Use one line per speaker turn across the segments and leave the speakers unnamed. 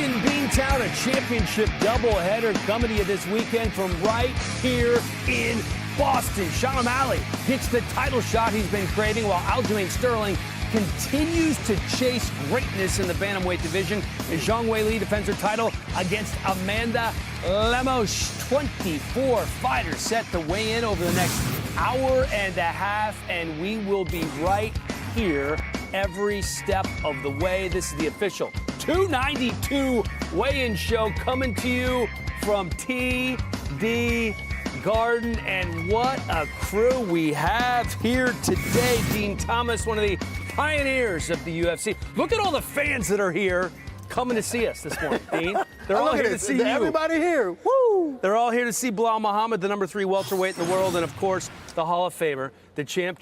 in Beantown, a championship doubleheader coming to you this weekend from right here in Boston. Sean O'Malley gets the title shot he's been craving, while Aljamain Sterling continues to chase greatness in the bantamweight division. And Zhang Weili defends her title against Amanda Lemos. 24 fighters set to weigh in over the next hour and a half, and we will be right here every step of the way. This is the official 292 weigh-in show coming to you from TD Garden, and what a crew we have here today. Dean Thomas, one of the pioneers of the UFC. Look at all the fans that are here coming to see us this morning, Dean. They're all here to see you.
Everybody here. Woo!
They're all here to see Bilal Muhammad, the #3 welterweight in the world, and of course, the Hall of Famer, the champ,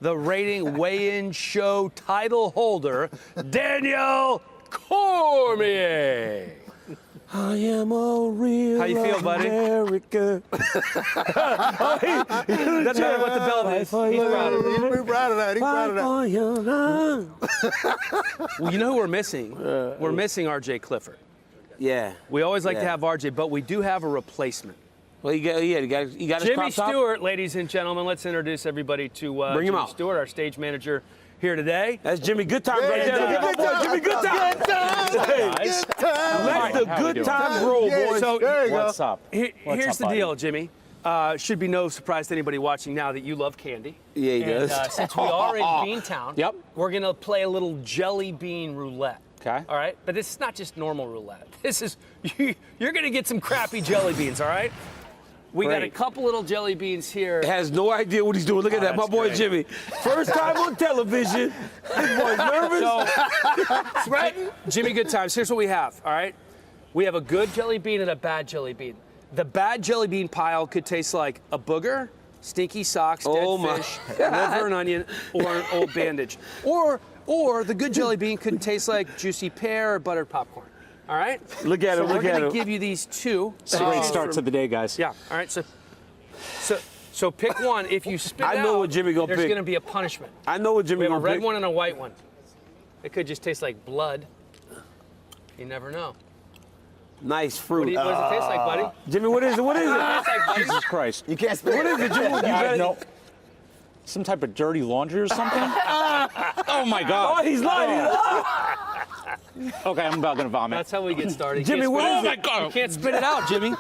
the rating weigh-in show title holder, Daniel Cormier.
I am a real
How you feel, buddy?
American.
Doesn't matter what the belt is. He's proud of it.
He's proud of that. He's proud of that.
Well, you know who we're missing? We're missing R.J. Clifford.
Yeah.
We always like to have R.J., but we do have a replacement.
Well, you got his
Jimmy
crop top?
Stewart, ladies and gentlemen. Let's introduce everybody to
Bring him
Jimmy
out.
Stewart, our stage manager here today.
That's Jimmy Good Time right there. Look at my boy, Jimmy Good Time.
Good time.
Let the good times roll, boys.
So
What's up?
Here's the
buddy?
deal, Jimmy. Should be no surprise to anybody watching now that you love candy.
Yeah, he
And,
does.
since we are in Beantown,
Yep.
we're going to play a little jelly bean roulette.
Okay.
All right? But it's not just normal roulette. This is, you're going to get some crappy jelly beans, all right? We got a
Great.
couple little jelly beans here.
Has no idea what he's doing. Look at that, my
that's
boy
great.
Jimmy. First time on television. This boy's nervous.
So, Jimmy Good Times, here's what we have, all right? We have a good jelly bean and a bad jelly bean. The bad jelly bean pile could taste like a booger, stinky socks, dead
Oh my
fish,
God.
liver and onion, or an old bandage. Or the good jelly bean could taste like juicy pear or buttered popcorn. All right?
Look at him,
So
look
we're
at
going
him.
to give you these two.
It's a great start to the day, guys.
Yeah, all right? So pick one. If you spit
I
it
know
out,
what Jimmy gonna
there's
pick.
going to be a punishment.
I know what Jimmy
We have a
gonna
red
pick.
one and a white one. It could just taste like blood. You never know.
Nice fruit.
What does it taste like, buddy?
Jimmy, what is it? What is it?
Tastes like, buddy?
Jesus Christ.
You can't spit. What is it, Jimmy? You better-
No. Some type of dirty laundry or something? Oh my God.
Oh, he's lying.
Okay, I'm about gonna vomit.
That's how we get started. You
Jimmy,
can't
what
spit
is
it
it?
out.
Oh, my God.
You can't spit it out, Jimmy.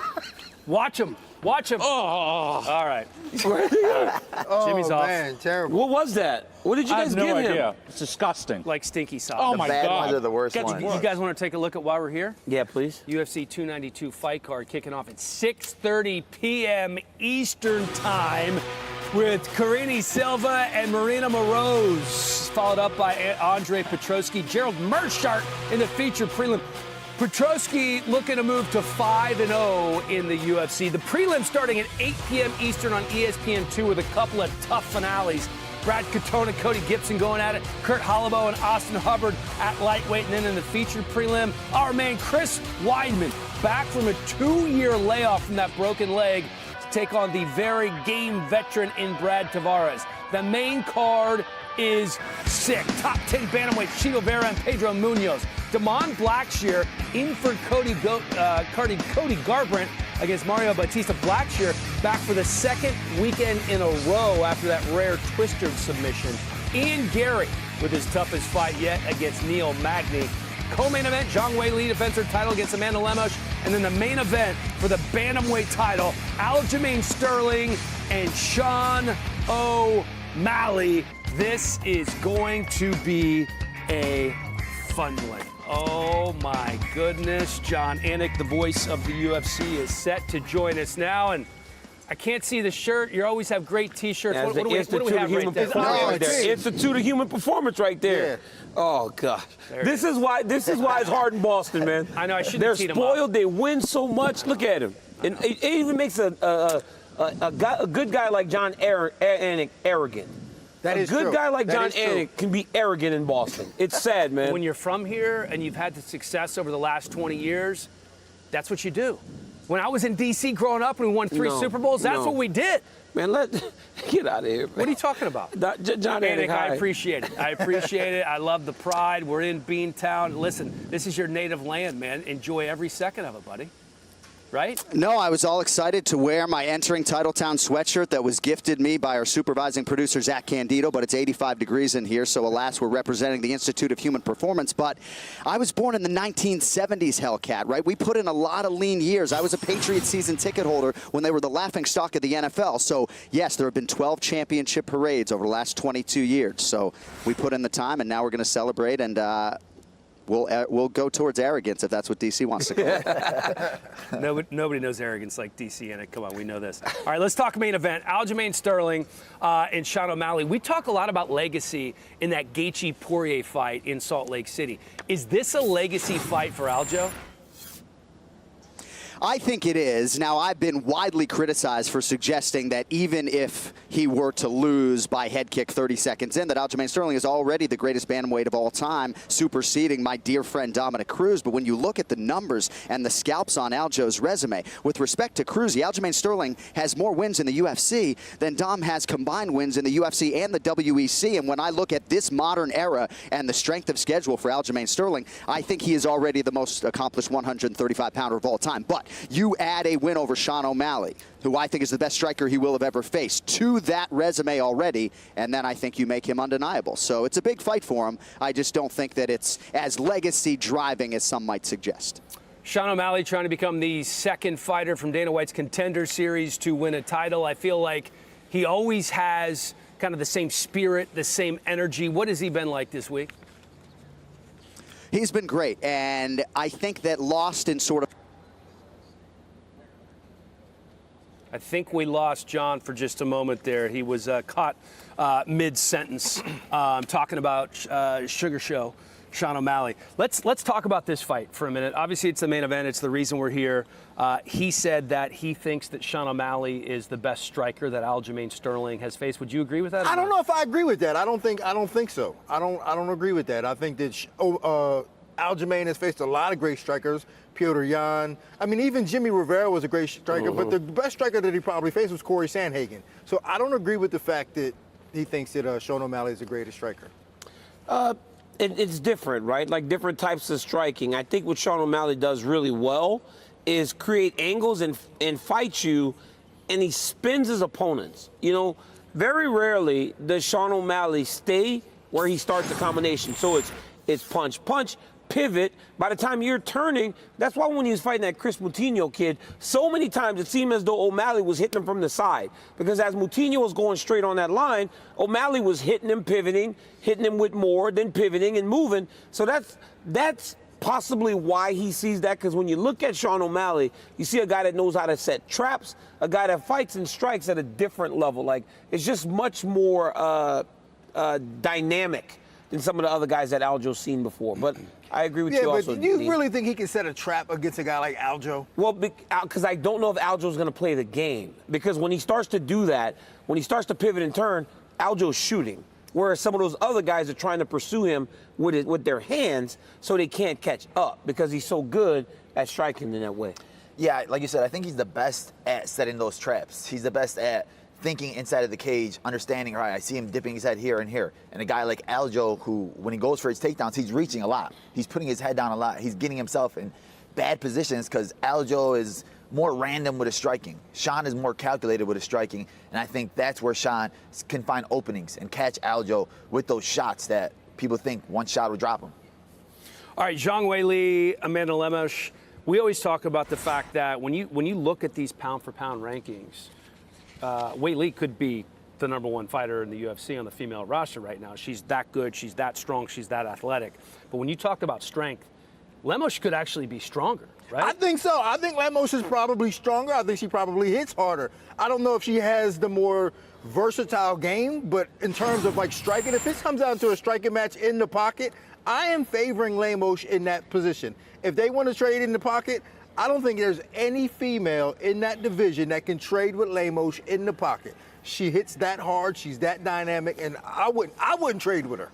Watch him. Watch him.
Oh.
All right.
Oh,
Jimmy's off.
man, terrible.
What was that? What did you
I
guys
have no
give him?
idea. It's disgusting.
Like stinky sauce.
Oh my
Bad
God.
ones are the worst
You
ones.
guys want to take a look at why we're here?
Yeah, please.
UFC 292 fight card kicking off at 6:30 p.m. Eastern Time with Karine Silva and Marina Moroz, followed up by Andre Petroski, Gerald Mearshart in the feature prelim. Petroski looking to move to 5-0 in the UFC. The prelim starting at 8 p.m. Eastern on ESPN2 with a couple of tough finales. Brad Katona, Cody Gibson going at it. Kurt Holloway and Austin Hubbard at lightweight. And then in the featured prelim, our man Chris Weidman back from a 2-year layoff from that broken leg to take on the very game veteran in Brad Tavares. The main card is sick. Top 10 bantamweight Chito Vera and Pedro Munoz. Damon Blackshear in for Cody Garbrandt against Mario Bautista. Blackshear back for the second weekend in a row after that rare twister submission. Ian Gary with his toughest fight yet against Neil Magny. Co-main event, Zhang Weili defends her title against Amanda Lemos. And then the main event for the bantamweight title, Aljamain Sterling and Sean O'Malley. This is going to be a fun one. Oh my goodness. John Anik, the voice of the UFC, is set to join us now. And I can't see the shirt. You always have great T-shirts.
That's
What do we have right there?
Institute of Human Performance right there.
Yeah.
Oh gosh.
There it
This is why it's hard in Boston, man.
I know, I shouldn't
They're
teed 'em
spoiled, they win so much. Look at him. And it even makes a good guy like John Anik arrogant.
That
a
is
good
true.
guy like
That
John
is true.
Anik can be arrogant in Boston. It's sad, man.
When you're from here and you've had the success over the last 20 years, that's what you do. When I was in D.C. growing up and we won 3
No,
Super Bowls, that's
no.
what we did.
Man, get out of here, man.
What are you talking about?
John Anik,
I appreciate it. I appreciate it. I love the pride. We're in Beantown. Listen, this is your native land, man. Enjoy every second of it, buddy. Right?
No, I was all excited to wear my Entering Titletown sweatshirt that was gifted me by our supervising producer, Zach Candido, but it's 85 degrees in here, so alas, we're representing the Institute of Human Performance. But I was born in the 1970s, Hellcat, right? We put in a lot of lean years. I was a Patriots season ticket holder when they were the laughingstock of the NFL. So, yes, there have been 12 championship parades over the last 22 years. So we put in the time, and now we're going to celebrate, and we'll go towards arrogance if that's what DC wants to call it.
Nobody knows arrogance like DC in it. Come on, we know this. All right, let's talk main event. Aljamain Sterling and Sean O'Malley. We talk a lot about legacy in that Gaethje-Poirier fight in Salt Lake City. Is this a legacy fight for Aljo?
I think it is. Now, I've been widely criticized for suggesting that even if he were to lose by head kick 30 seconds in, that Aljamain Sterling is already the greatest bantamweight of all time, superseding my dear friend Dominic Cruz. But when you look at the numbers and the scalps on Aljo's resume, with respect to Cruz, Aljamain Sterling has more wins in the UFC than Dom has combined wins in the UFC and the WEC. And when I look at this modern era and the strength of schedule for Aljamain Sterling, I think he is already the most accomplished 135-pounder of all time. But you add a win over Sean O'Malley, who I think is the best striker he will have ever faced, to that resume already, and then I think you make him undeniable. So it's a big fight for him. I just don't think that it's as legacy-driving as some might suggest.
Sean O'Malley trying to become the second fighter from Dana White's Contender Series to win a title. I feel like he always has kind of the same spirit, the same energy. What has he been like this week?
He's been great, and I think that lost in sort of...
I think we lost John for just a moment there. He was caught mid-sentence talking about Sugar Show, Sean O'Malley. Let's talk about this fight for a minute. Obviously, it's the main event. It's the reason we're here. He said that he thinks that Sean O'Malley is the best striker that Aljamain Sterling has faced. Would you agree with that?
I don't know if I agree with that. I don't think so. I don't agree with that. I think that Aljamain has faced a lot of great strikers. Piotr Jan. I mean, even Jimmy Rivera was a great striker, but the best striker that he probably faced was Corey Sandhagen. So I don't agree with the fact that he thinks that Sean O'Malley is the greatest striker.
It's different, right? Like different types of striking. I think what Sean O'Malley does really well is create angles and fight you, and he spins his opponents. You know, very rarely does Sean O'Malley stay where he starts the combination. So it's punch, punch, pivot. By the time you're turning, that's why when he was fighting that Chris Moutinho kid, so many times it seemed as though O'Malley was hitting him from the side. Because as Moutinho was going straight on that line, O'Malley was hitting him, pivoting, hitting him with more, then pivoting and moving. So that's possibly why he sees that, because when you look at Sean O'Malley, you see a guy that knows how to set traps, a guy that fights and strikes at a different level. Like, it's just much more dynamic than some of the other guys that Aljo's seen before. But I agree with you also.
Yeah, but do you really think he can set a trap against a guy like Aljo?
Well, because I don't know if Aljo's going to play the game. Because when he starts to do that, when he starts to pivot and turn, Aljo's shooting. Whereas some of those other guys are trying to pursue him with their hands so they can't catch up because he's so good at striking in that way.
Yeah, like you said, I think he's the best at setting those traps. He's the best at thinking inside of the cage, understanding, all right, I see him dipping his head here and here. And a guy like Aljo, who, when he goes for his takedowns, he's reaching a lot. He's putting his head down a lot. He's getting himself in bad positions because Aljo is more random with his striking. Sean is more calculated with his striking, and I think that's where Sean can find openings and catch Aljo with those shots that people think one shot will drop him.
All right, Zhang Weili, Amanda Lemos. We always talk about the fact that when you look at these pound-for-pound rankings, Weili could be the #1 fighter in the UFC on the female roster right now. She's that good, she's that strong, she's that athletic. But when you talk about strength, Lemos could actually be stronger, right?
I think so. I think Lemos is probably stronger. I think she probably hits harder. I don't know if she has the more versatile game, but in terms of like striking, if this comes down to a striking match in the pocket, I am favoring Lemos in that position. If they want to trade in the pocket, I don't think there's any female in that division that can trade with Lemos in the pocket. She hits that hard, she's that dynamic, and I wouldn't trade with her.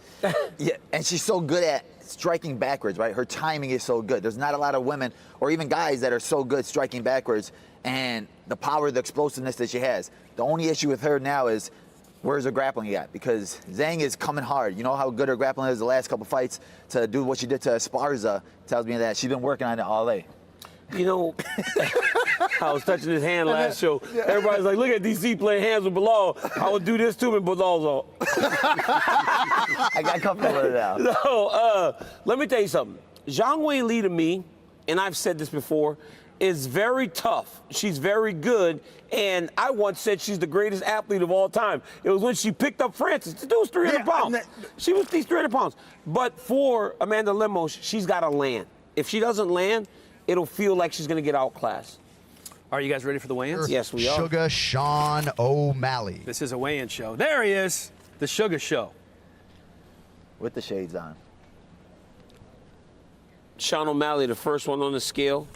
Yeah, and she's so good at striking backwards, right? Her timing is so good. There's not a lot of women or even guys that are so good striking backwards, and the power, the explosiveness that she has. The only issue with her now is where's her grappling at? Because Zhang is coming hard. You know how good her grappling is the last couple fights. To do what she did to Esparza tells me that she's been working on it all day.
You know, I was touching his hand last show. Everybody's like, look at DC playing hands with Bilal. I would do this to him, and Bilal's all.
I got comfortable with it now.
So, let me tell you something. Zhang Weili to me, and I've said this before, is very tough. She's very good, and I once said she's the greatest athlete of all time. It was when she picked up Francis. The dude was 300 pounds. She was these 300 pounds. But for Amanda Lemos, she's got to land. If she doesn't land, it'll feel like she's going to get outclassed.
Are you guys ready for the weigh-ins?
Yes, we are.
Sugar Sean O'Malley.
This is a weigh-in show. There he is, the Sugar Show.
With the shades on.
Sean O'Malley, the first one on the scale.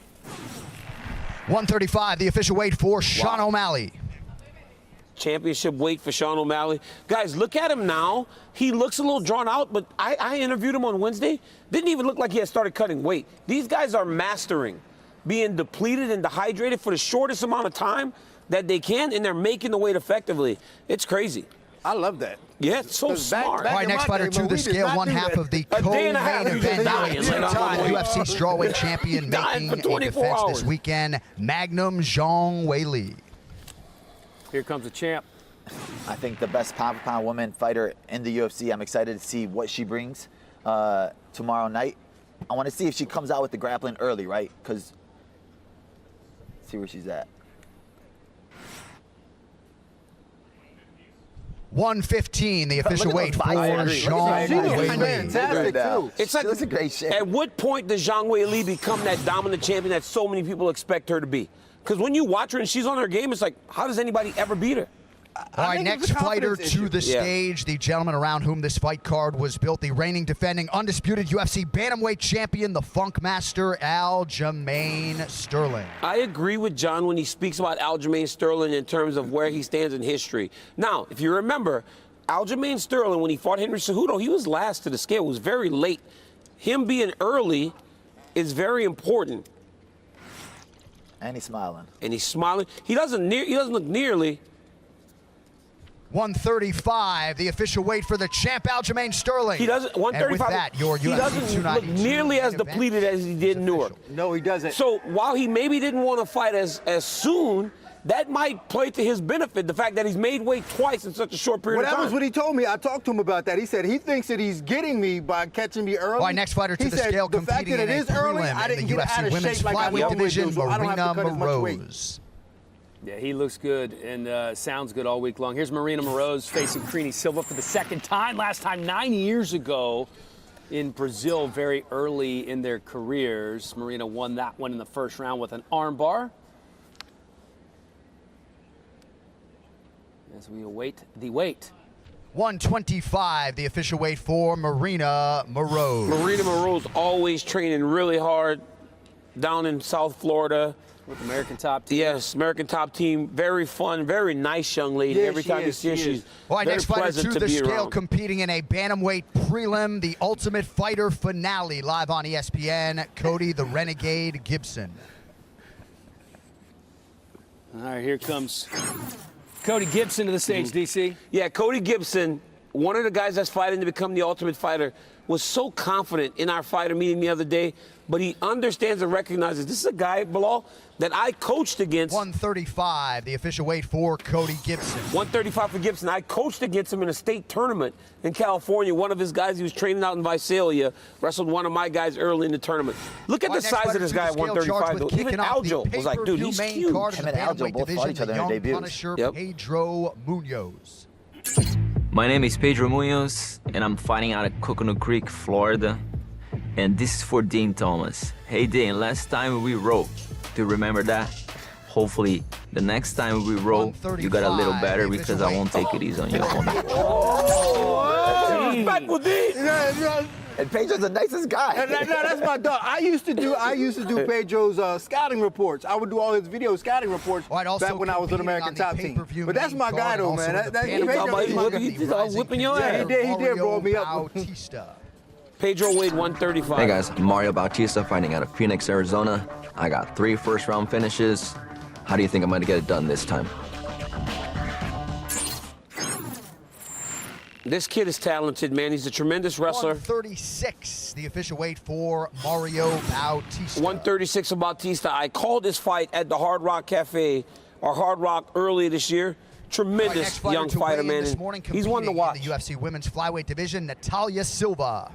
135, the official weight for Sean O'Malley.
Championship weight for Sean O'Malley. Guys, look at him now. He looks a little drawn out, but I interviewed him on Wednesday. Didn't even look like he had started cutting weight. These guys are mastering being depleted and dehydrated for the shortest amount of time that they can, and they're making the weight effectively. It's crazy.
I love that.
Yeah, it's so smart.
All right, next fighter to the scale, one half of the co-main event. UFC strawweight champion making a defense this weekend, Magnum Zhang Weili.
Here comes the champ.
I think the best pound-for-pound woman fighter in the UFC. I'm excited to see what she brings tomorrow night. I want to see if she comes out with the grappling early, right? Because see where she's at.
115, the official weight for Zhang
She
Weili.
looks fantastic, too.
It's like,
That's a great shit.
At what point does Zhang Weili become that dominant champion that so many people expect her to be? Because when you watch her and she's on her game, it's like, how does anybody ever beat her?
All right, next fighter to the stage, the gentleman around whom this fight card was built, the reigning, defending, undisputed UFC bantamweight champion, the Funk Master, Aljamain Sterling.
I agree with John when he speaks about Aljamain Sterling in terms of where he stands in history. Now, if you remember, Aljamain Sterling, when he fought Henry Cejudo, he was last to the scale. It was very late. Him being early is very important.
And he's smiling.
And he's smiling. He doesn't look nearly.
135, the official weight for the champ, Aljamain Sterling.
He doesn't. 135.
And with that, your
he
UFC
doesn't look
292
nearly as depleted as he did in Newark.
No, he doesn't.
So while he maybe didn't want to fight as soon, that might play to his benefit. The fact that he's made weight twice in such a short period of time.
Well, that was what he told me. I talked to him about that. He said he thinks that he's getting me by catching me early.
All right, next fighter to
He
the
said
scale,
the fact
competing
that
in
it
a
is early,
prelim
I
in
didn't
the
get out
UFC
of
women's
shape like I
flyweight
normally
division,
do, so I don't have to
Marina
cut as much weight.
Moroz.
Yeah, he looks good and sounds good all week long. Here's Marina Moroz facing Karini Silva for the second time. Last time 9 years ago in Brazil, very early in their careers. Marina won that one in the first round with an armbar. As we await the weight.
125, the official weight for Marina Moroz.
Marina Moroz always training really hard down in South Florida.
With American Top Team.
Yes, American Top Team. Very fun, very nice young lady.
Yeah,
Every time you see her, she's
All right,
very
next fighter
pleasant
to
to
the
be
scale,
around.
competing in a bantamweight prelim, the Ultimate Fighter finale, live on ESPN, Cody the Renegade Gibson.
All right, here comes Cody Gibson to the stage, DC.
Yeah, Cody Gibson, one of the guys that's fighting to become the Ultimate Fighter, was so confident in our fighter meeting the other day, but he understands and recognizes this is a guy, Bilal, that I coached against.
135, the official weight for Cody Gibson.
135 for Gibson. I coached against him in a state tournament in California. One of his guys, he was training out in Visalia, wrestled one of my guys early in the tournament. Look at the size of this guy at 135, though. Even Aljo was like, dude, he's huge.
Him and Aljo both fought each other in their debuts.
Punisher
Yep.
Pedro Munoz.
My name is Pedro Munoz, and I'm fighting out of Coconut Creek, Florida. And this is for Dean Thomas. Hey, Dean, last time we rode, do you remember that? Hopefully, the next time we roll, you got a little better because I won't take it easy on you, homie.
Respectful Dean.
And Pedro's the nicest guy.
No, that's my dog. I used to do Pedro's scouting reports. I would do all his video scouting reports
All right, also
back when I was on
competing
American
on the
Top Team.
pay-per-view
But that's
main
my guy,
card,
though,
also
man.
in the
Pedro
bantamweight
is my
division,
He's
the
all
rising
whipping your
contender,
ass.
He did brought me up.
Bautista.
Pedro weighed 135.
Hey guys, Mario Bautista fighting out of Phoenix, Arizona. I got 3 first-round finishes. How do you think I'm gonna get it done this time?
This kid is talented, man. He's a tremendous wrestler.
136, the official weight for Mario Bautista.
136 of Bautista. I called this fight at the Hard Rock Cafe, or Hard Rock, earlier this year. Tremendous young fighter, man.
This morning,
he's one to watch.
In the UFC women's flyweight division, Natalia Silva.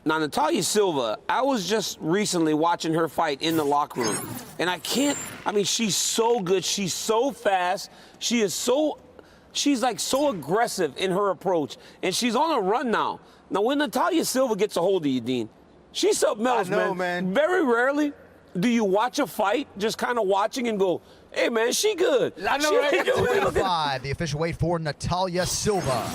Now, Natalia Silva, I was just recently watching her fight in the locker room, and I mean, she's so good. She's so fast. She's like so aggressive in her approach, and she's on a run now. Now, when Natalia Silva gets a hold of you, Dean, she's something else, man. Very rarely do you watch a fight, just kind of watching and go, hey, man, she good.
I know, right? 125, the official weight for Natalia Silva.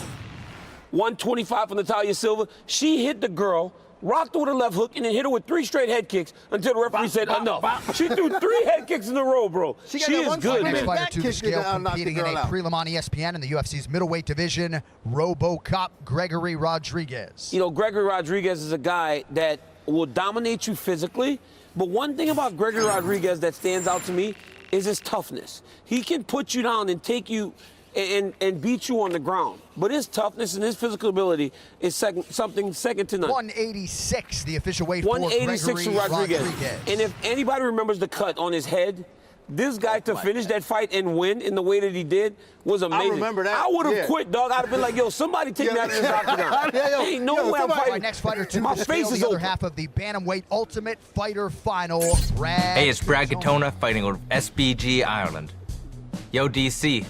125 for Natalia Silva. She hit the girl, rocked her with a left hook, and then hit her with 3 straight head kicks until the referee said enough. She threw 3 head kicks in a row, bro. She is good, man.
Next fighter to the scale, competing in a prelim on ESPN in the UFC's middleweight division, RoboCop Gregory Rodriguez.
You know, Gregory Rodriguez is a guy that will dominate you physically, but one thing about Gregory Rodriguez that stands out to me is his toughness. He can put you down and take you and beat you on the ground. But his toughness and his physical ability is something second to none.
186, the official weight for Gregory
186 for Rodriguez. And if anybody remembers the cut on his head, this guy to finish that fight and win in the way that he did was amazing.
I remember that.
I would have quit, dog. I'd have been like, yo, somebody take me out of this octagon. Ain't no way I'm fighting.
Right, next fighter to
my
the
face
scale,
is
the other
open.
half of the Bantamweight Ultimate Fighter Final, Brad.
Hey, it's Brad Katona fighting out of SBG Ireland. Yo, DC,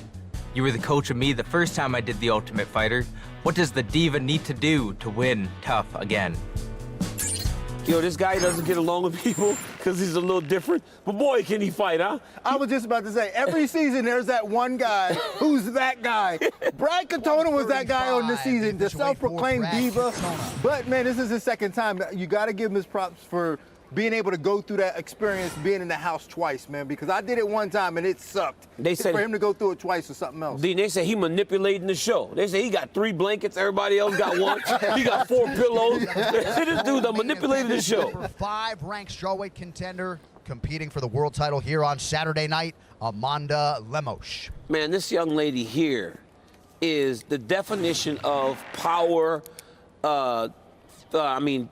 you were the coach of me the first time I did the Ultimate Fighter. What does the diva need to do to win tough again?
Yo, this guy doesn't get along with people because he's a little different. But boy, can he fight, huh?
I was just about to say, every season there's that one guy who's that guy. Brad Katona was that guy on this season, the self-proclaimed diva. But, man, this is his second time. You got to give him his props for being able to go through that experience, being in the house twice, man, because I did it one time and it sucked.
They said
for him to go through it twice or something else.
They say he manipulating the show. They say he got 3 blankets, everybody else got 1. He got 4 pillows. This dude that manipulated the show.
5-ranked strawweight contender competing for the world title here on Saturday night, Amanda Lemos.
Man, this young lady here is the definition of power,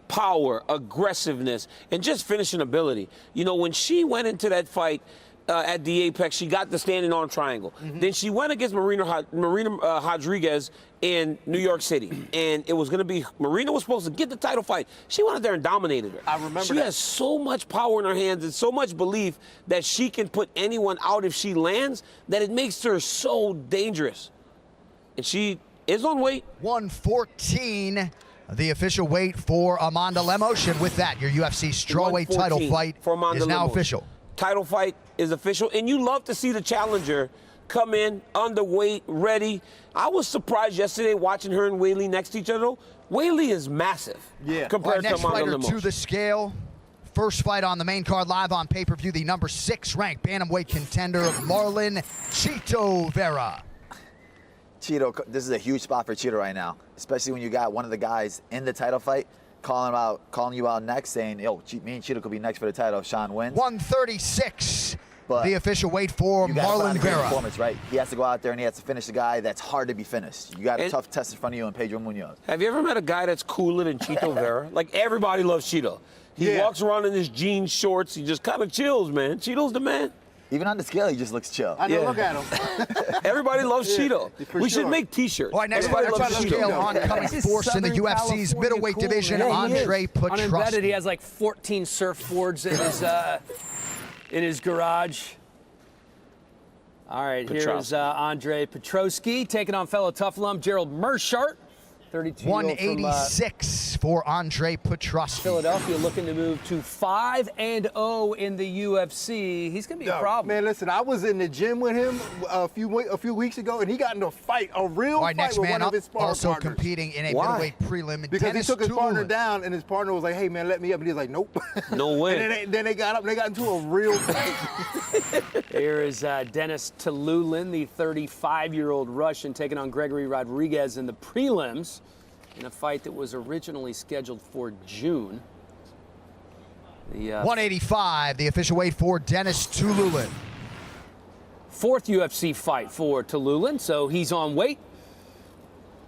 power, aggressiveness, and just finishing ability. You know, when she went into that fight at the Apex, she got the standing arm triangle. Then she went against Marina Rodriguez in New York City, and it was going to be, Marina was supposed to get the title fight. She went out there and dominated her.
I remember
She has so much power in her hands and so much belief that she can put anyone out if she lands, that it makes her so dangerous. And she is on weight.
114. The official weight for Amanda Lemos, and with that, your UFC strawweight title fight is now official.
Title fight is official, and you love to see the challenger come in underweight, ready. I was surprised yesterday watching her and Weili next to each other. Weili is massive compared to Amanda Lemos.
Next fighter to the scale. First fight on the main card, live on pay-per-view, the number 6-ranked bantamweight contender, Marlon Chito Vera.
Chito, this is a huge spot for Chito right now, especially when you got one of the guys in the title fight calling you out next, saying, yo, me and Chito could be next for the title if Sean wins.
136,
but
the official weight for Marlon Vera.
Performance, right? He has to go out there and he has to finish a guy that's hard to be finished. You got a tough test in front of you in Pedro Munoz.
Have you ever met a guy that's cooler than Chito Vera? Like, everybody loves Chito. He walks around in his jeans shorts. He just kind of chills, man. Chito's the man.
Even on the scale, he just looks chill.
I know, look at him.
Everybody loves Chito. We should make T-shirts.
All right, next fighter to the scale, oncoming force in the UFC's middleweight division, Andre Petrosky.
Unvetted, he has like 14 surfboards in his garage. All right, here's Andre Petrosky taking on fellow tough lump Gerald Mershart.
186 for Andre Petrosky.
Philadelphia looking to move to 5-0 in the UFC. He's going to be a problem.
Man, listen, I was in the gym with him a few weeks ago, and he got into a fight, a real fight with one of his sparring
also
partners.
Competing in a middleweight prelim.
Because he took his partner down, and his partner was like, hey, man, let me up. And he was like, nope.
No way.
And then they got up, and they got into a real fight.
Here is Dennis Tululin, the 35-year-old Russian, taking on Gregory Rodriguez in the prelims in a fight that was originally scheduled for June.
185, the official weight for Dennis Tululin.
4th UFC fight for Tululin, so he's on weight.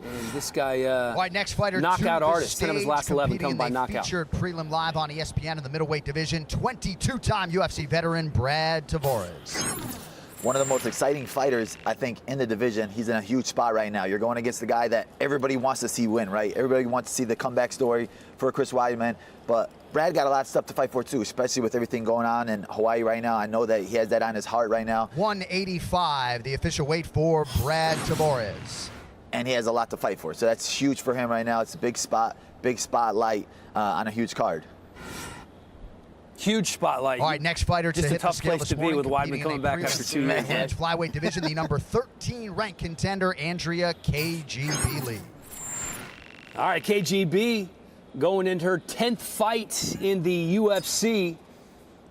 And this guy,
All right, next fighter,
knockout
to the
artist. 10 of his
stage,
last 11
competing
come by
in the
knockout.
Featured prelim live on ESPN in the middleweight division. 22-time UFC veteran Brad Tavares.
One of the most exciting fighters, I think, in the division. He's in a huge spot right now. You're going against the guy that everybody wants to see win, right? Everybody wants to see the comeback story for Chris Weidman. But Brad got a lot of stuff to fight for, too, especially with everything going on in Hawaii right now. I know that he has that on his heart right now.
185, the official weight for Brad Tavares.
And he has a lot to fight for. So that's huge for him right now. It's a big spot, big spotlight on a huge card.
Huge spotlight.
All right, next fighter to
Just a
hit the
tough
scale
place
this
to be
morning,
with Weidman
competing
coming
in a
back after 2
previously
years.
ranked flyweight division, the number 13 ranked contender, Andrea KGB Lee.
All right, KGB going into her 10th fight in the UFC.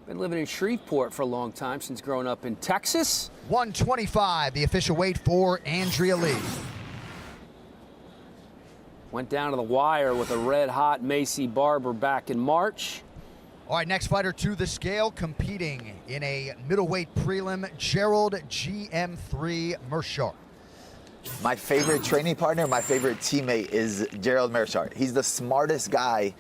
Been living in Shreveport for a long time, since growing up in Texas.
125, the official weight for Andrea Lee.
Went down to the wire with a red-hot Macy Barber back in March.
All right, next fighter to the scale, competing in a middleweight prelim, Gerald GM3 Mershart.
My favorite training partner, my favorite teammate is Gerald Mershart. He's the smartest guy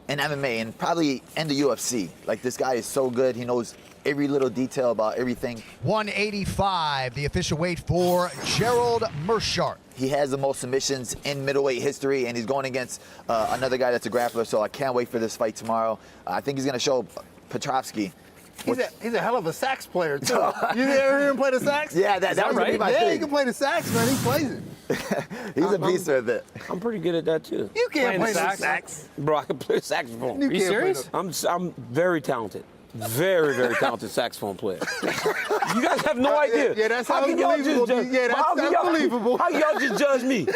in MMA and probably in the UFC. Like, this guy is so good. He knows every little detail about everything.
185, the official weight for Gerald Mershart.
He has the most submissions in middleweight history, and he's going against another guy that's a grappler, so I can't wait for this fight tomorrow. I think he's going to show Petrovsky.
He's a hell of a sax player, too. You ever hear him play the sax?
Yeah, that was gonna be my
Yeah, he
thing.
can play the sax, man. He plays it.
He's a beast with it.
I'm pretty good at that too.
You can't
Playing
play
the
the
sax?
sax.
Bro, I can play saxophone.
You
Are you
can't play
serious?
I'm very talented. Very, very talented saxophone player. You guys have no idea.
yeah, that's
how can y'all
unbelievable.
just judge?
Yeah, that's
how can y'all-
unbelievable.
How y'all just judge me?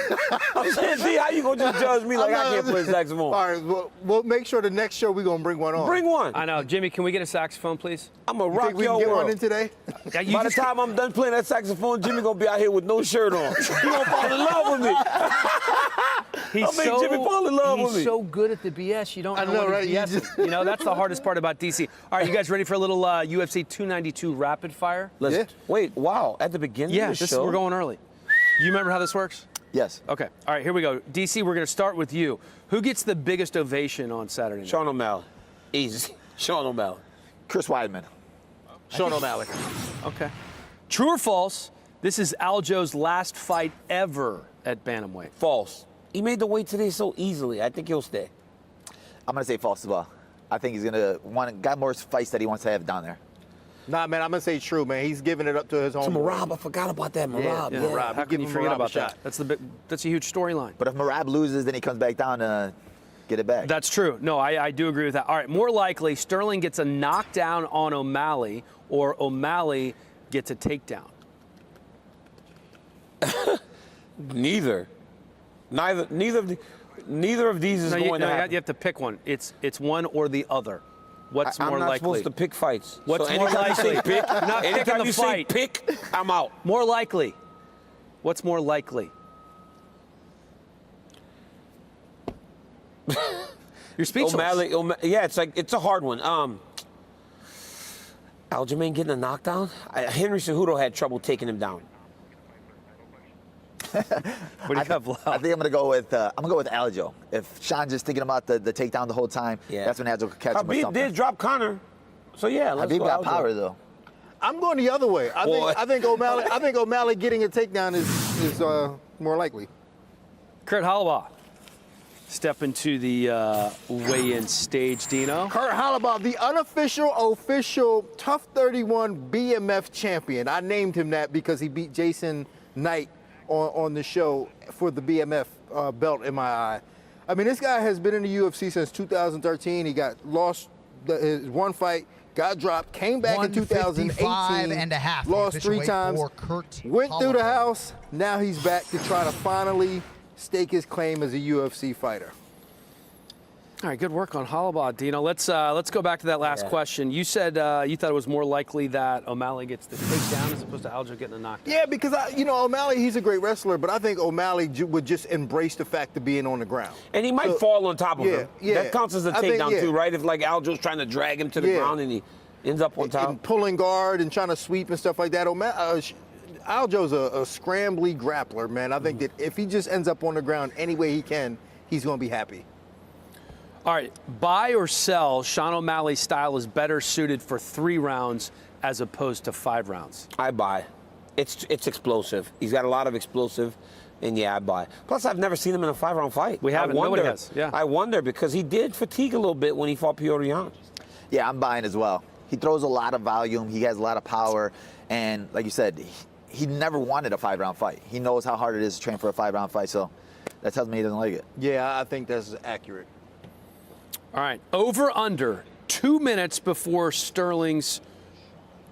I'm saying, D, how you gonna just judge me like I can't play saxophone?
All right, we'll make sure the next show we're going to bring one on.
Bring one.
I know. Jimmy, can we get a saxophone, please?
I'm gonna
You
rock
think we
your
can get one
world.
in today?
Yeah, you
By the
just-
time I'm done playing that saxophone, Jimmy gonna be out here with no shirt on. He gonna fall in love with me.
He's
I'll make Jimmy fall in love
he's
with me.
so good at the BS. You don't
I
know,
know,
what
right?
his BS is. You know, that's the hardest part about DC. All right, you guys ready for a little UFC 292 rapid fire?
Let's,
Yeah.
Wait, wow. At the beginning
Yeah,
of the show?
we're going early. You remember how this works?
Yes.
Okay. All right, here we go. DC, we're going to start with you. Who gets the biggest ovation on Saturday night?
Sean O'Malley. Easy. Sean O'Malley.
Chris Weidman.
Sean O'Malley.
Okay. True or false? This is Aljo's last fight ever at bantamweight.
False. He made the weight today so easily. I think he'll stay.
I'm going to say false as well. I think he's going to got more fights that he wants to have down there.
Nah, man, I'm going to say true, man. He's giving it up to his
To
home.
Marab, I forgot about that. Marab.
Yeah,
Yeah.
Marab.
How can you
Give
forget
Marab a
about
shot.
that? That's a huge storyline.
But if Marab loses, then he comes back down to get it back.
That's true. No, I do agree with that. All right, more likely Sterling gets a knockdown on O'Malley or O'Malley gets a takedown.
Neither of these is
No,
going to happen.
you have to pick one. It's one or the other. What's
I'm
more
not
likely?
supposed to pick fights.
What's
so
more
anytime
likely?
You say pick,
You're not picking
anytime
the
you
fight.
say pick, I'm out.
More likely. What's more likely? You're speechless.
Yeah, it's a hard one. Aljamain getting a knockdown. Henry Cejudo had trouble taking him down.
What do you have, Lau?
I think I'm gonna go with Aljo. If Sean's just thinking about the takedown the whole time, that's when Aljo could catch him with
Habib
something.
did drop Connor, so yeah, let's
Habib
go
got
Aljo.
power though.
I'm going the other way.
Boy.
I think O'Malley getting a takedown is more likely.
Kurt Halabaugh. Step into the weigh-in stage, Dino.
Kurt Halabaugh, the unofficial, official Tough 31 BMF champion. I named him that because he beat Jason Knight on the show for the BMF belt in my eye. I mean, this guy has been in the UFC since 2013. He got lost his one fight, got dropped, came back in 2018,
and a half,
lost 3 times, went through the house. Now he's back to try to finally stake his claim as a UFC fighter.
All right, good work on Halabaugh, Dino. Let's go back to that last question. You said you thought it was more likely that O'Malley gets the takedown as opposed to Aljo getting a knockdown.
Yeah, because O'Malley, he's a great wrestler, but I think O'Malley would just embrace the fact of being on the ground.
And he might fall on top of him.
Yeah.
That counts as a
I think,
takedown too, right? If like Aljo's trying to drag him to the ground and he ends up on top.
And pulling guard and trying to sweep and stuff like that. Aljo's a scrambly grappler, man. I think that if he just ends up on the ground any way he can, he's going to be happy.
All right, buy or sell, Sean O'Malley's style is better suited for 3 rounds as opposed to 5 rounds.
I buy. It's explosive. He's got a lot of explosive, and yeah, I buy. Plus, I've never seen him in a 5-round fight.
We haven't. Nobody has. Yeah.
I wonder because he did fatigue a little bit when he fought Piotr Jan.
Yeah, I'm buying as well. He throws a lot of volume. He has a lot of power, and like you said, he never wanted a 5-round fight. He knows how hard it is to train for a 5-round fight, so that tells me he doesn't like it.
Yeah, I think that's accurate.
All right, over under 2 minutes before Sterling's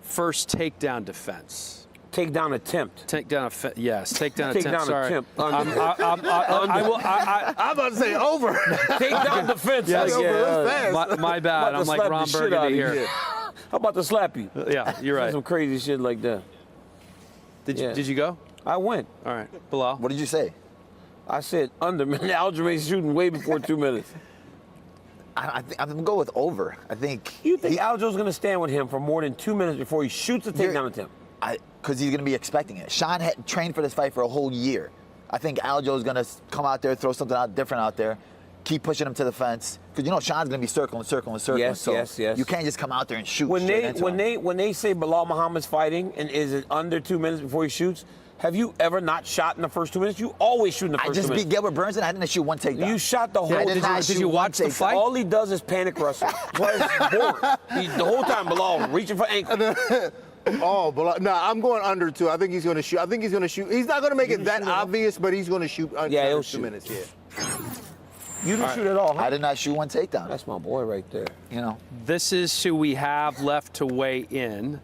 first takedown defense.
Takedown attempt.
Takedown attempt. Yes, takedown
Takedown
attempt. Sorry.
attempt.
I'm
about to say over.
Takedown defense.
Yes.
Fast.
My bad. I'm like Ron Burgundy here.
How about to slap you?
Yeah, you're right.
Some crazy shit like that.
Did you go?
I went.
All right, Bilal.
What did you say?
I said under. Man, Aljamain's shooting way before 2 minutes.
I'm going to go with over. I think.
You think Aljo's going to stand with him for more than 2 minutes before he shoots a takedown attempt?
Because he's going to be expecting it. Sean had trained for this fight for a whole year. I think Aljo's going to come out there, throw something different out there, keep pushing him to the fence. Because Sean's going to be circling.
Yes,
so
yes.
You can't just come out there and shoot.
When they say Bilal Muhammad's fighting and is it under 2 minutes before he shoots, have you ever not shot in the first 2 minutes? You always shoot in the first 2 minutes.
I just beat Gilbert Burns and I didn't shoot one takedown.
You shot the whole.
Did you watch the fight?
All he does is panic wrestle. The whole time Bilal reaching for ankle.
Oh, but no, I'm going under 2. I think he's going to shoot. He's not going to make it that obvious, but he's going to shoot under 2 minutes. Yeah.
You didn't shoot at all, huh?
I did not shoot one takedown.
That's my boy right there.
This is who we have left to weigh in,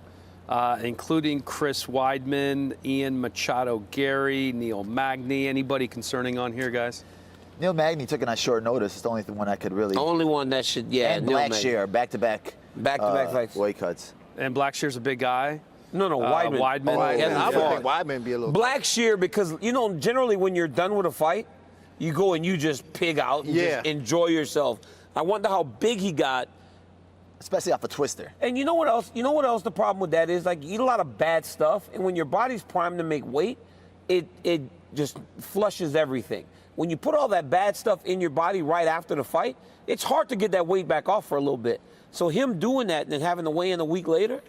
including Chris Weidman, Ian Machado, Gary, Neil Magny. Anybody concerning on here, guys?
Neil Magny took it on short notice. It's the only one I could really.
The only one that should, yeah.
And Blackshear, back-to-back
fights.
weight cuts.
And Blackshear's a big guy.
No, Weidman.
Weidman.
I would think Weidman be a little.
Blackshear, because generally when you're done with a fight, you go and you just pig out and just enjoy yourself. I wonder how big he got.
Especially off a twister.
And you know what else? You know what else the problem with that is? Like, you eat a lot of bad stuff, and when your body's primed to make weight, it just flushes everything. When you put all that bad stuff in your body right after the fight, it's hard to get that weight back off for a little bit. So him doing that and then having to weigh in a week later,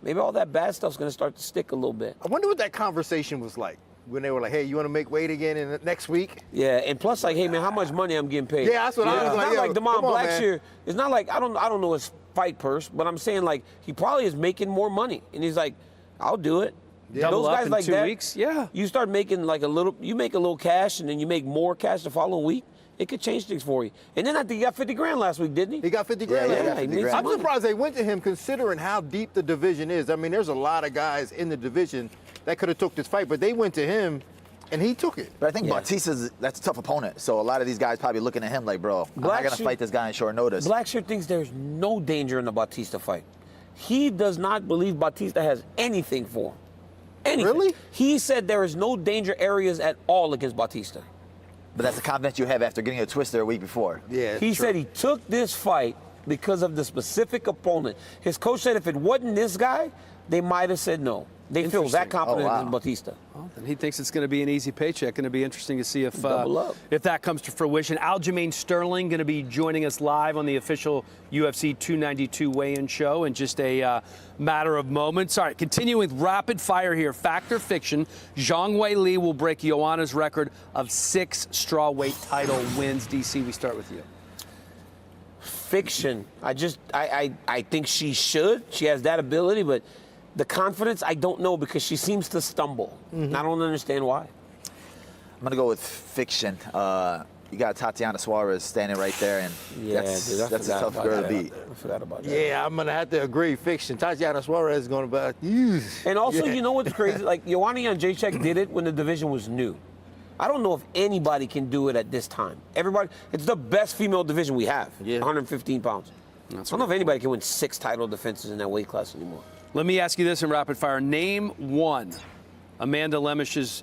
maybe all that bad stuff's going to start to stick a little bit.
I wonder what that conversation was like when they were like, hey, you want to make weight again in the next week?
Yeah, and plus, like, hey, man, how much money I'm getting paid?
Yeah, that's what I was like.
It's not like Damon Blackshear. It's not like, I don't know his fight purse, but I'm saying, like, he probably is making more money. And he's like, I'll do it.
Yeah. Double up in 2 weeks? Yeah.
You start making, like, you make a little cash, and then you make more cash the following week. It could change things for you. And then I think he got 50 grand last week, didn't he?
He got 50 grand.
Yeah, he got 50 grand.
I'm surprised they went to him considering how deep the division is. I mean, there's a lot of guys in the division that could have took this fight, but they went to him and he took it.
But I think Bautista's, that's a tough opponent. So a lot of these guys probably looking at him like, bro, I'm not going to fight this guy on short notice.
Blackshear thinks there's no danger in the Bautista fight. He does not believe Bautista has anything for him. Anything.
Really?
He said there is no danger areas at all against Bautista.
But that's the confidence you have after getting a twister a week before.
Yeah.
He said he took this fight because of the specific opponent. His coach said if it wasn't this guy, they might have said no. They feel that confident in Bautista.
Well, and he thinks it's going to be an easy paycheck. Going to be interesting to see if that comes to fruition. Aljamain Sterling going to be joining us live on the official UFC 292 weigh-in show in just a matter of moments. All right, continuing with rapid fire here. Fact or fiction? Zhang Weili will break Joanna's record of 6 strawweight title wins. DC, we start with you.
Fiction. I think she should. She has that ability, but the confidence, I don't know, because she seems to stumble. I don't understand why.
I'm going to go with fiction. You got Tatiana Suarez standing right there, and that's a tough girl to beat.
I forgot about that.
Yeah, I'm going to have to agree. Fiction. Tatiana Suarez is going to be.
And also, you know what's crazy? Like, Joanna Jędrzejczyk did it when the division was new. I don't know if anybody can do it at this time. It's the best female division we have, 115 pounds. I don't know if anybody can win 6 title defenses in that weight class anymore.
Let me ask you this in rapid fire. Name one Amanda Lemish's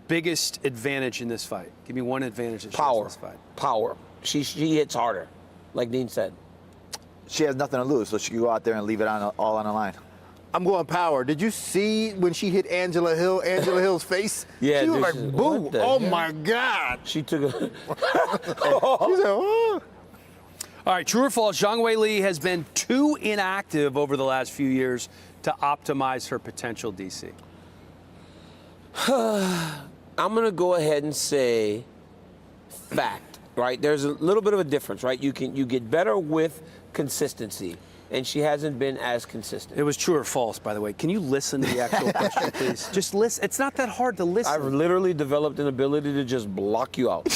biggest advantage in this fight. Give me one advantage that she has in this fight.
Power. She hits harder, like Dean said.
She has nothing to lose, so she can go out there and leave it all on the line.
I'm going power. Did you see when she hit Angela Hill's face?
Yeah,
she was
dude,
like,
she-
"Boo!
what the
Oh
hell?"
my God!"
She took a.
She said, "Oh."
All right, true or false, Zhang Wei Li has been too inactive over the last few years to optimize her potential, DC.
I'm gonna go ahead and say fact, right? There's a little bit of a difference, right? You get better with consistency, and she hasn't been as consistent.
It was true or false, by the way. Can you listen to the actual question, please? Just listen. It's not that hard to listen.
I've literally developed an ability to just block you out.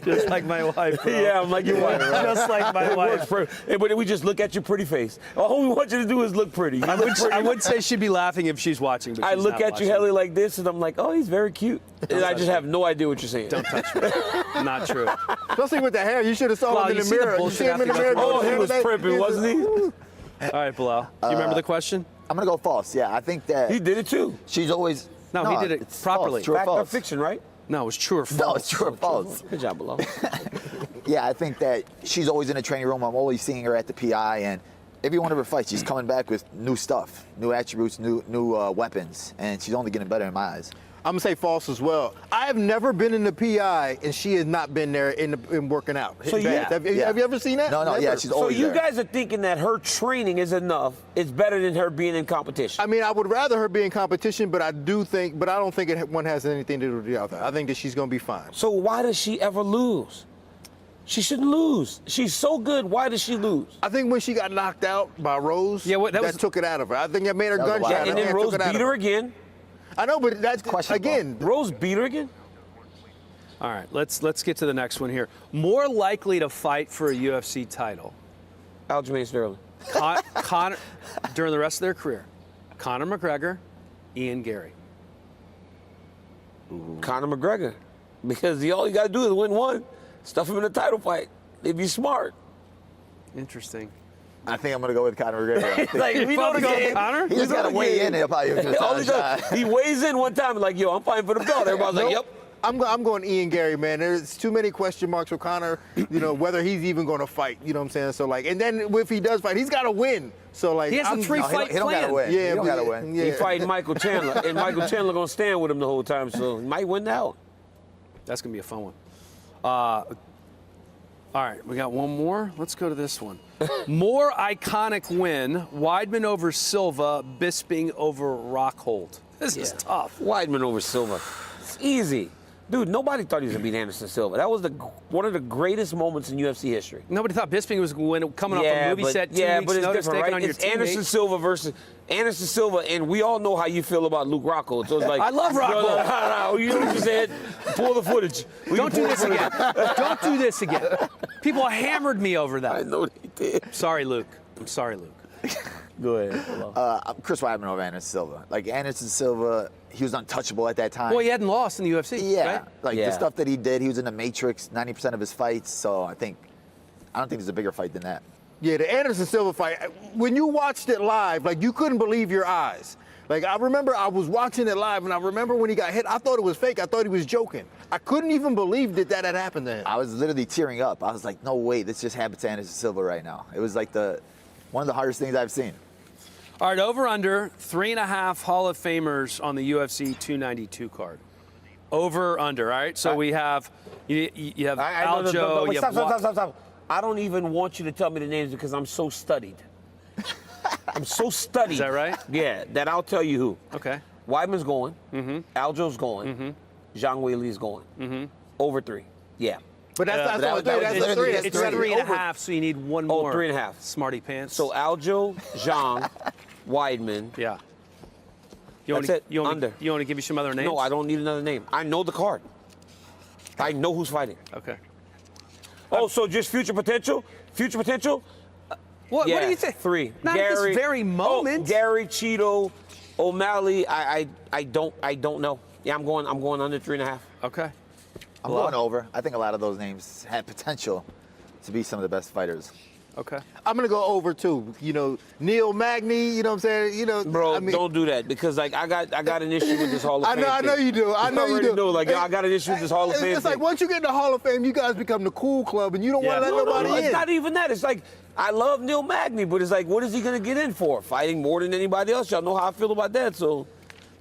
Just like my wife, bro.
Yeah, I'm like your wife. Right?
Just like my
It
wife.
works for- but we just look at your pretty face. All we want you to do is look pretty. You look pretty.
I would say she'd be laughing if she's watching, but
I
she's
look
not
at you,
watching.
Helly, like this, and I'm like, oh, he's very cute. And I
touch
just have no idea what you're saying.
Don't touch me. Not true.
Especially with the hair, you should have saw
Well,
him in
you
the
see the
mirror. You
bullshit
see him in the
after
mirror.
you
Oh,
doing
he
the
was
hair today?
tripping, wasn't he?
All right, Bilal. You remember the question?
I'm gonna go false. Yeah, I think that
He did it too.
she's always.
No, he did it
it's
properly.
False, true or
Fact or
false?
fiction, right?
No, it was true or false.
No, it's true or false.
Good job, Bilal.
Yeah, I think that she's always in the training room. I'm always seeing her at the PI, and every one of her fights, she's coming back with new stuff, new attributes, new weapons, and she's only getting better in my eyes.
I'm gonna say false as well. I have never been in the PI, and she has not been there in working out.
So you-
have you ever seen that?
No,
Never.
yeah, she's
So
always
you
there.
guys are thinking that her training is enough. It's better than her being in competition.
I mean, I would rather her be in competition, but I don't think one has anything to do with the other. I think that she's gonna be fine.
So why does she ever lose? She shouldn't lose. She's so good. Why does she lose?
I think when she got knocked out by Rose,
Yeah, that was-
took it out of her. I think it made her
That was a
gun
lot.
shy.
And then Rose beat her again.
I know, but that's
questionable.
again.
Rose beat her again.
All right, let's get to the next one here. More likely to fight for a UFC title.
Aljamain Sterling.
Conor during the rest of their career. Conor McGregor, Ian Gary.
Conor McGregor. Because all you got to do is win one. Stuff him in a title fight. They'd be smart.
Interesting.
I think I'm gonna go with Conor McGregor. I think
Like, we know the
go with
game.
Conor?
he just got to weigh in. He'll probably give it
All
a
he
shot.
does, he weighs in one time and like, yo, I'm fighting for the belt. Everybody's like, yep.
I'm going Ian Gary, man. There's too many question marks with Conor, whether he's even going to fight, you know what I'm saying? So, like, and then if he does fight, he's got to win. So, like,
He has a
No,
three-fight
he don't gotta
plan.
win.
Yeah,
he don't
but-
gotta win.
yeah.
He fighting Michael Chandler, and Michael Chandler gonna stand with him the whole time, so he might win that one.
That's going to be a fun one. All right, we got one more. Let's go to this one. More iconic win, Weidman over Silva, Bisping over Rockhold. This is tough.
Weidman over Silva. It's easy. Dude, nobody thought he was gonna beat Anderson Silva. That was one of the greatest moments in UFC history.
Nobody thought Bisping was coming off a movie set 2 weeks
but it's
notice,
different,
taking
right?
on your
It's Anderson
teammate.
Silva versus Anderson Silva, and we all know how you feel about Luke Rockhold. So it's like,
I love Rockhold.
No, you know what you said? Pull the footage.
Don't do this again. Don't do this again. People hammered me over
I
that.
know they did.
Sorry, Luke. I'm sorry, Luke.
Go ahead.
Chris Weidman over Anderson Silva. Like Anderson Silva, he was untouchable at that time.
Well, he hadn't lost in the UFC,
Yeah,
right?
like
Yeah.
the stuff that he did, he was in the Matrix 90% of his fights. So I don't think there's a bigger fight than that.
Yeah, the Anderson Silva fight, when you watched it live, like, you couldn't believe your eyes. Like, I remember I was watching it live, and I remember when he got hit, I thought it was fake. I thought he was joking. I couldn't even believe that had happened to him.
I was literally tearing up. I was like, no way, this just happened to Anderson Silva right now. It was like one of the hardest things I've seen.
All right, over under 3.5 Hall of Famers on the UFC 292 card. Over under. All right, so we have you have Aljo.
Wait,
You have
stop. I don't even want you to tell me the names because I'm so studied. I'm so studied.
Is that right?
Yeah, that I'll tell you who.
Okay.
Weidman's going. Aljo's going. Zhang Wei Li's going. Over 3. Yeah.
But that's
that was- that was
that's
literally-
three.
that's
It's
three.
3.5, so you need one
Oh,
more.
3.5.
Smarty pants.
So Aljo, Zhang, Weidman.
yeah. You
That's
wanna,
it.
You want
Under.
You want to give you some other names?
No, I don't need another name. I know the card. I know who's fighting.
Okay.
Oh, so just future potential? Future potential?
What
Yeah,
do you think?
3.
Not at this very moment.
Oh, Gary, Cheeto, O'Malley. I don't know. Yeah, I'm going under 3.5.
Okay.
I'm going over. I think a lot of those names had potential to be some of the best fighters.
Okay.
I'm gonna go over too. You know, Neil Magny. You know what I'm saying? You know,
Bro,
I mean,
don't do that because like I got an issue with this Hall of Fame.
I know
thing.
you do. I know you
already
do.
know, like I got an issue with this Hall of Fame.
It's like
thing.
once you get in the Hall of Fame, you guys become the cool club, and you don't want to let nobody in.
It's not even that. It's like I love Neil Magny, but it's like, what is he gonna get in for? Fighting more than anybody else. Y'all know how I feel about that, so.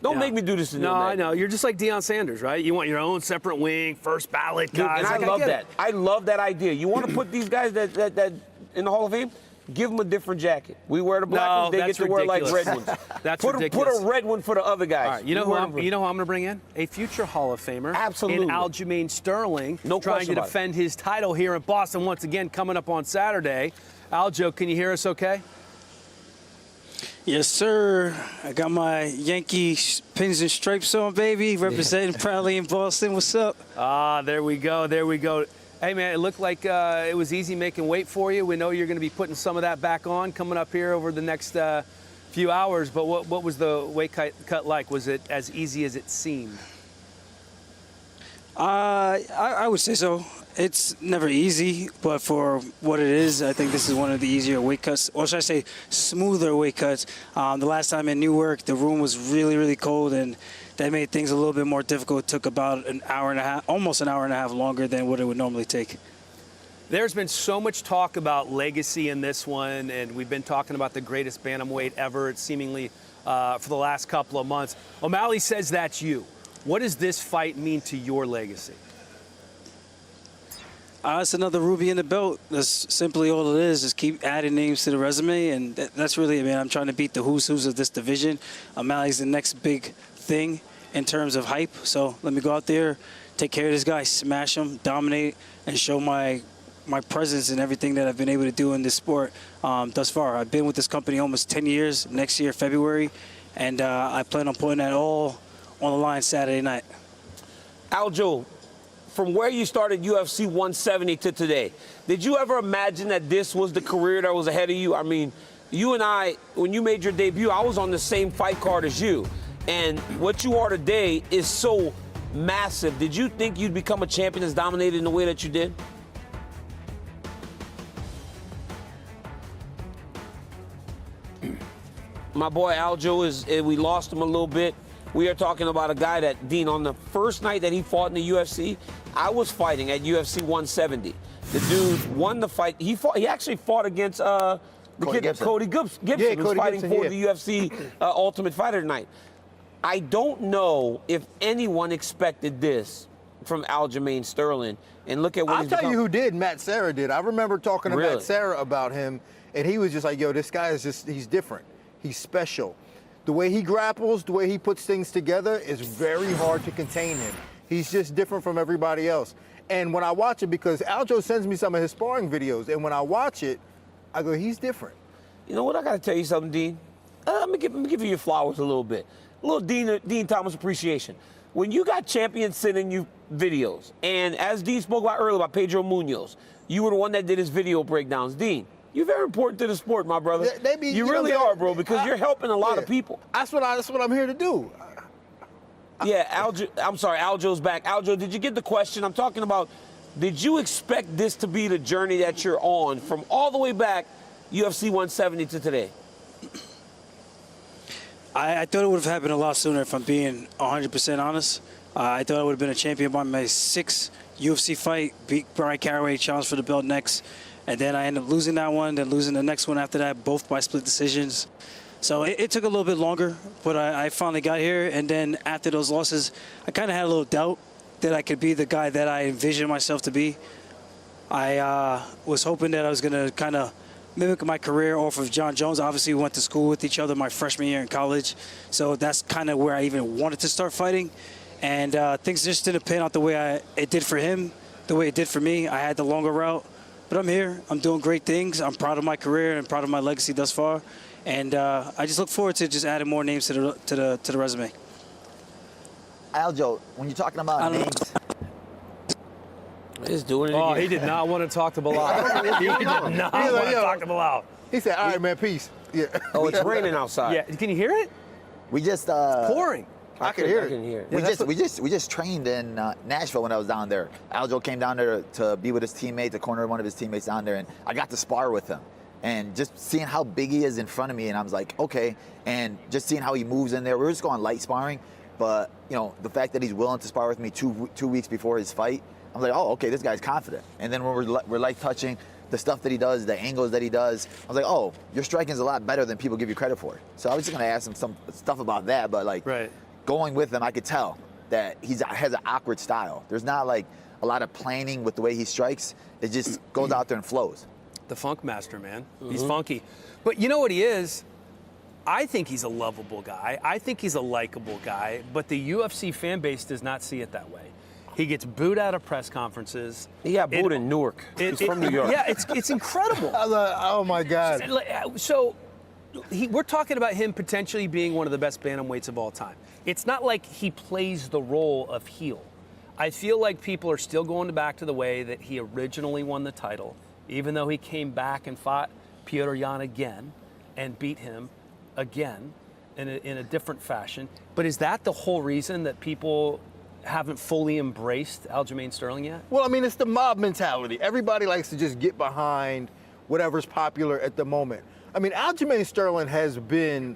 Don't make me do this to Neil Magny.
I know. You're just like Deion Sanders, right? You want your own separate wing, first ballot guys.
Dude, and I love that. I love that idea. You want to put these guys that in the Hall of Fame? Give them a different jacket. We wear the black ones. They get to wear like red ones.
That's
put
ridiculous.
Put a red one for the other guys.
All right, you know who I'm going to bring in? A future Hall of Famer.
Absolutely.
In Aljamain Sterling.
No
trying
question
to
about
defend his title here in Boston once again coming up on Saturday. Aljo, can you hear us okay?
Yes, sir. I got my Yankee pins and stripes on, baby. Representing proudly in Boston. What's up?
Ah, there we go. There we go. Hey, man, it looked like it was easy making weight for you. We know you're going to be putting some of that back on coming up here over the next few hours. But what was the weight cut like? Was it as easy as it seemed?
I would say so. It's never easy, but for what it is, I think this is one of the easier weight cuts, or should I say smoother weight cuts. The last time in Newark, the room was really, really cold, and that made things a little bit more difficult. It took about an hour and a half, almost an hour and a half longer than what it would normally take.
There's been so much talk about legacy in this one, and we've been talking about the greatest bantamweight ever, seemingly for the last couple of months. O'Malley says that's you. What does this fight mean to your legacy?
It's another ruby in the belt. That's simply all it is keep adding names to the resume, and that's really, I mean, I'm trying to beat the who's who's of this division. O'Malley's the next big thing in terms of hype, so let me go out there, take care of this guy, smash him, dominate, and show my presence and everything that I've been able to do in this sport thus far. I've been with this company almost 10 years, next year, February, and I plan on putting that all on the line Saturday night.
Aljo, from where you started UFC 170 to today, did you ever imagine that this was the career that was ahead of you? I mean, you and I, when you made your debut, I was on the same fight card as you. And what you are today is so massive. Did you think you'd become a champion that's dominated in the way that you did? My boy Aljo we lost him a little bit. We are talking about a guy that, Dean, on the first night that he fought in the UFC, I was fighting at UFC 170. The dude won the fight. He actually fought against the kid,
Gibson.
Cody Gibson.
Yeah,
who's
Cody
fighting
Gibson,
for the UFC Ultimate Fighter tonight. I don't know if anyone expected this from Aljamain Sterling. And look at what
I'll
he's
tell
become.
you who did. Matt Serra did. I remember talking to
Really?
Matt Serra about him, and he was just like, yo, this guy is he's different. He's special. The way he grapples, the way he puts things together is very hard to contain him. He's just different from everybody else. And when I watch it, because Aljo sends me some of his sparring videos, and when I watch it, I go, he's different.
You know what? I got to tell you something, Dean. Let me give you your flowers a little bit. A little Dean Thomas appreciation. When you got champions sending you videos, and as Dean spoke about earlier about Pedro Munoz, you were the one that did his video breakdowns. Dean, you're very important to the sport, my brother. You really are, bro, because you're helping a lot of people.
That's what I'm here to do.
Yeah, Aljo's back. Aljo, did you get the question? I'm talking about, did you expect this to be the journey that you're on from all the way back, UFC 170 to today?
I thought it would have happened a lot sooner, if I'm being 100% honest. I thought I would have been a champion by my 6th UFC fight, beat Brian Caraway, challenged for the belt next. And then I ended up losing that one, then losing the next one after that, both by split decisions. So it took a little bit longer, but I finally got here. And then after those losses, I kind of had a little doubt that I could be the guy that I envisioned myself to be. I was hoping that I was going to kind of mimic my career off of John Jones. Obviously, we went to school with each other my freshman year in college. So that's kind of where I even wanted to start fighting. And things just didn't pan out the way it did for him, the way it did for me. I had the longer route. But I'm here. I'm doing great things. I'm proud of my career and proud of my legacy thus far. And I just look forward to just adding more names to the resume.
Aljo, when you're talking about names,
He's doing it
Oh,
again.
he did not want to talk to Bilal. He did not want to talk to Bilal.
He said, all right, man, peace. Yeah.
Oh, it's raining outside.
Yeah, can you hear it?
we just
Pouring.
I can hear it.
We just trained in Nashville when I was down there. Aljo came down there to be with his teammate, to corner one of his teammates down there, and I got to spar with him. And just seeing how big he is in front of me, and I was like, okay. And just seeing how he moves in there. We were just going light sparring, but you know, the fact that he's willing to spar with me two weeks before his fight, I'm like, oh, okay, this guy's confident. And then when we're light touching, the stuff that he does, the angles that he does, I was like, oh, your striking is a lot better than people give you credit for. So I was just gonna ask him some stuff about that, but like going with him, I could tell that he has an awkward style. There's not like a lot of planning with the way he strikes. It just goes out there and flows.
The funk master, man. He's funky. But you know what he is? I think he's a lovable guy. I think he's a likable guy, but the UFC fan base does not see it that way. He gets booed out of press conferences.
He got booed in Newark. He's from New York.
Yeah, it's incredible.
Oh my God.
So we're talking about him potentially being one of the best bantamweights of all time. It's not like he plays the role of heel. I feel like people are still going back to the way that he originally won the title, even though he came back and fought Petr Yan again and beat him again in a different fashion. But is that the whole reason that people haven't fully embraced Aljamain Sterling yet?
Well, I mean, it's the mob mentality. Everybody likes to just get behind whatever's popular at the moment. I mean, Aljamain Sterling has been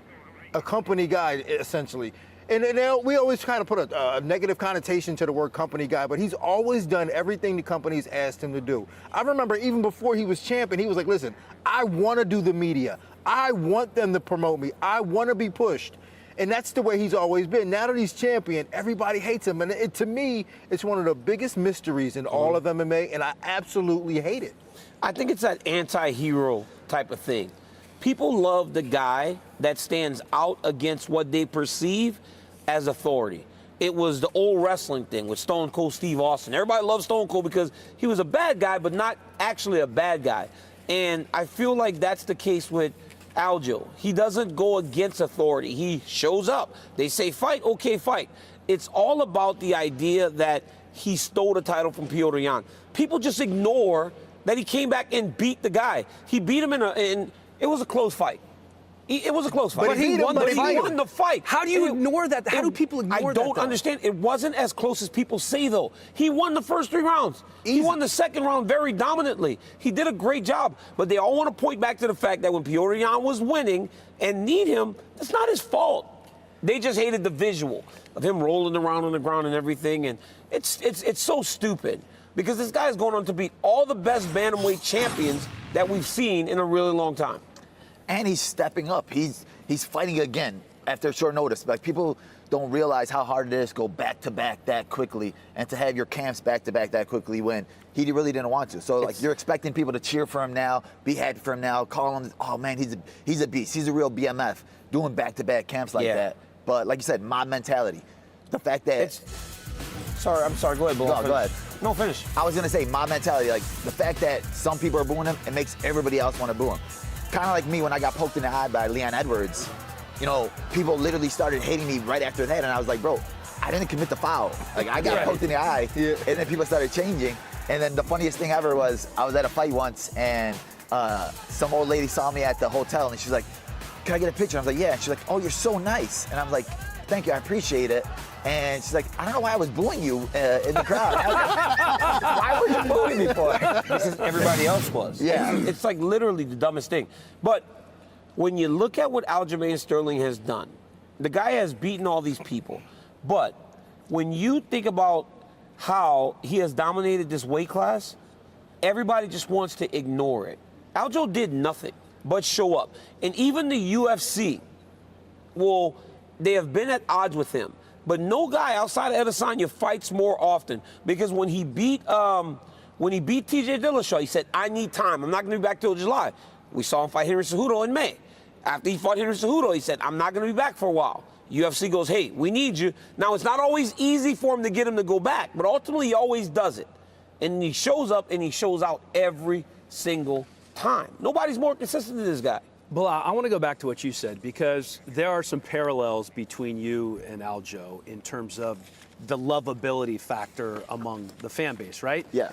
a company guy, essentially. And we always kind of put a negative connotation to the word company guy, but he's always done everything the company's asked him to do. I remember even before he was champion, he was like, listen, I want to do the media. I want them to promote me. I want to be pushed. And that's the way he's always been. Now that he's champion, everybody hates him. And to me, it's one of the biggest mysteries in all of MMA, and I absolutely hate it.
I think it's that anti-hero type of thing. People love the guy that stands out against what they perceive as authority. It was the old wrestling thing with Stone Cold Steve Austin. Everybody loved Stone Cold because he was a bad guy, but not actually a bad guy. And I feel like that's the case with Aljo. He doesn't go against authority. He shows up. They say fight, okay, fight. It's all about the idea that he stole the title from Petr Yan. People just ignore that he came back and beat the guy. He beat him in it was a close fight. It was a close fight.
But he won
the fight.
How do you ignore that? How do people ignore that?
I don't understand. It wasn't as close as people say, though. He won the first 3 rounds. He won the second round very dominantly. He did a great job. But they all want to point back to the fact that when Petr Yan was winning and need him, that's not his fault. They just hated the visual of him rolling around on the ground and everything. And it's so stupid because this guy is going on to beat all the best bantamweight champions that we've seen in a really long time.
And he's stepping up. He's fighting again after short notice. Like, people don't realize how hard it is to go back-to-back that quickly and to have your camps back-to-back that quickly when he really didn't want to. So, like, you're expecting people to cheer for him now, be happy for him now, call him, oh, man, he's a beast. He's a real BMF doing back-to-back camps like that. But, like you said, mob mentality. The fact that...
I'm sorry. Go ahead, Bill.
Go ahead.
No, finish.
I was going to say mob mentality. Like, the fact that some people are booing him, it makes everybody else want to boo him. Kind of like me when I got poked in the eye by Leon Edwards. You know, people literally started hating me right after that, and I was like, bro, I didn't commit the foul. Like, I got poked in the eye, and then people started changing. And then the funniest thing ever was I was at a fight once, and some old lady saw me at the hotel, and she's like, can I get a picture? I was like, yeah. And she's like, oh, you're so nice. And I'm like, thank you, I appreciate it. And she's like, I don't know why I was booing you in the crowd. I was like, why were you booing me for?
Because everybody else was.
Yeah.
It's like literally the dumbest thing. But when you look at what Aljamain Sterling has done, the guy has beaten all these people. But when you think about how he has dominated this weight class, everybody just wants to ignore it. Aljo did nothing but show up. And even the UFC, they have been at odds with him. But no guy outside of Adesanya fights more often, because when he beat TJ Dillashaw, he said, I need time. I'm not going to be back till July. We saw him fight Henry Cejudo in May. After he fought Henry Cejudo, he said, I'm not going to be back for a while. UFC goes, hey, we need you. Now, it's not always easy for him to get him to go back, but ultimately he always does it. And he shows up and he shows out every single time. Nobody's more consistent than this guy.
Well, I want to go back to what you said, because there are some parallels between you and Aljo in terms of the lovability factor among the fan base, right?
Yeah.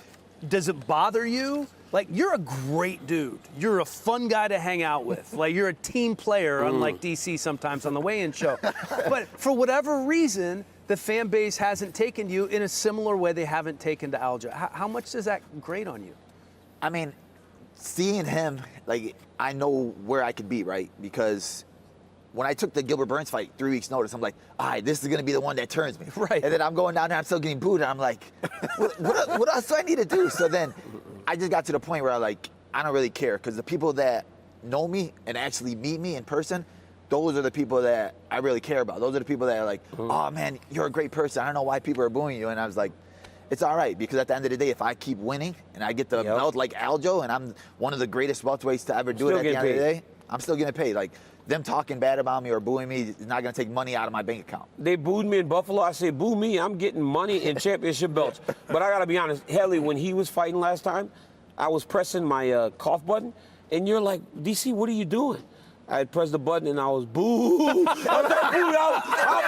does it bother you? Like, you're a great dude. You're a fun guy to hang out with. Like, you're a team player, unlike DC sometimes on the weigh-in show. But for whatever reason, the fan base hasn't taken you in a similar way they haven't taken to Aljo. How much does that grate on you?
I mean, seeing him, like, I know where I could be, right? Because when I took the Gilbert Burns fight 3 weeks notice, I'm like, all right, this is going to be the one that turns me.
Right.
And then I'm going down there, I'm still getting booed, and I'm like, what else do I need to do? So then I just got to the point where I don't really care, because the people that know me and actually meet me in person, those are the people that I really care about. Those are the people that are like, oh man, you're a great person. I don't know why people are booing you. And I was like, it's all right, because at the end of the day, if I keep winning and I get the belt like Aljo, and I'm one of the greatest welterweights to ever do it at the end of the day, I'm still getting paid. Like, them talking bad about me or booing me is not going to take money out of my bank account.
They booed me in Buffalo. I say, boo me. I'm getting money and championship belts. But I got to be honest, Helly, when he was fighting last time, I was pressing my cough button, and you're like, DC, what are you doing? I had pressed the button and I was boo. I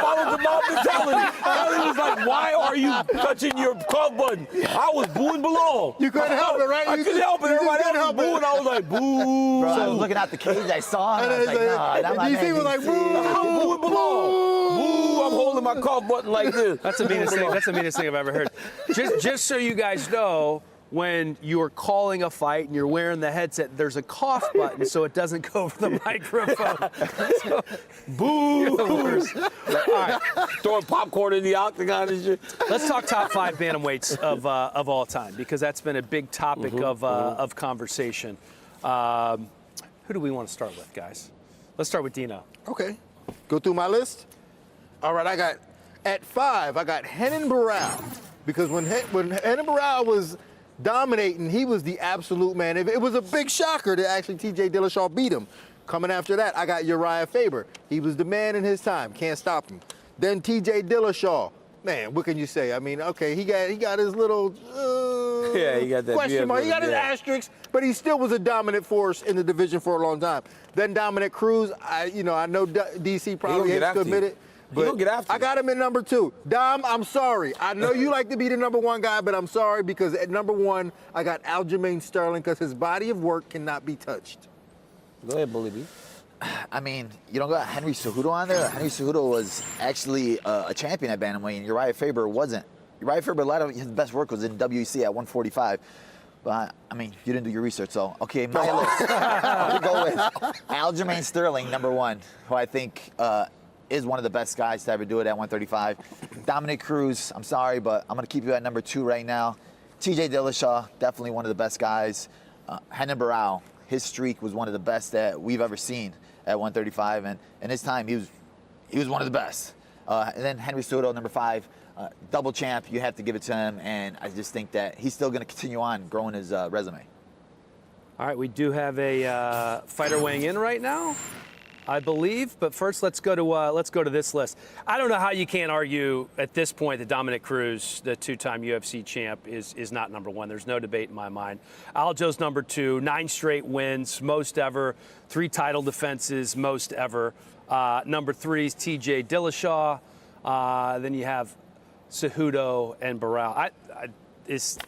followed the mob mentality. Helly was like, why are you touching your cough button? I was booing below.
You couldn't help it, right?
I couldn't help it. Everybody else was booing. I was like, boo.
Bro, I was looking out the cage, I saw him, and I was like, nah, not my man.
DC was like, boo.
I'm booing below. Boo. I'm holding my cough button like this.
That's the meanest thing. That's the meanest thing I've ever heard. Just so you guys know, when you're calling a fight and you're wearing the headset, there's a cough button so it doesn't go over the microphone. So, boo! All right.
Throwing popcorn in the octagon and shit.
Let's talk top 5 bantamweights of all time, because that's been a big topic of conversation. Who do we want to start with, guys? Let's start with Dino.
Okay. Go through my list. All right, at 5, I got Renan Barão, because when Renan Barão was dominating, he was the absolute man. It was a big shocker that actually TJ Dillashaw beat him. Coming after that, I got Uriah Faber. He was the man in his time. Can't stop him. Then TJ Dillashaw. Man, what can you say? I mean, okay, he got his little
yeah, he got that
question mark. He got his asterisk, but he still was a dominant force in the division for a long time. Then Dominic Cruz. I know DC probably hates to admit it. But I got him at number 2. Dom, I'm sorry. I know you like to be the number 1 guy, but I'm sorry, because at number 1, I got Aljamain Sterling, because his body of work cannot be touched.
Go ahead, Bully B.
I mean, you don't got Henry Cejudo on there. Henry Cejudo was actually a champion at bantamweight, and Uriah Faber wasn't. Uriah Faber, a lot of his best work was in WEC at 145. But, I mean, you didn't do your research, so, okay, my list. I'm going to go with Aljamain Sterling, number 1, who I think is one of the best guys to ever do it at 135. Dominic Cruz, I'm sorry, but I'm going to keep you at number 2 right now. TJ Dillashaw, definitely one of the best guys. Renan Barão, his streak was one of the best that we've ever seen at 135, and in his time, he was one of the best. And then Henry Cejudo, number 5, double champ, you have to give it to him, and I just think that he's still going to continue on growing his resume.
All right, we do have a fighter weighing in right now, I believe. But first, let's go to this list. I don't know how you can't argue at this point that Dominic Cruz, the 2-time UFC champ, is not number 1. There's no debate in my mind. Aljo's number 2, 9 straight wins, most ever, 3 title defenses, most ever. Number 3 is TJ Dillashaw. Then you have Cejudo and Barão. This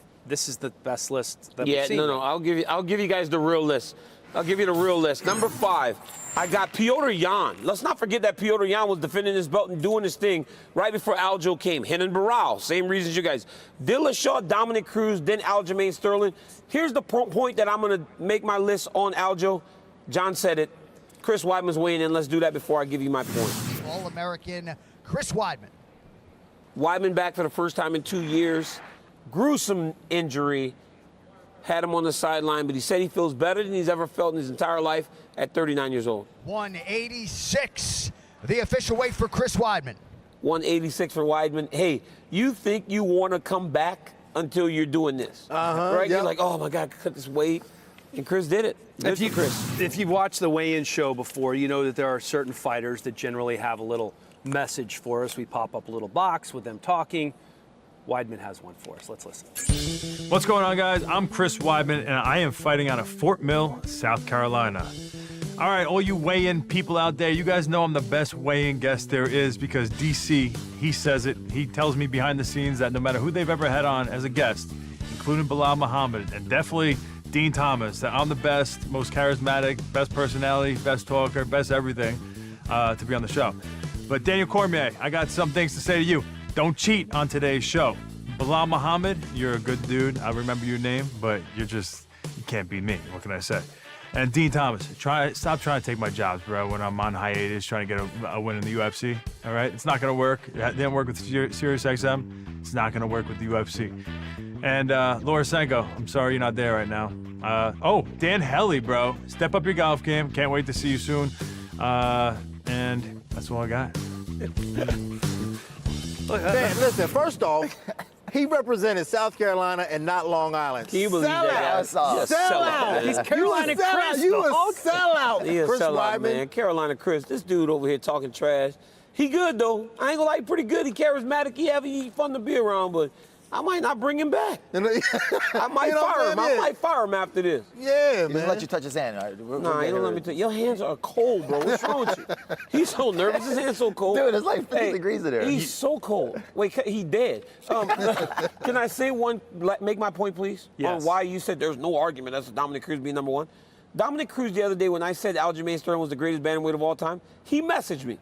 is the best list that we've seen.
No. I'll give you guys the real list. I'll give you the real list. Number 5, I got Petr Yan. Let's not forget that Petr Yan was defending his belt and doing his thing right before Aljo came. Renan Barão, same reasons you guys. Dillashaw, Dominic Cruz, then Aljamain Sterling. Here's the point that I'm going to make my list on Aljo. John said it. Chris Weidman's weighing in. Let's do that before I give you my point.
All-American Chris Weidman.
Weidman back for the first time in 2 years. Gruesome injury. Had him on the sideline, but he said he feels better than he's ever felt in his entire life at 39 years old.
186, the official weight for Chris Weidman.
186 for Weidman. Hey, you think you want to come back until you're doing this. Right?
Yep.
You're like, oh, my God, cut this weight. And Chris did it.
If you've watched the weigh-in show before, you know that there are certain fighters that generally have a little message for us. We pop up a little box with them talking. Weidman has one for us. Let's listen.
What's going on, guys? I'm Chris Weidman, and I am fighting out of Fort Mill, South Carolina. All right, all you weigh-in people out there, you guys know I'm the best weigh-in guest there is because DC, he says it. He tells me behind the scenes that no matter who they've ever had on as a guest, including Bilal Muhammad, and definitely Dean Thomas, that I'm the best, most charismatic, best personality, best talker, best everything to be on the show. But Daniel Cormier, I got some things to say to you. Don't cheat on today's show. Bilal Muhammad, you're a good dude. I remember your name, but you can't beat me. What can I say? And Dean Thomas, stop trying to take my jobs, bro, when I'm on hiatus trying to get a win in the UFC, all right? It's not going to work. It didn't work with SiriusXM. It's not going to work with the UFC. And Laura Senko, I'm sorry you're not there right now. Dan Helly, bro. Step up your golf game. Can't wait to see you soon. And that's all I got.
Man, listen, first off, he represented South Carolina and not Long Island.
Can you believe that?
Sellout.
He's Carolina Chris.
You a sellout.
He a
Chris
sellout,
Weidman.
man. Carolina Chris, this dude over here talking trash. He good, though. I ain't gonna lie, pretty good. He charismatic. He fun to be around, but I might not bring him back. I might fire him. I might fire him after this.
Yeah,
He
man.
doesn't let you touch his hand. All right,
Nah, he don't let me touch. Your hands are cold, bro. What's wrong with you? He's so nervous. His hand's so cold.
Dude, it's like 50 degrees in there.
He's so cold. Wait, he dead. Can I say make my point, please?
Yes.
On why you said there's no argument that's Dominic Cruz being number one. Dominic Cruz the other day when I said Aljamain Sterling was the greatest bantamweight of all time, he messaged me,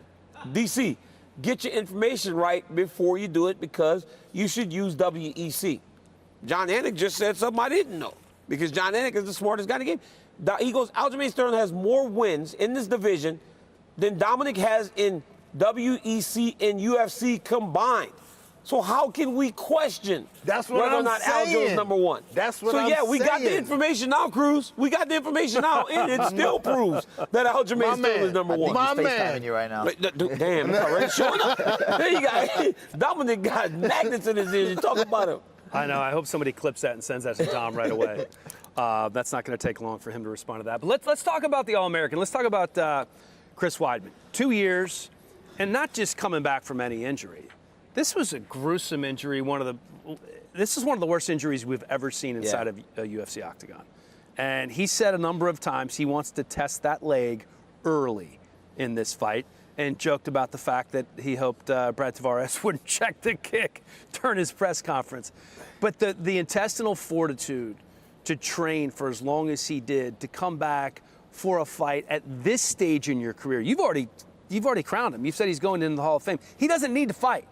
DC, get your information right before you do it because you should use WEC. John Anik just said something I didn't know because John Anik is the smartest guy in the game. He goes, Aljamain Sterling has more wins in this division than Dominic has in WEC and UFC combined. So how can we question
That's what
whether or
I'm
not
saying.
Aljo's number one?
That's what
so
I'm
yeah, we got the
saying.
information now, Cruz. We got the information now, and it still proves that Aljamain Sterling is number one.
My
He's
man.
FaceTiming you right now.
Damn, it's already showing up. There you go. Dominic got magnets in his ears. You talk about him.
I know. I hope somebody clips that and sends that to Dom right away. That's not going to take long for him to respond to that. But let's talk about the All-American. Let's talk about Chris Weidman. 2 years, and not just coming back from any injury. This was a gruesome injury. This is one of the worst injuries we've ever seen inside of a UFC octagon. And he said a number of times he wants to test that leg early in this fight, and joked about the fact that he hoped Brad Tavares wouldn't check the kick during his press conference. But the intestinal fortitude to train for as long as he did, to come back for a fight at this stage in your career. You've already crowned him. You've said he's going into the Hall of Fame. He doesn't need to fight,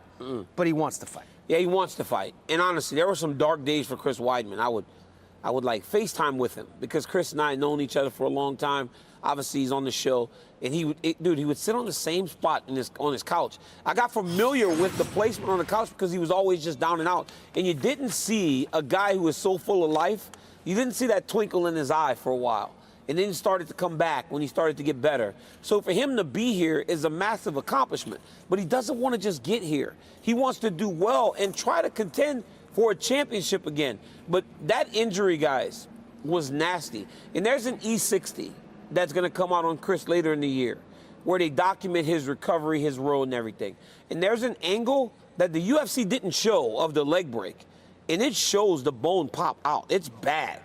but he wants to fight.
Yeah, he wants to fight. And honestly, there were some dark days for Chris Weidman. I would like FaceTime with him because Chris and I had known each other for a long time. Obviously, he's on the show, and he would sit on the same spot on his couch. I got familiar with the placement on the couch because he was always just down and out. And you didn't see a guy who is so full of life. You didn't see that twinkle in his eye for a while. And then he started to come back when he started to get better. So for him to be here is a massive accomplishment. But he doesn't want to just get here. He wants to do well and try to contend for a championship again. But that injury, guys, was nasty. And there's an E60 that's going to come out on Chris later in the year where they document his recovery, his role, and everything. And there's an angle that the UFC didn't show of the leg break. And it shows the bone pop out. It's bad.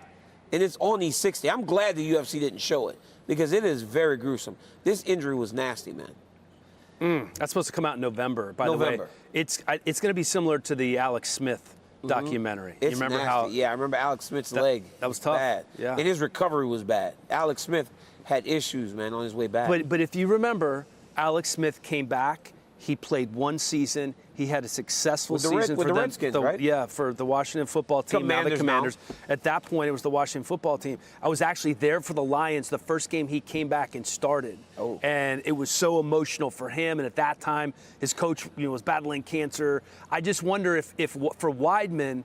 And it's on E60. I'm glad the UFC didn't show it because it is very gruesome. This injury was nasty, man.
That's supposed to come out in November, by the way. It's going to be similar to the Alex Smith documentary.
It's
you remember
nasty.
how?
Yeah, I remember Alex Smith's leg.
That was tough.
Bad.
Yeah.
And his recovery was bad. Alex Smith had issues, man, on his way back.
But if you remember, Alex Smith came back. He played one season. He had a successful season
with
for
the
them,
Redskins, right?
Yeah, for the Washington football team. Now the Commanders. At that point, it was the Washington football team. I was actually there for the Lions the first game he came back and started.
Oh.
And it was so emotional for him. And at that time, his coach was battling cancer. I just wonder if for Weidman,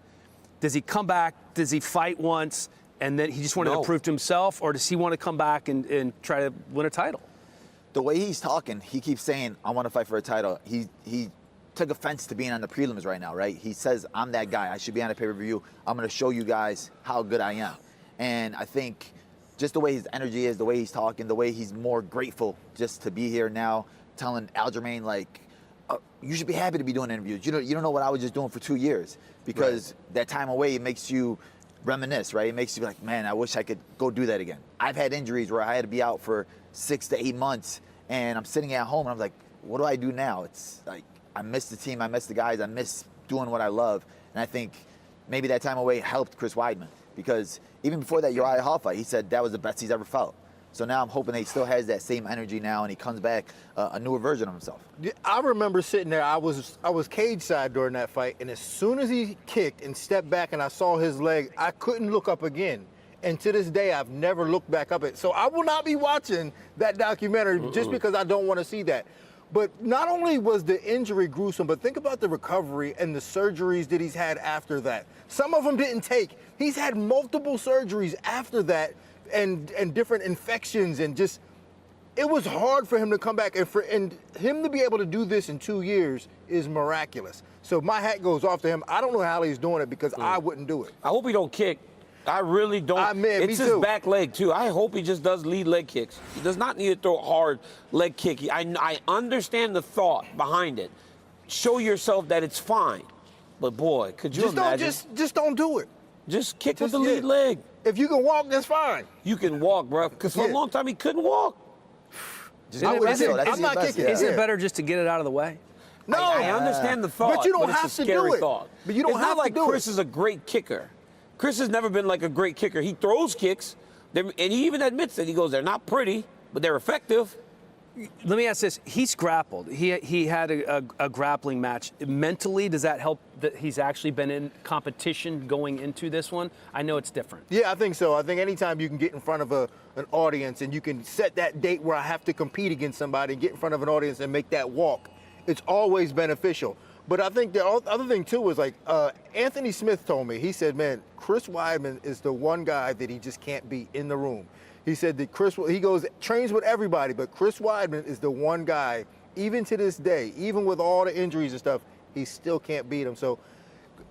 does he come back? Does he fight once? And then he just wanted to prove to himself? Or does he want to come back and try to win a title?
The way he's talking, he keeps saying, I want to fight for a title. He took offense to being on the prelims right now, right? He says, I'm that guy. I should be on a pay-per-view. I'm going to show you guys how good I am. And I think just the way his energy is, the way he's talking, the way he's more grateful just to be here now, telling Aljamain, like, you should be happy to be doing interviews. You don't know what I was just doing for 2 years. Because that time away, it makes you reminisce, right? It makes you be like, man, I wish I could go do that again. I've had injuries where I had to be out for 6 to 8 months, and I'm sitting at home, and I'm like, what do I do now? It's like, I miss the team, I miss the guys, I miss doing what I love. And I think maybe that time away helped Chris Weidman, because even before that Uriah Hall fight, he said that was the best he's ever felt. So now I'm hoping that he still has that same energy now, and he comes back a newer version of himself.
I remember sitting there. I was cage side during that fight, and as soon as he kicked and stepped back, and I saw his leg, I couldn't look up again. And to this day, I've never looked back up at. So I will not be watching that documentary just because I don't want to see that. But not only was the injury gruesome, but think about the recovery and the surgeries that he's had after that. Some of them didn't take. He's had multiple surgeries after that, and different infections, and just, it was hard for him to come back, and him to be able to do this in 2 years is miraculous. So my hat goes off to him. I don't know how he's doing it, because I wouldn't do it.
I hope he don't kick. I really don't. It's his back leg, too. I hope he just does lead leg kicks. He does not need to throw a hard leg kick. I understand the thought behind it. Show yourself that it's fine. But, boy, could you imagine?
Just don't do it.
Just kick with the lead leg.
If you can walk, that's fine.
You can walk, bro. Because for a long time, he couldn't walk.
Isn't it better just to get it out of the way?
No.
I understand the thought,
but you don't have
it's a
to
scary
do it.
thought.
But you don't
it's
have
not like
to do
Chris
it.
is a great kicker. Chris has never been like a great kicker. He throws kicks, and he even admits that. He goes, they're not pretty, but they're effective.
Let me ask this. He's grappled. He had a grappling match. Mentally, does that help that he's actually been in competition going into this one? I know it's different.
Yeah, I think so. I think anytime you can get in front of an audience and you can set that date where I have to compete against somebody and get in front of an audience and make that walk, it's always beneficial. But I think the other thing, too, is like Anthony Smith told me. He said, man, Chris Weidman is the one guy that he just can't beat in the room. He said that he goes, trains with everybody, but Chris Weidman is the one guy, even to this day, even with all the injuries and stuff, he still can't beat him. So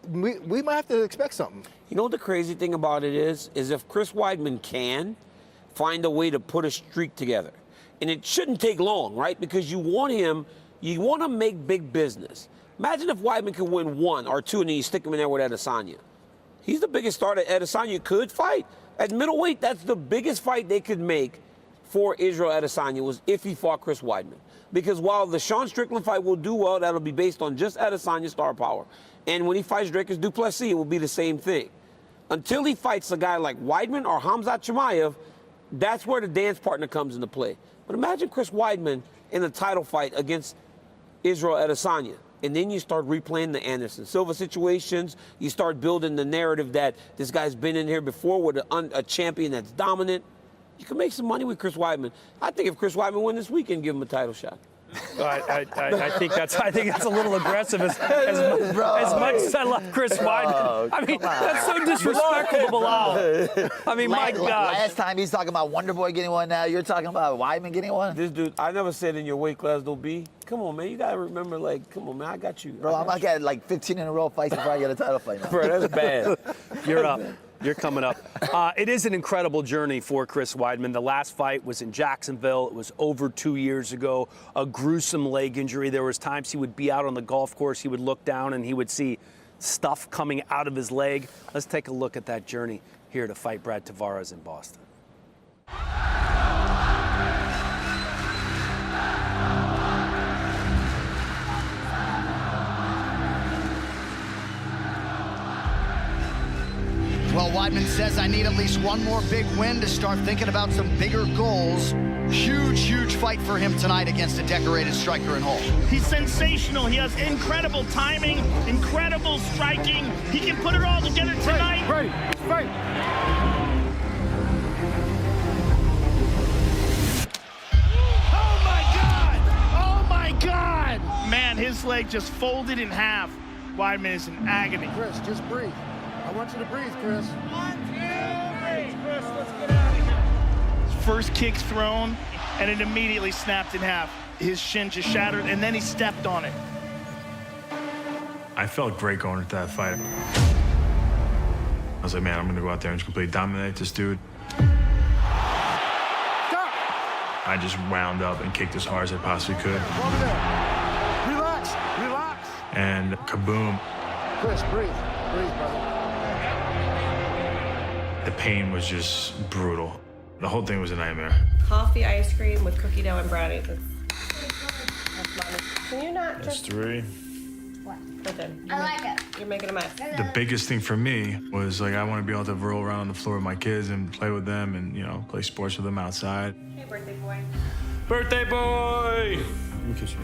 we might have to expect something.
You know what the crazy thing about it is if Chris Weidman can find a way to put a streak together, and it shouldn't take long, right? Because you want to make big business. Imagine if Weidman could win 1 or 2 and then you stick him in there with Adesanya. He's the biggest star that Adesanya could fight. At middleweight, that's the biggest fight they could make for Israel Adesanya was if he fought Chris Weidman. Because while the Sean Strickland fight will do well, that'll be based on just Adesanya's star power. And when he fights Dricus du Plessis, it will be the same thing. Until he fights a guy like Weidman or Khamzat Chimaev, that's where the dance partner comes into play. But imagine Chris Weidman in a title fight against Israel Adesanya. And then you start replaying the Anderson Silva situations. You start building the narrative that this guy's been in here before with a champion that's dominant. You can make some money with Chris Weidman. I think if Chris Weidman win this weekend, give him a title shot.
I think that's a little aggressive. As much as I love Chris Weidman, I mean that's so disrespectful to Bilal. I mean, my God.
Last time he's talking about Wonder Boy getting one. Now you're talking about Weidman getting one.
This dude, I never said in your weight class, though, B. Come on, man. You gotta remember, like, come on, man. I got you.
Bro, I'm like at like 15 in a row fights before I get a title fight now.
Bro, that's bad.
You're up. You're coming up. It is an incredible journey for Chris Weidman. The last fight was in Jacksonville. It was over 2 years ago. A gruesome leg injury. There was times he would be out on the golf course. He would look down and he would see stuff coming out of his leg. Let's take a look at that journey here to fight Brad Tavares in Boston.
Well, Weidman says I need at least one more big win to start thinking about some bigger goals. Huge, huge fight for him tonight against a decorated striker in Hall.
He's sensational. He has incredible timing, incredible striking. He can put it all together tonight.
Ready. Fight.
Oh, my God. Oh, my God. Man, his leg just folded in half. Weidman is in agony.
Chris, just breathe. I want you to breathe, Chris.
1, 2, 3. Chris, let's get out of here. His first kick's thrown, and it immediately snapped in half. His shin just shattered, and then he stepped on it.
I felt great going into that fight. I was like, man, I'm gonna go out there and just completely dominate this dude.
Stop.
I just wound up and kicked as hard as I possibly could.
Over there. Relax. Relax.
And kaboom.
Chris, breathe. Breathe, brother.
The pain was just brutal. The whole thing was a nightmare.
Coffee, ice cream with cookie dough and brownies. Can you not
That's
just...
3.
What? I like it. You're making a mess.
The biggest thing for me was like I want to be able to roll around on the floor with my kids and play with them and, you know, play sports with them outside.
Hey, birthday boy.
Birthday boy! Let me kiss you.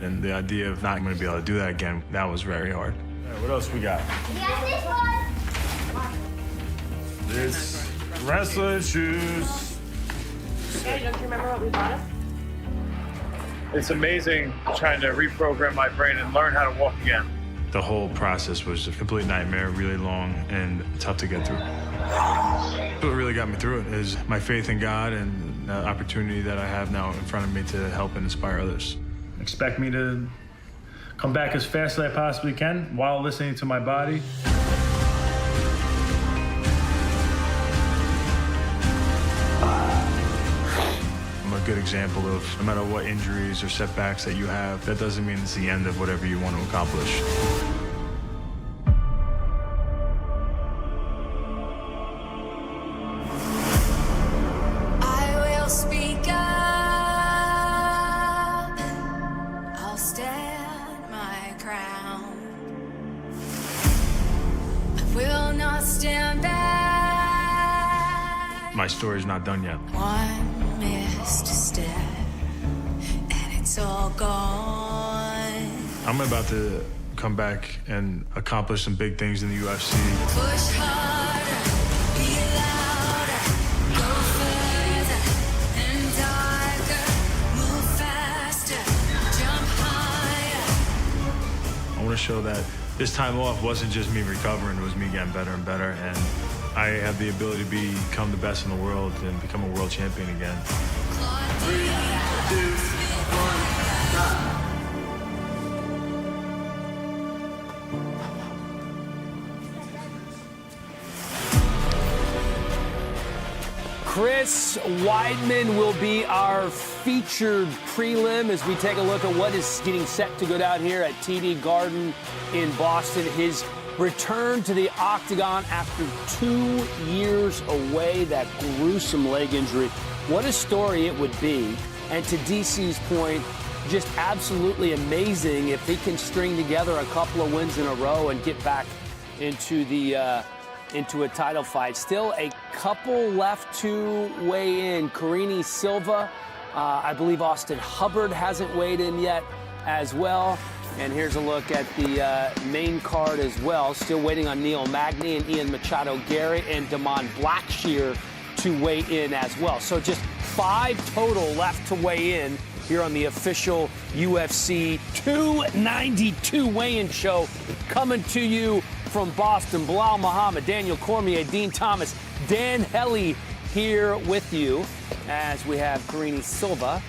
And the idea of not going to be able to do that again, that was very hard. All right, what else we got? This wrestling shoes.
Hey, don't you remember what we bought us?
It's amazing trying to reprogram my brain and learn how to walk again. The whole process was a complete nightmare, really long and tough to get through. What really got me through it is my faith in God and the opportunity that I have now in front of me to help and inspire others. Expect me to come back as fast as I possibly can while listening to my body. I'm a good example of no matter what injuries or setbacks that you have, that doesn't mean it's the end of whatever you want to accomplish.
I will speak up. I'll stand my ground. I will not stand back.
My story's not done yet.
One missed step, and it's all gone.
I'm about to come back and accomplish some big things in the UFC.
Push harder, be louder, go further and darker, move faster, jump higher.
I want to show that this time off wasn't just me recovering, it was me getting better and better. And I have the ability to become the best in the world and become a world champion again.
3, 2, 1, stop.
Chris Weidman will be our featured prelim as we take a look at what is getting set to go down here at TD Garden in Boston. His return to the octagon after 2 years away, that gruesome leg injury. What a story it would be. And to DC's point, just absolutely amazing if he can string together a couple of wins in a row and get back into the into a title fight. Still a couple left to weigh in. Carini Silva, I believe Austin Hubbard hasn't weighed in yet as well. And here's a look at the main card as well. Still waiting on Neil Magny and Ian Machado Gary and Damon Blackshear to weigh in as well. So just 5 total left to weigh in here on the official UFC 292 weigh-in show, coming to you from Boston. Bilal Muhammad, Daniel Cormier, Dean Thomas, Dan Hellie here with you as we have Carini Silva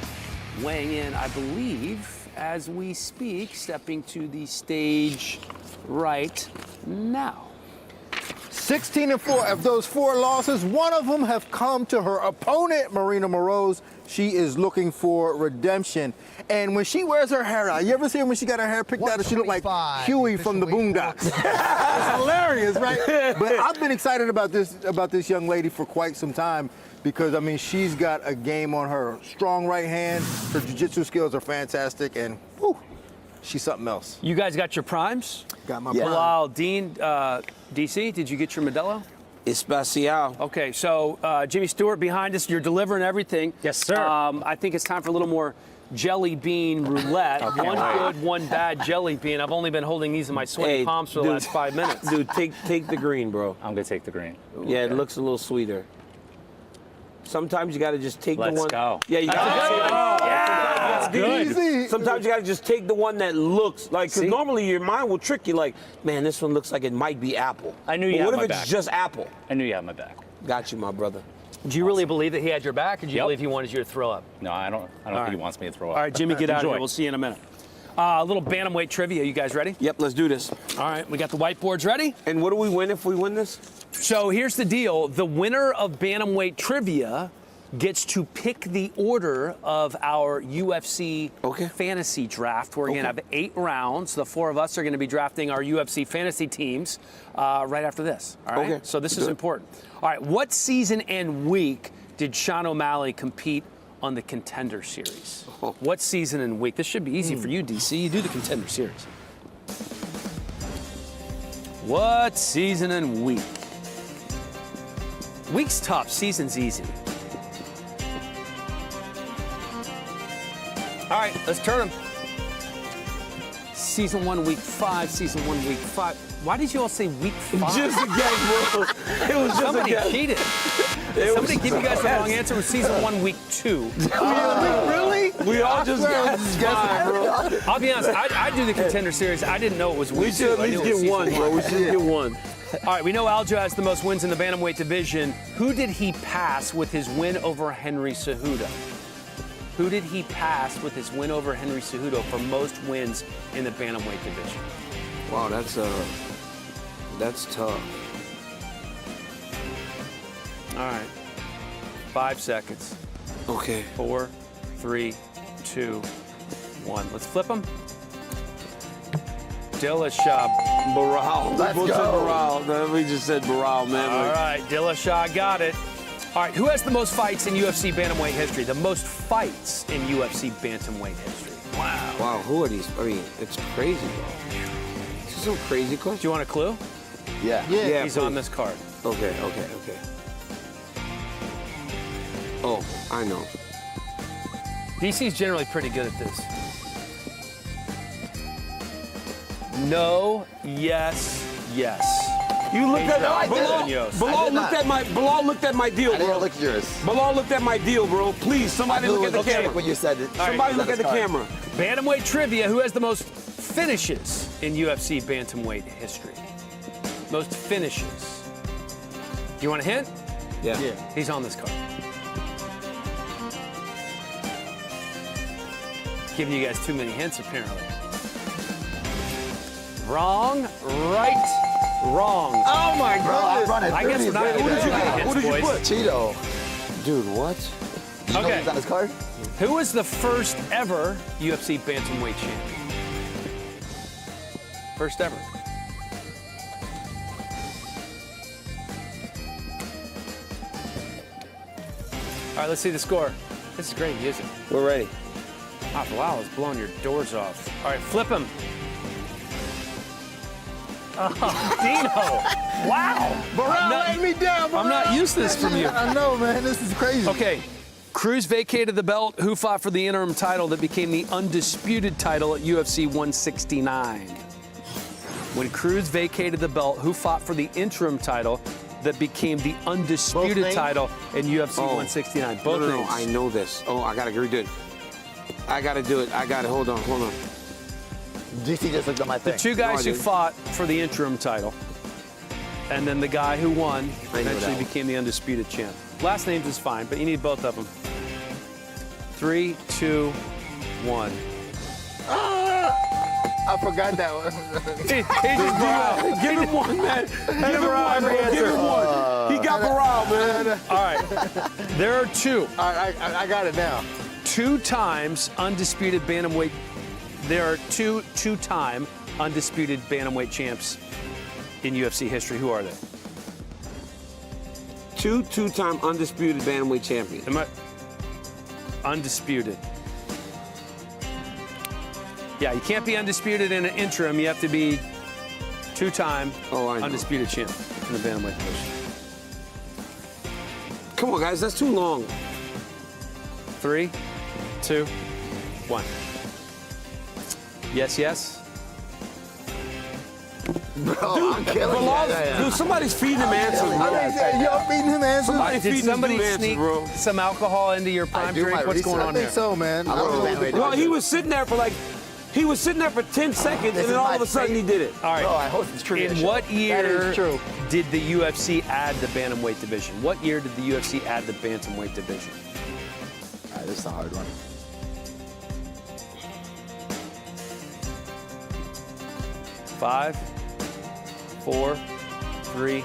weighing in, I believe, as we speak, stepping to the stage right now.
16-4. Of those 4 losses, 1 of them have come to her opponent, Marina Moroz. She is looking for redemption. And when she wears her hair out, you ever see her when she got her hair picked out and she looked like Huey from the Boondocks? It's hilarious, right? But I've been excited about this young lady for quite some time because, I mean, she's got a game on her. Strong right hand. Her jiu-jitsu skills are fantastic, and whew, she's something else.
You guys got your primes?
Got my
prime.
prime.
Dean, DC, did you get your Modelo?
Especial.
Okay, so Jimmy Stewart behind us, you're delivering everything.
Yes, sir.
I think it's time for a little more jelly bean roulette.
Okay.
One good, one bad jelly bean. I've only been holding these in my sweaty palms for the last 5 minutes.
Dude, take the green, bro.
I'm gonna take the green.
Yeah, it looks a little sweeter. Sometimes you gotta just take the one.
Let's go.
Yeah, you gotta.
That's good.
Easy.
Sometimes you gotta just take the one that looks like. Because normally your mind will trick you. Like, man, this one looks like it might be apple.
I knew you
But
had
what
my
if it's
back.
just apple?
I knew you had my back.
Got you, my brother.
Do you really believe that he had your back, or do you
Yep.
believe he wanted you to throw up?
No, I don't think he wants me to throw up.
All right, Jimmy, get out of
Enjoy.
here. We'll see you in a minute. A little bantamweight trivia. You guys ready?
Yep, let's do this.
All right, we got the whiteboards ready.
And what do we win if we win this?
So here's the deal. The winner of bantamweight trivia gets to pick the order of our UFC fantasy draft. We're going to have 8 rounds. The 4 of us are going to be drafting our UFC fantasy teams right after this. All right?
Okay.
So this is important. All right, what season and week did Sean O'Malley compete on the Contender Series? What season and week? This should be easy for you, DC. You do the Contender Series. What season and week? Week's tough, season's easy. All right, let's turn them. Season 1, week 5, season 1, week 5. Why did you all say week 5?
Just a guess, bro. It was just
Somebody
a guess.
cheated. Somebody give you guys the wrong answer. It was season 1, week 2.
Really?
We all just guessed, bro.
I'll be honest, I do the Contender Series. I didn't know it was week 2.
We should at least get one, bro. We should get one.
All right, we know Aljo has the most wins in the bantamweight division. Who did he pass with his win over Henry Cejudo? Who did he pass with his win over Henry Cejudo for most wins in the bantamweight division?
Wow, that's tough.
All right, 5 seconds.
Okay.
4, 3, 2, 1. Let's flip them. Dillashaw.
Barral.
Let's
We both
go.
said Barral. No, we just said Barral, man.
All right, Dillashaw got it. All right, who has the most fights in UFC bantamweight history? The most fights in UFC bantamweight history. Wow.
Wow, who are these? I mean, it's crazy, bro. This is some crazy question.
Do you want a clue?
Yeah.
Yeah,
He's
please.
on this card.
Okay. Oh, I know.
DC's generally pretty good at this. No, yes, yes.
You looked at
Pedro
Bilal.
Munoz.
Bilal looked at my deal,
I didn't
bro.
look at yours.
Bilal looked at my deal, bro. Please, somebody look at the camera.
When you said it.
Somebody look at the camera.
Bantamweight trivia, who has the most finishes in UFC bantamweight history? Most finishes. You want a hint?
Yeah.
He's on this card. Giving you guys too many hints, apparently. Wrong, right, wrong.
Oh my goodness.
I guess we're not giving you any
Who
hints,
did you
boys.
put?
Cheeto.
Dude, what?
You know
Okay.
who's on his card?
Who was the first ever UFC bantamweight champion? First ever. All right, let's see the score. This is great music.
We're ready.
Oh, wow, it's blowing your doors off. All right, flip him. Oh, Dino. Wow.
Barral let me down, Barral.
I'm not used to this from you.
I know, man. This is crazy.
Okay, Cruz vacated the belt. Who fought for the interim title that became the undisputed title at UFC 169? When Cruz vacated the belt, who fought for the interim title that became the undisputed
names?
title in UFC 169? Both
no,
names.
I know this. Oh, I gotta redo it. I gotta do it. Hold on.
DC just looked at my thing.
The two guys who fought for the interim title, and then the guy who won
I know
eventually
that one.
became the undisputed champ. Last names is fine, but you need both of them. 3, 2, 1.
I forgot that one.
He just Barral.
Give him one, man. Give him
Barral
one,
every
bro. Give him one. He got Barral, man.
All right, there are two.
I got it now.
2 times undisputed bantamweight. There are two-time undisputed bantamweight champs in UFC history. Who are they?
Two-time undisputed bantamweight champion.
Am I undisputed? Yeah, you can't be undisputed in an interim. You have to be 2-time undisputed champ in the bantamweight division.
Come on, guys. That's too long.
3, 2, 1. Yes, yes.
Bro, I'm killing you.
Dude, somebody's feeding him answers, bro.
Y'all feeding him answers?
Somebody
Did
feeding
somebody
this dude
sneak
answers, bro.
some alcohol into your prime
do
drink?
my
What's going
research.
on
I
there?
think so, man.
I love the
Well, he was sitting there for for 10 seconds, and
is
then all
my
of a sudden he did it.
All right.
Bro, I hosted trivia
In
show.
what year
That is true.
did the UFC add the bantamweight division? What year did the UFC add the bantamweight division?
All right, this is a hard one.
5, 4, 3,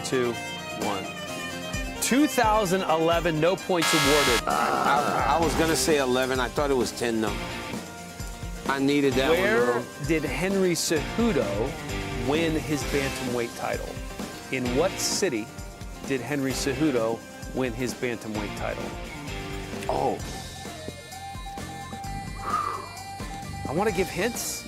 2, 1. 2011, no points awarded.
I was gonna say 11. I thought it was 10 though. I needed that
Where
one,
did Henry Cejudo win his bantamweight title? In what city did Henry Cejudo win his bantamweight title?
Oh.
I want to give hints.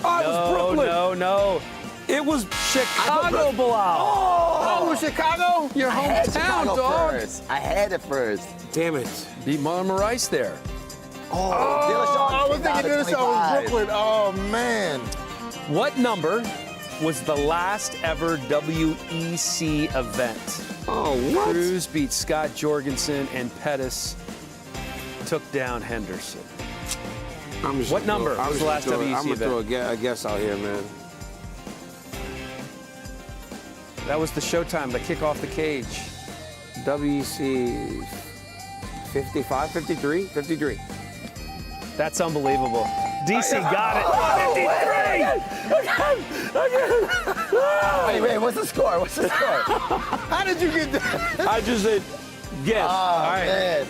Oh, it was Brooklyn.
No.
It was
Chicago, Bilal.
Oh, it was Chicago?
Your
I had
hometown,
Chicago
dog.
first. I had it first.
Damn it.
Beat Marlon Rice there.
Oh,
I was thinking Dillashaw was Brooklyn. Oh, man.
What number was the last ever WEC event?
Oh, what?
Cruz beat Scott Jorgensen and Pettis took down Henderson. What number was the last WEC
I'm going to throw
event?
a guess out here, man.
That was the Showtime, the kick off the cage.
WEC 55, 53, 53.
That's unbelievable. DC got it. 53!
Wait, what's the score? What's the score?
How did you get that?
I just said guess.
Oh,
All right.
man.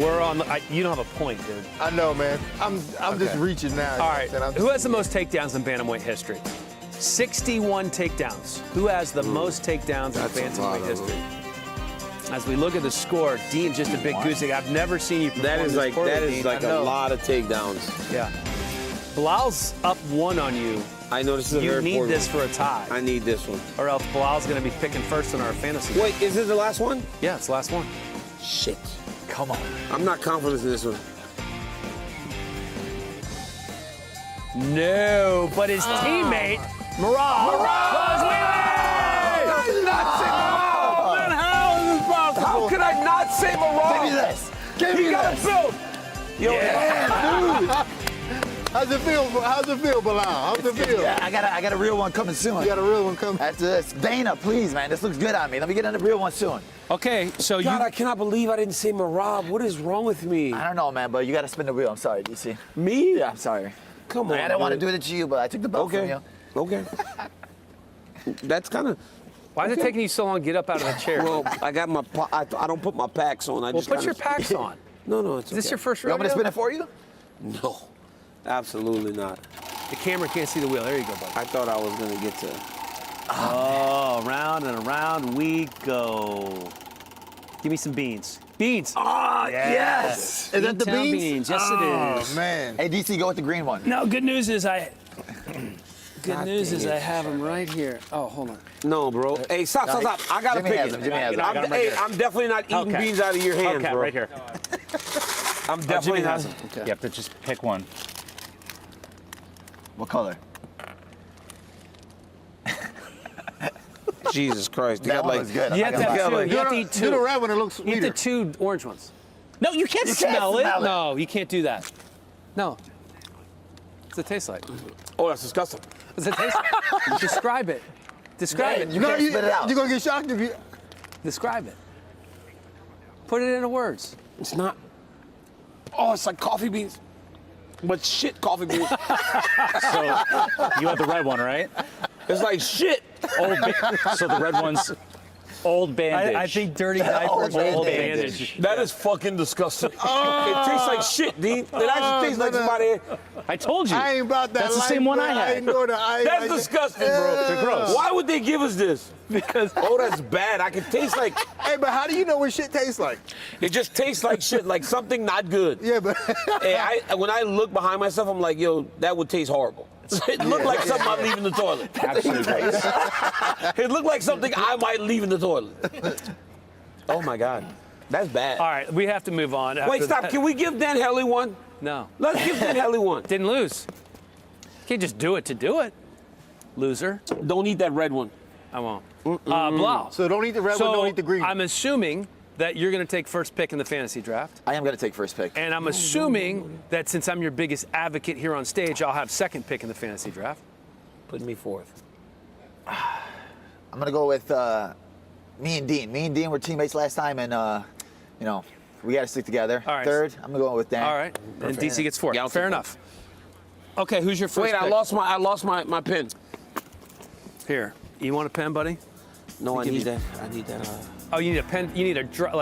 We're on. You don't have a point, dude.
I know, man. I'm just reaching now.
All right. Who has the most takedowns in bantamweight history? 61 takedowns. Who has the most takedowns in bantamweight history? As we look at the score, Dean just a big goose egg. I've never seen you perform
That is
this
like
poorly, Dean.
a lot of takedowns.
Yeah. Bilal's up 1 on you.
I know this is a
You
very
need
important
this for a tie.
I need this one.
Or else Bilal's going to be picking first in our fantasy.
Wait, is this the last one?
Yeah, it's the last one.
Shit.
Come on.
I'm not confident in this one.
No, but his teammate, Mirage.
How could I not say Mirage?
Give me this.
He got it built. Yo,
Dude. How's it feel? Bilal? How's it feel?
Yeah, I got a real one coming soon.
You got a real one coming?
After this. Dana, please, man. This looks good on me. Let me get in the real one soon.
Okay, so
God, I cannot believe I didn't say Marab. What is wrong with me?
I don't know, man, but you got to spin the wheel. I'm sorry, DC.
Me?
Yeah, I'm sorry.
Come on.
I didn't want to
dude.
do it to you, but I took the belt from you.
Okay. That's kind of.
Why is it taking you so long to get up out of the chair?
Well, I got my. I don't put my packs on.
Well, put your packs on.
No, it's
Is this
okay.
your first
You want me
rodeo?
to spin it for you?
No, absolutely not.
The camera can't see the wheel. There you go, buddy.
I thought I was gonna get to.
Oh, around and around we go. Give me some beans. Beans.
Oh, yes.
Is that the
Beantown
beans?
Yes, it is.
Oh, man.
Hey, DC, go with the green one.
No, good news is I
God dang it.
I have them right here. Oh, hold on.
No, bro. Hey, stop. I gotta
Jimmy
pick
has
it.
them, Jimmy has them.
I got 'em right here.
I'm definitely not eating
Okay.
beans out of your hands,
Okay,
bro.
right here.
I'm definitely not.
You have to just pick one.
What color?
Jesus Christ. You
That
got
one
like.
was good.
You have to have two. You have to
Do
eat
the
two.
red one. It looks
Eat
sweeter.
the 2 orange ones. No, you can't smell it. No, you can't do that. No. What's it taste like?
Oh, that's disgusting.
What's it taste like? Describe it. Describe it.
You can't spit it out.
You're going to get shocked if you...
Describe it. Put it into words.
It's not. Oh, it's like coffee beans. But shit coffee beans.
So you have the red one, right?
It's like shit.
So the red one's Old Bandage.
I think dirty diapers or Old Bandage.
That is fucking disgusting. It tastes like shit, Dean. It actually tastes like somebody.
I told you.
I ain't about that
That's the
life,
same one
bro.
I had.
ain't doing that.
That's disgusting, bro.
They're gross.
Why would they give us this?
Because
Oh, that's bad. I can taste like.
Hey, but how do you know what shit tastes like?
It just tastes like shit, like something not good.
Yeah, but...
Hey, when I look behind myself, I'm like, yo, that would taste horrible. It looked like something I leave in the toilet. It looked like something I might leave in the toilet. Oh my God, that's bad.
all right, we have to move on.
Wait,
after
stop.
that.
Can we give Dan Helly one?
No.
Let's give Dan Helly one.
Didn't lose. Can't just do it to do it. Loser.
Don't eat that red one.
I won't. Blau.
So don't eat the red
So
one, don't eat the green.
I'm assuming that you're going to take first pick in the fantasy draft.
I am going to take first pick.
And I'm assuming that since I'm your biggest advocate here on stage, I'll have second pick in the fantasy draft.
Put me fourth.
I'm going to go with me and Dean. Me and Dean were teammates last time, and, you know, we got to stick together.
All right.
Third, I'm going to go with Dan.
All right. And DC gets fourth.
Yeah, I'll
Fair
take
enough. Okay, who's your first
Wait,
pick?
I lost my pen.
Here. You want a pen, buddy?
No, I
Give
need
me-
that. I need that.
Oh, you need a pen? You need a dry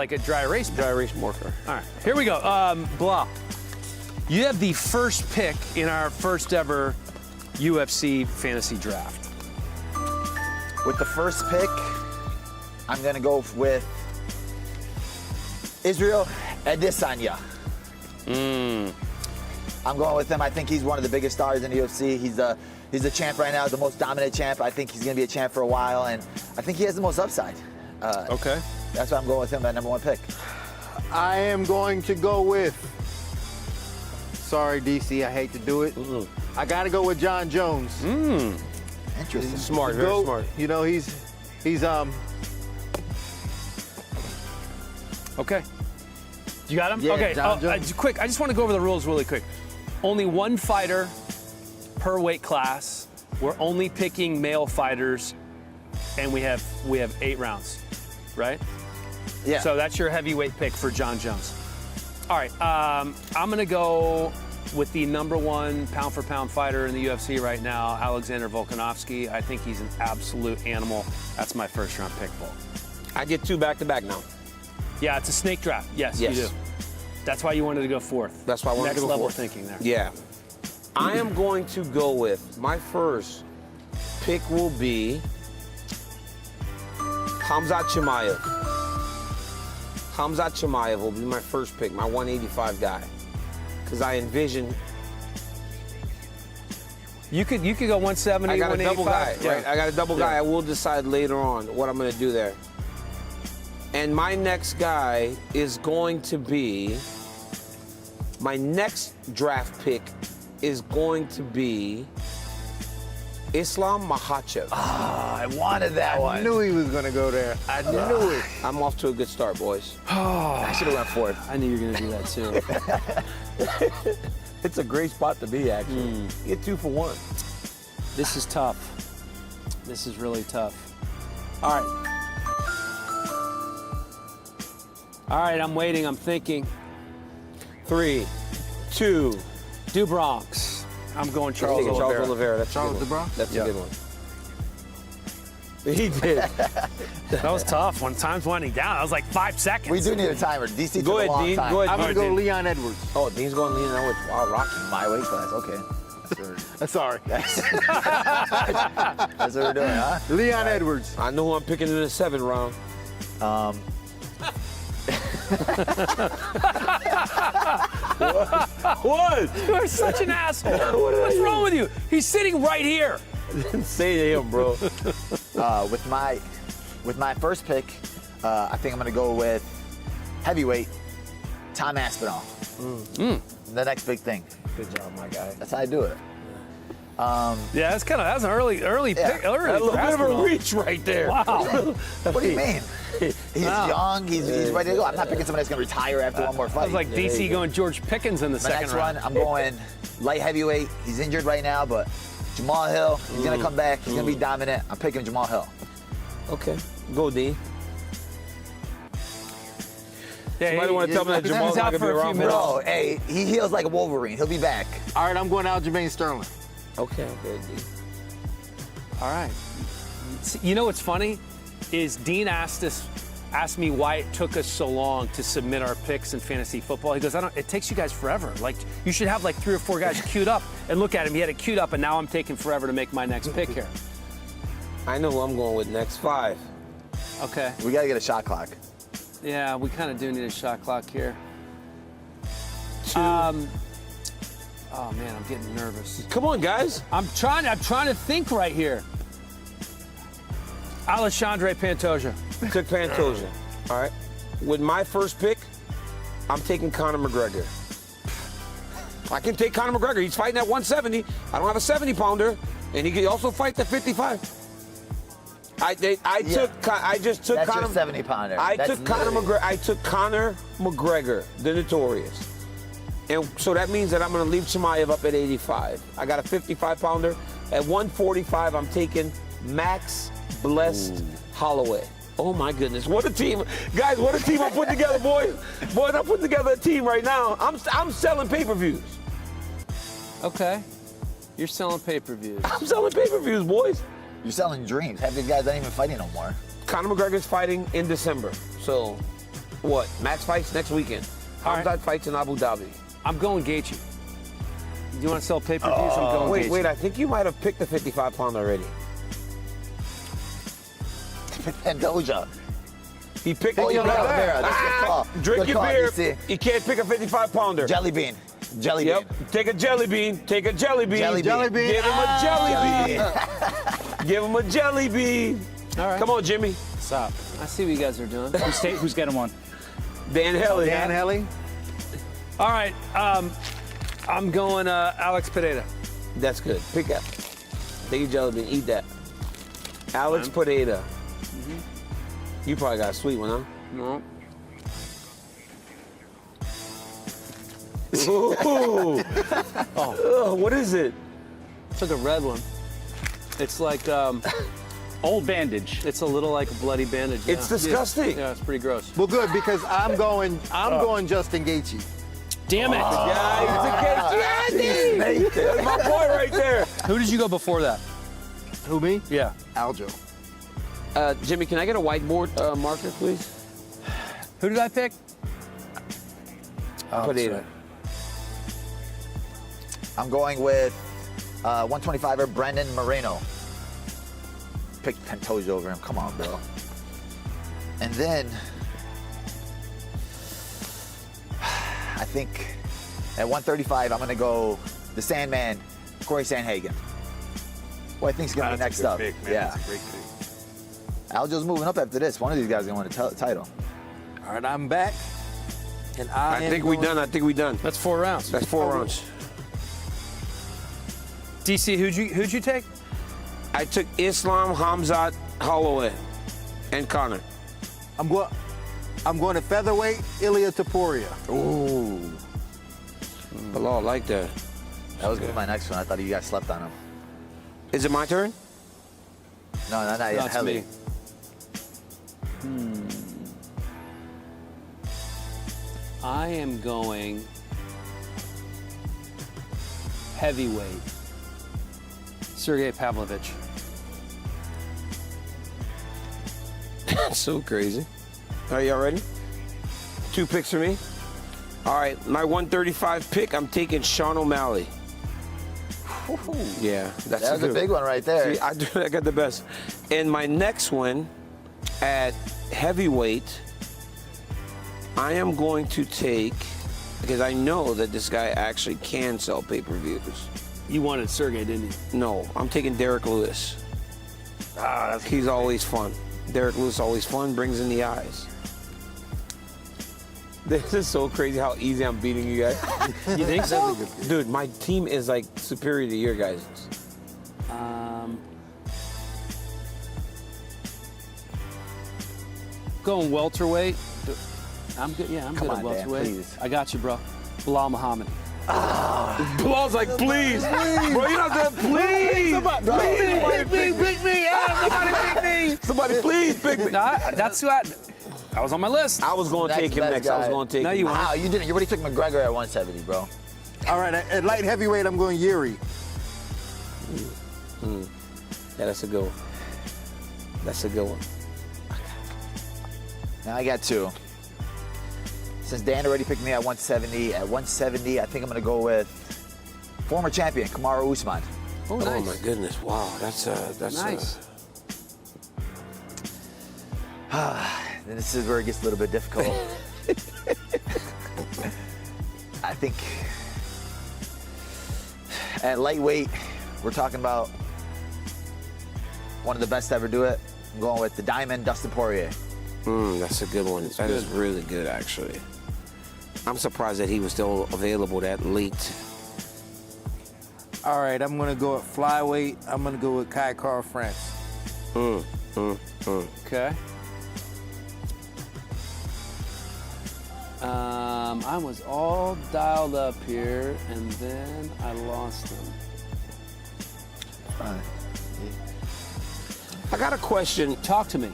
erase pen.
Dry erase marker.
All right, here we go. Blah. You have the first pick in our first ever UFC fantasy draft.
With the first pick, I'm going to go with Israel Adesanya. I'm going with him. I think he's one of the biggest stars in the UFC. He's the champ right now, the most dominant champ. I think he's going to be a champ for a while, and I think he has the most upside.
Okay.
That's why I'm going with him, that #1 pick.
I am going to go with. Sorry, DC, I hate to do it. I got to go with John Jones.
Interesting.
Smart, very smart.
You know, he's
Okay. You got him?
Yeah,
okay.
John Jones.
Quick, I just want to go over the rules really quick. Only one fighter per weight class. We're only picking male fighters, and we have 8 rounds, right?
Yeah.
So that's your heavyweight pick for John Jones. All right. I'm going to go with the #1 pound-for-pound fighter in the UFC right now, Alexander Volkanovski. I think he's an absolute animal. That's my first-round pick, Volk.
I get 2 back-to-back now.
Yeah, it's a snake draft. Yes, you do. That's why you wanted to go 4th.
That's why I wanted to go
Next level
4th.
thinking there.
Yeah. I am going to go with, my first pick will be Khamzat Chimaev. Khamzat Chimaev will be my first pick, my 185 guy. Because I envision...
You could go 170,
I got a double guy,
185.
right? I got a double guy. I will decide later on what I'm going to do there. And my next guy is going to be... My next draft pick is going to be Islam Makhachev.
I wanted that one.
I knew he was going to go there. I knew it.
I'm off to a good start, boys.
I should have went 4th.
I knew you were going to do that too.
It's a great spot to be, actually. You get 2 for 1.
This is tough. This is really tough. All right. All right, I'm waiting. I'm thinking.
3, 2.
Do Bronx. I'm going Charles
Charles
Oliveira.
Oliveira. That's
Charles
a good one.
DeBronx?
That's
Yeah.
a good one. He did.
That was tough. When time's winding down, I was like 5 seconds.
We do need a timer. DC took
Go
a
ahead,
long
Dean.
time.
Go ahead.
I'm going to go
Dean.
Leon Edwards.
Oh, Dean's going Leon Edwards. Wow, Rocky.
My weight class, okay.
Sorry.
That's what we're doing, huh?
Leon Edwards.
I know who I'm picking in the 7th round. What?
You are such an asshole. What's wrong with you? He's sitting right here.
Say to him, bro.
With my first pick, I think I'm going to go with heavyweight Tom Aspinall. The next big thing.
Good job, my guy.
That's how I do it.
Yeah, that's an early pick. Early
A little bit of
Aspinall.
a reach right there.
Wow.
What do you mean? He's young. He's ready to go. I'm not picking somebody that's going to retire after one more
I
fight.
was like DC going George Pickens in the
My
second
next
round.
one, I'm going light heavyweight. He's injured right now, but Jamal Hill, he's going to come back. He's going to be dominant. I'm picking Jamal Hill.
Okay. Go, Dean.
Yeah,
Somebody want to tell me that Jamal's not going to be around for
Bro, hey, he heals like a Wolverine. He'll be back.
All right, I'm going Aljamain Sterling.
Okay, Dean.
All right. You know what's funny is Dean asked me why it took us so long to submit our picks in fantasy football. He goes, it takes you guys forever. Like, you should have like 3 or 4 guys queued up. And look at him, he had it queued up, and now I'm taking forever to make my next pick here.
I know who I'm going with next. 5.
Okay.
We got to get a shot clock.
Yeah, we kind of do need a shot clock here.
2.
Oh man, I'm getting nervous.
Come on, guys.
I'm trying to think right here. Alexandre Pantoja.
Took Pantoja. All right. With my first pick, I'm taking Conor McGregor. I can take Conor McGregor. He's fighting at 170. I don't have a 70-pounder, and he can also fight at 55. I just took
That's
Conor.
your 70-pounder.
I
That's
took Conor
literally-
McGregor. I took Conor McGregor, the Notorious. And so that means that I'm going to leave Chimaev up at 85. I got a 55-pounder. At 145, I'm taking Max Blessed Holloway. Oh, my goodness. What a team. Guys, what a team I'm putting together, boys. Boys, I'm putting together a team right now. I'm selling pay-per-views.
Okay. You're selling pay-per-views.
I'm selling pay-per-views, boys.
You're selling dreams. Half these guys aren't even fighting no more.
Conor McGregor's fighting in December. So, what? Max fights next weekend.
All right.
Khamzat fights in Abu Dhabi.
I'm going Gaethje. You want to sell pay-per-views? I'm going Gaethje.
Wait, I think you might have picked the 55-pounder already.
Pantoja.
He picked
Oh,
it.
you know, Oliveira. That's a good call.
Drink
Good
your
call,
beer.
DC.
You can't pick a 55-pounder.
Jelly bean. Jelly bean.
Take a jelly bean. Take a jelly bean.
Jelly bean.
Give him a jelly bean. Give him a jelly bean.
All right.
Come on, Jimmy.
Stop.
I see what you guys are doing.
Who's getting one?
Dan Helly.
Dan Helly.
All right. I'm going Alex Pereira.
That's good. Pick that. Take a jelly bean. Eat that. Alex Pereira. You probably got a sweet one, huh?
No.
Ooh. Oh, what is it?
It's like a red one. It's like
Old bandage.
it's a little like a bloody bandage.
It's
yeah.
disgusting.
Yeah, it's pretty gross.
Well, good, because I'm going Justin Gaethje.
Damn it!
Yeah, he's a case. That's my boy right there.
Who did you go before that?
Who, me?
Yeah.
Aljo.
Jimmy, can I get a whiteboard marker, please?
Who did I pick?
Pereira.
I'm going with 125er Brendan Moreno. Pick Pantoja over him. Come on, bro. And then I think at 135 I'm gonna go the Sandman, Corey Sandhagen. Who I think is gonna be next up.
Pick, man.
Yeah.
That's a great pick.
Aljo's moving up after this. One of these guys is gonna win a title.
All right, I'm back. And
I think we done. I think we done.
That's 4 rounds.
That's 4 rounds.
DC, who'd you take?
I took Islam, Hamzat, Holloway, and Connor.
I'm going to featherweight, Ilia Topuria.
Ooh. Hello, I like that.
That was gonna be my next one. I thought you guys slept on him.
Is it my turn?
No, not yet.
That's
Helly.
me. I am going heavyweight. Sergey Pavlovich.
That's so crazy. Are y'all ready? 2 picks for me. All right, my 135 pick, I'm taking Sean O'Malley. Yeah, that's
That was a big one right there.
See, I got the best. And my next one at heavyweight, I am going to take, because I know that this guy actually can sell pay-per-views.
You wanted Sergey, didn't you?
No, I'm taking Derek Lewis. He's always fun. Derek Lewis always fun, brings in the eyes. This is so crazy how easy I'm beating you guys.
You think so?
Dude, my team is like superior to your guys'.
Going welterweight. I'm good. Yeah, I'm
Come
good
on,
at
Dan,
welterweight.
please.
I got you, bro. Bilal Muhammad.
Bilal's like, please. Bro, you don't have to, please. Somebody
Pick me! Somebody pick me!
Somebody please pick me.
No, that's who I was on my list.
I was going to
Next
take him
best
next. I was
guy.
going to take
No,
him.
you weren't.
Wow, you didn't. You already took McGregor at 170, bro.
All right, at light heavyweight, I'm going Yuri.
Yeah, that's a good one. That's a good one.
Now I got 2. Since Dan already picked me at 170, I think I'm gonna go with former champion Kamaru Usman.
Oh,
Oh
nice.
my goodness! Wow, that's
Nice.
Then this is where it gets a little bit difficult. I think at lightweight, we're talking about one of the best to ever do it. I'm going with the Diamond, Dustin Poirier.
That's a good one. That is really good, actually. I'm surprised that he was still available that late.
All right, I'm going to go at flyweight. I'm going to go with Kai Kara France.
Okay. I was all dialed up here, and then I lost them.
I got a question.
Talk to me.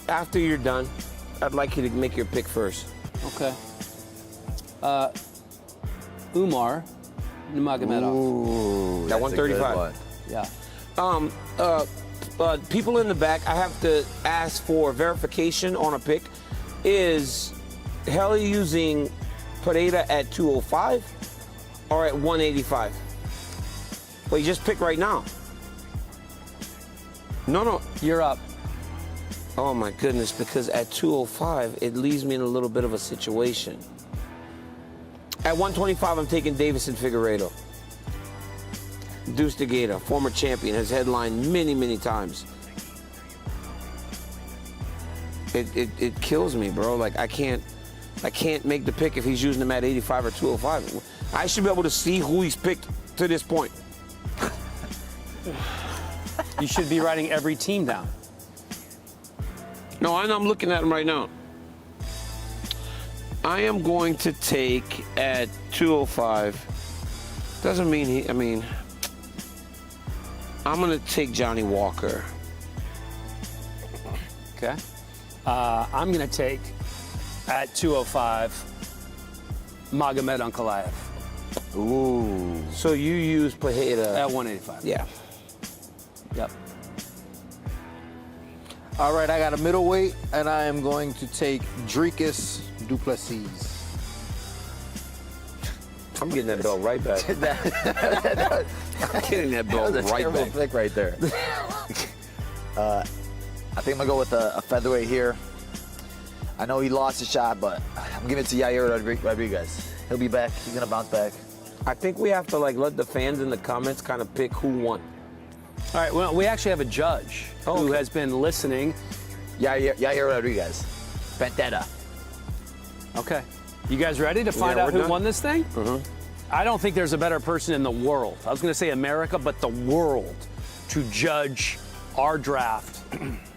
After you're done, I'd like you to make your pick first.
Okay. Umar Nurmagomedov.
Ooh, that
That's a good
135.
Yeah.
People in the back, I have to ask for verification on a pick. Is Helly using Pereira at 205 or at 185? Well, you just pick right now. No.
You're up.
Oh my goodness, because at 205, it leaves me in a little bit of a situation. At 125, I'm taking Davison Figueiredo. Deuce DeGator, former champion, has headlined many, many times. It kills me, bro. Like I can't make the pick if he's using them at 85 or 205. I should be able to see who he's picked to this point.
You should be writing every team down.
No, I'm looking at him right now. I am going to take at 205. Doesn't mean I'm going to take Johnny Walker.
Okay. I'm going to take at 205 Magomed Ankalaev.
Ooh. So you use Pereira
at 185.
Yeah.
Yep.
All right, I got a middleweight, and I am going to take Dricus du Plessis.
I'm getting that belt right back. I'm getting that belt
That was a
right
terrible
back.
pick right there. I think I'm going to go with a featherweight here. I know he lost a shot, but I'm giving it to Yair Rodriguez. He'll be back. He's going to bounce back.
I think we have to let the fans in the comments kind of pick who won.
All right, well, we actually have a judge who has been listening.
Yair Rodriguez. Pantera.
Okay. You guys ready to find out who won this thing?
Mm-hmm.
I don't think there's a better person in the world. I was going to say America, but the world to judge our draft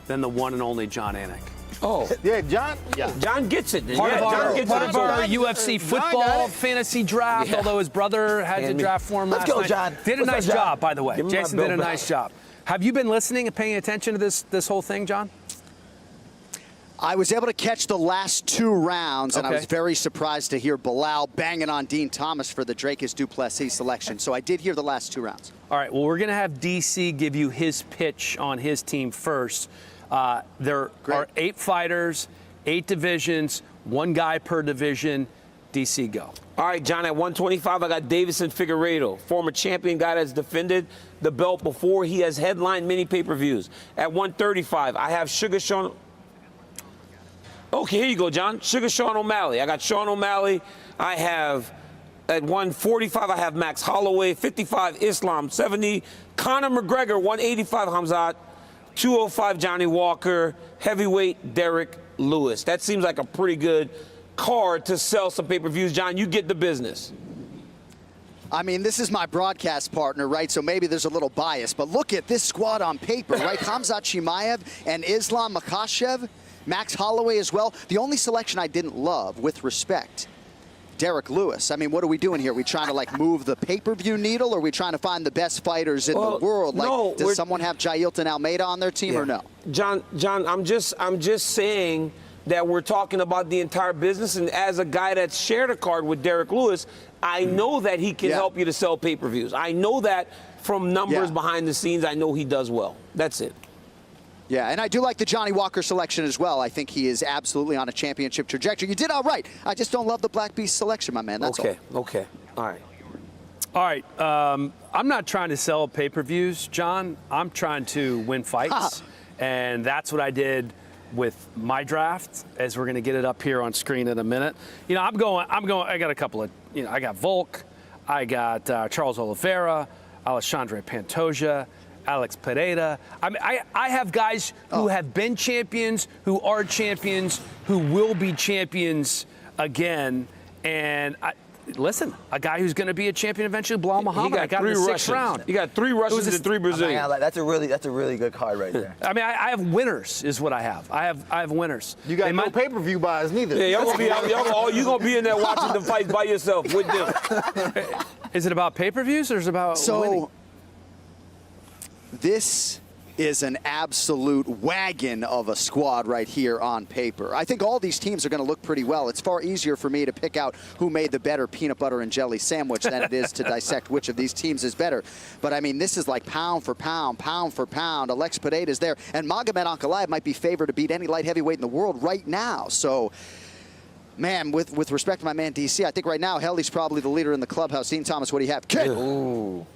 than the one and only John Anik.
Oh.
Yeah, John.
Yeah.
John gets it.
Part of
John
our,
gets
part
it.
of our UFC football fantasy draft, although his brother had to draft for him last
Let's go,
night.
John.
Did a
Let's
nice
go, John.
job, by the way.
Give him
Jason
my
did a
belt
nice
back.
job. Have you been listening and paying attention to this whole thing, John?
I was able to catch the last 2 rounds, and I
Okay.
was very surprised to hear Bilal banging on Dean Thomas for the Dricus du Plessis selection. So I did hear the last 2 rounds.
All right, well, we're going to have DC give you his pitch on his team first. There are 8 fighters, 8 divisions, 1 guy per division. DC, go.
All right, John, at 125, I got Davison Figueiredo, former champion, guy that's defended the belt before. He has headlined many pay-per-views. At 135, I have Sugar Sean. Okay, here you go, John. Sugar Sean O'Malley. I got Sean O'Malley. I have, at 145, I have Max Holloway. 55, Islam. 70, Conor McGregor. 185, Hamzat. 205, Johnny Walker. Heavyweight, Derek Lewis. That seems like a pretty good card to sell some pay-per-views. John, you get the business.
I mean, this is my broadcast partner, right? So maybe there's a little bias. But look at this squad on paper, right? Khamzat Chimaev and Islam Makhachev, Max Holloway as well. The only selection I didn't love, with respect, Derek Lewis. I mean, what are we doing here? Are we trying to, move the pay-per-view needle, or are we trying to find the best fighters in the world? Does someone have Jailton Almeida on their team or no?
John, I'm just saying that we're talking about the entire business, and as a guy that's shared a card with Derek Lewis, I know that he can help you to sell pay-per-views. I know that from numbers behind the scenes. I know he does well. That's it.
Yeah, and I do like the Johnny Walker selection as well. I think he is absolutely on a championship trajectory. You did all right. I just don't love the Black Beast selection, my man. That's all.
Okay. All right.
All right. I'm not trying to sell pay-per-views, John. I'm trying to win fights, and that's what I did with my draft, as we're going to get it up here on screen in a minute. You know, I got a couple of, I got Volk, I got Charles Oliveira, Alexandre Pantoja, Alex Pereira. I mean, I have guys who have been champions, who are champions, who will be champions again. And listen, a guy who's going to be a champion eventually, Bilal Muhammad. I got in the 6th round.
You got 3 Russians and 3 Brazilians.
That's a really good card right there.
I mean, I have winners, is what I have. I have winners.
You got no pay-per-view buys neither.
Yeah, you're gonna be in there watching the fights by yourself with them.
Is it about pay-per-views or is it about winning?
This is an absolute wagon of a squad right here on paper. I think all these teams are going to look pretty well. It's far easier for me to pick out who made the better peanut butter and jelly sandwich than it is to dissect which of these teams is better. But, I mean, this is like pound for pound, pound for pound. Alex Pereira is there. And Magomed Ankalaev might be favored to beat any light heavyweight in the world right now. So, man, with respect to my man DC, I think right now, hell, he's probably the leader in the clubhouse. Dean Thomas, what do you have? Kid.
Ooh.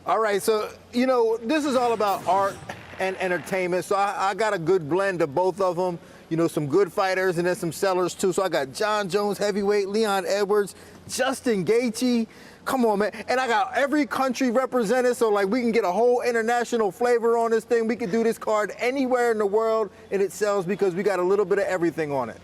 All right, so, this is all about art and entertainment. So I got a good blend of both of them. you know, some good fighters and then some sellers too. So I got John Jones, heavyweight, Leon Edwards, Justin Gaethje. Come on, man. And I got every country represented, so like we can get a whole international flavor on this thing. We can do this card anywhere in the world and it sells because we got a little bit of everything on it.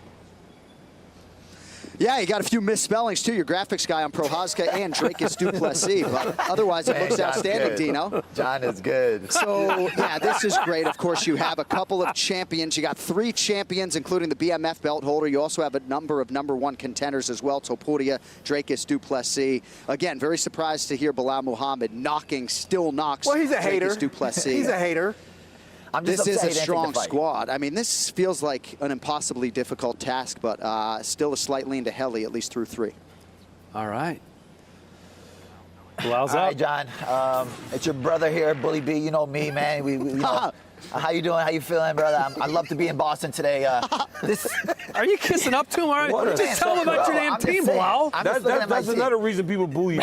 Yeah, you got a few misspellings too. Your graphics guy on Prohaska and Dracus Duplessis, but otherwise it looks outstanding,
good.
Dino.
John is good.
So, yeah, this is great. Of course, you have a couple of champions. You got 3 champions, including the BMF belt holder. You also have a number of #1 contenders as well. Topuria, Dracus Duplessis. Again, very surprised to hear Bilal Muhammad still knocks
Well, he's a
Dracus
hater.
Duplessis.
He's a hater.
This is a strong squad. I mean, this feels like an impossibly difficult task, but still a slight lean to Helly, at least through 3.
All right. Bilal's
All
up.
right, John. It's your brother here, Bully B. You know me, man. We you know, how you doing? How you feeling, brother? I'd love to be in Boston today.
Are you kissing up to him? All right. Just tell him about your damn team, Bilal.
That's another reason people boo you.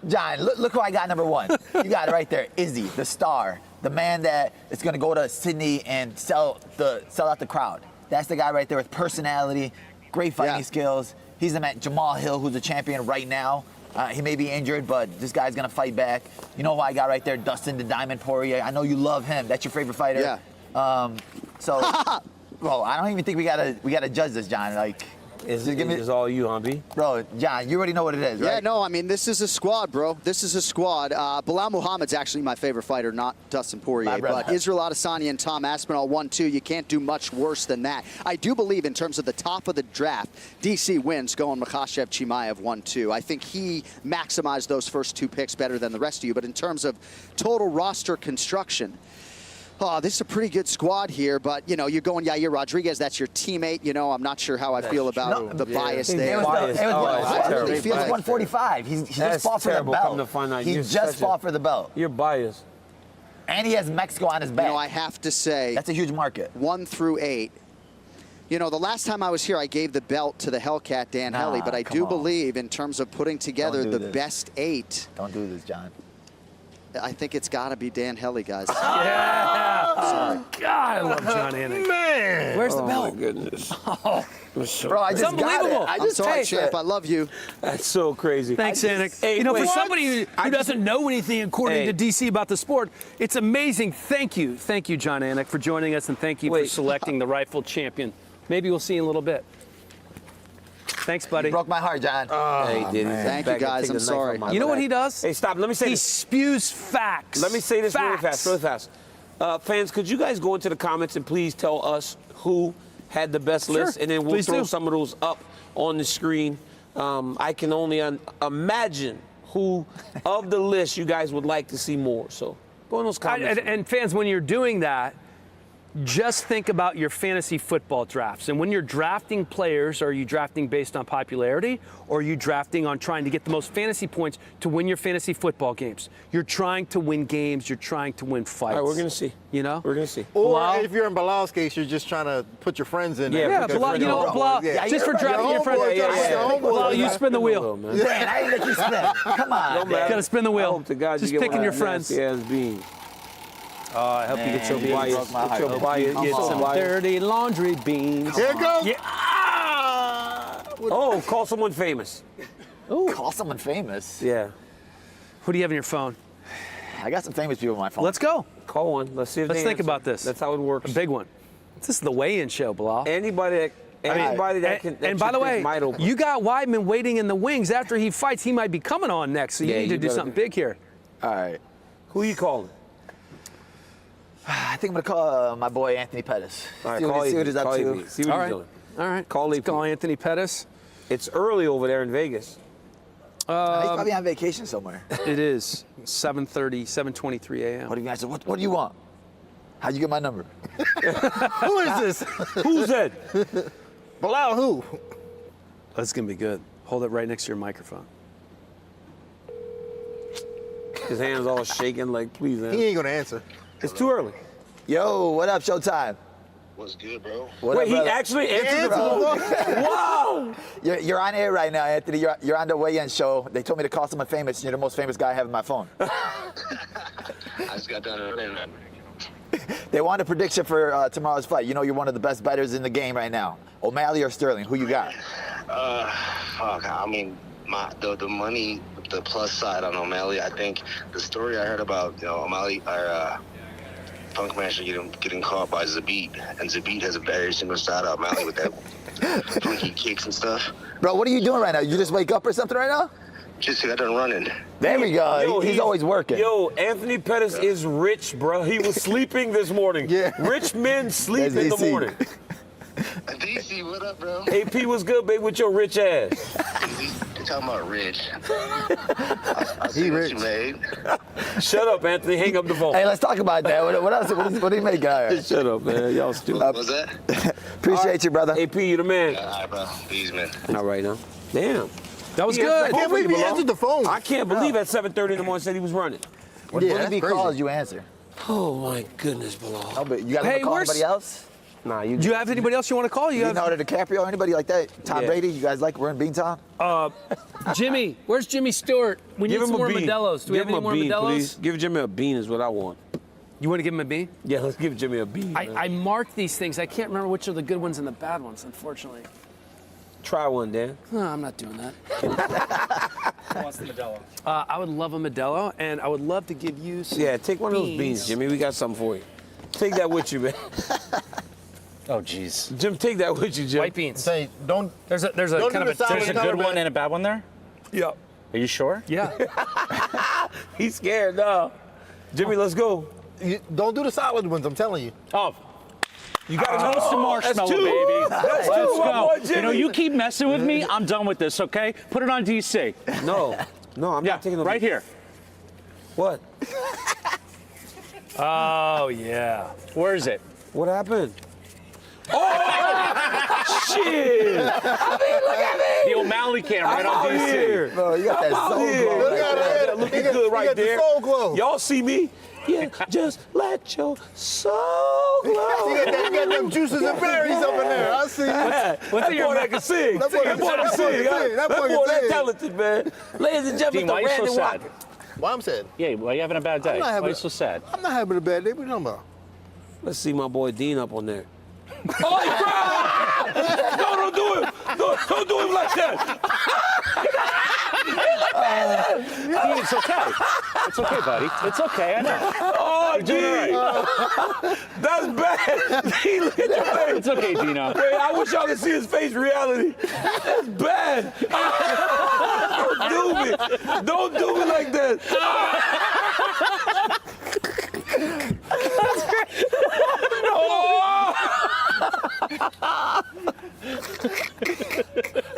John, look who I got #1. You got it right there. Izzy, the star, the man that is going to go to Sydney and sell out the crowd. That's the guy right there with personality, great fighting skills. He's the man. Jamal Hill, who's a champion right now. He may be injured, but this guy's going to fight back. You know who I got right there? Dustin the Diamond Poirier. I know you love him. That's your favorite fighter.
Yeah.
Bro, I don't even think we gotta judge this, John. Like,
It's all you, huh, B?
Bro, John, you already know what it is, right?
Yeah, no, I mean, this is a squad, bro. This is a squad. Bilal Muhammad's actually my favorite fighter, not Dustin Poirier. But Israel Adesanya and Tom Aspinall 1-2. You can't do much worse than that. I do believe in terms of the top of the draft, DC wins going Makhachev Chimaev 1-2. I think he maximized those first 2 picks better than the rest of you. But in terms of total roster construction, this is a pretty good squad here, but, you know, you're going Yair Rodriguez. That's your teammate. You know, I'm not sure how I feel about the bias there.
It was 145. He just fought for the belt. He just fought for the belt.
You're biased.
And he has Mexico on his back.
You know, I have to say,
that's a huge market.
1 through 8. You know, the last time I was here, I gave the belt to the Hellcat, Dan Helly, but I do believe in terms of putting together the best 8.
Don't do this, John.
I think it's got to be Dan Helly, guys.
Yeah. God, I love John Anik.
Man.
Where's the belt?
Oh, my goodness.
Bro, I just got it.
I'm sorry, champ. I love you.
That's so crazy.
Thanks, Anik. Hey, you know, for somebody who doesn't know anything, according to DC, about the sport, it's amazing. Thank you, John Anik, for joining us, and thank you for selecting the rightful champion. Maybe we'll see you in a little bit. Thanks, buddy.
You broke my heart, John.
Thank you, guys. I'm sorry.
You know what he does?
Hey, stop. Let me say
he
this.
spews facts.
Let me say this really fast. Fans, could you guys go into the comments and please tell us who had the best list, and then we'll throw some of those up on the screen. I can only imagine who of the list you guys would like to see more. So go in those comments.
And fans, when you're doing that, just think about your fantasy football drafts. And when you're drafting players, are you drafting based on popularity, or are you drafting on trying to get the most fantasy points to win your fantasy football games? You're trying to win games. You're trying to win fights.
All right, we're going to see.
You know?
We're going to see.
Or if you're in Bilal's case, you're just trying to put your friends in there.
Yeah, Bilal, you know what, Bilal? Just for drafting your friends. Bilal, you spin the wheel.
Man, I didn't let you spin. Come on.
Got to spin the wheel.
Just
picking your friends.
I
hope you get your
bias. Get your bias.
Get some dirty laundry beans.
Here it goes.
Yeah.
Oh, call someone famous.
Ooh. Call someone famous?
Yeah.
Who do you have on your phone?
I got some famous people on my phone.
Let's go.
Call one. Let's see if
Let's
they
think
answer.
about this.
That's how it works.
A big one. This is the weigh-in show, Bilal.
Anybody that can.
And by the way, you got Weidman waiting in the wings after he fights. He might be coming on next, so you need to do something big here.
All right.
Who you calling?
I think I'm going to call my boy Anthony Pettis.
All right,
see what he's up to.
See what he's doing.
All right.
Call
Anthony Pettis.
It's early over there in Vegas.
He's probably on vacation somewhere.
It is 7:30, 7:23 a.m.
What do you guys say? What do you want? How'd you get my number?
Who is this?
Who's that?
Bilal, who?
That's going to be good. Hold it right next to your microphone.
His hands all shaking like, please answer.
He ain't going to answer.
It's too early.
Yo, what up, Showtime?
What's good, bro?
Wait, he actually answered the phone? Wow!
You're on air right now, Anthony. You're on the weigh-in show. They told me to call someone famous. You're the most famous guy I have in my phone.
I just got done earlier.
They want a prediction for tomorrow's fight. You know you're one of the best bettors in the game right now. O'Malley or Sterling? Who you got?
Fuck. I mean, the money, the plus side on O'Malley. I think the story I heard about O'Malley or Punk Master getting caught by Zabit, and Zabit has a very similar style to O'Malley with that funky kicks and stuff.
Bro, what are you doing right now? You just wake up or something right now?
Just got done running.
There we go.
Yo,
he's always working.
Yo, Anthony Pettis is rich, bro. He was sleeping this morning.
Yeah.
Rich men sleep in the morning.
DC, what up, bro?
AP, what's good, baby, with your rich ass?
You're talking about rich.
He rich.
You made.
Shut up, Anthony. Hang up the phone.
Hey, let's talk about that. What else? What do you make?
Shut up, man. Y'all stupid.
What was that?
Appreciate you, brother.
AP, you the man.
All right, bro. Peace, man.
All right, now. Damn.
That was
He
good.
answered
I can't believe he answered the phone.
I can't believe at 7:30 in the morning said he was running.
When
Yeah,
Willie
that's
B
crazy.
calls, you answer.
Oh, my goodness, Bilal.
No, but you got to
Hey,
call
where's-
anybody else?
Nah, you
Do you have anybody else you want to call?
Leonardo DiCaprio, anybody like that? Tom
Yeah.
Brady, you guys like? We're in Beantown.
Jimmy, where's Jimmy Stewart? We need some more Modelo's. Do we
Give
have any
him
more
a bean,
Modelo's?
please. Give Jimmy a bean is what I want.
You want to give him a bean?
Yeah, let's give Jimmy a bean. man.
I marked these things. I can't remember which are the good ones and the bad ones, unfortunately.
Try one, Dan.
No, I'm not doing that.
Who wants the Modelo?
I would love a Modelo, and I would love to give you some
Yeah, take one of those beans, Jimmy. We got something for you. Take that with you, man.
Oh, jeez.
Jim, take that with you, Jim.
white beans.
Say, don't.
There's a
Don't
kind
do
of
the
a
salad
There's a
Not
good
a bad-
one and a bad one there?
Yeah.
Are you sure?
yeah.
He's scared now. Jimmy, let's go.
Don't do the solid ones. I'm telling you.
Oh. You got to toast some marshmallow,
that's two.
baby.
That's
Let's
two, my
go.
boy, Jimmy.
You know, you keep messing with me, I'm done with this, okay? Put it on DC.
No, I'm
Yeah,
not taking the
right here.
What?
Oh yeah.
Where is it?
What happened? Oh, shit! I mean, look at me.
The O'Malley camera right
I'm
on
out
DC.
here.
Bro, you got that
I'm out
soul
here.
glow.
Look at
Yeah,
it.
looking
He got-
good
he
right
got the
there.
soul glow.
Y'all see me? Yeah, just let your soul glow.
He got them juices and berries up in there. I see.
That boy that can sing.
That boy can sing. That boy can
that
sing.
talented, man. Ladies and gentlemen,
Dean,
the
why are you so
Randy
sad?
Walker.
Why I'm sad?
Yeah, why are you having a bad day?
I'm not
Why
having
are you
a-
so sad?
I'm not having a bad day. What are you talking about?
Let's see my boy Dean up on there. Oh, he cried! No, don't do him. Don't do him like that.
Dean, it's okay. It's okay, buddy. It's okay, I know.
Oh,
You're doing
Dean.
all right.
That's bad. Dean, look at your face.
It's okay, Dino.
Wait, I wish y'all could see his face reality. That's bad. Don't do me. Don't do me like that.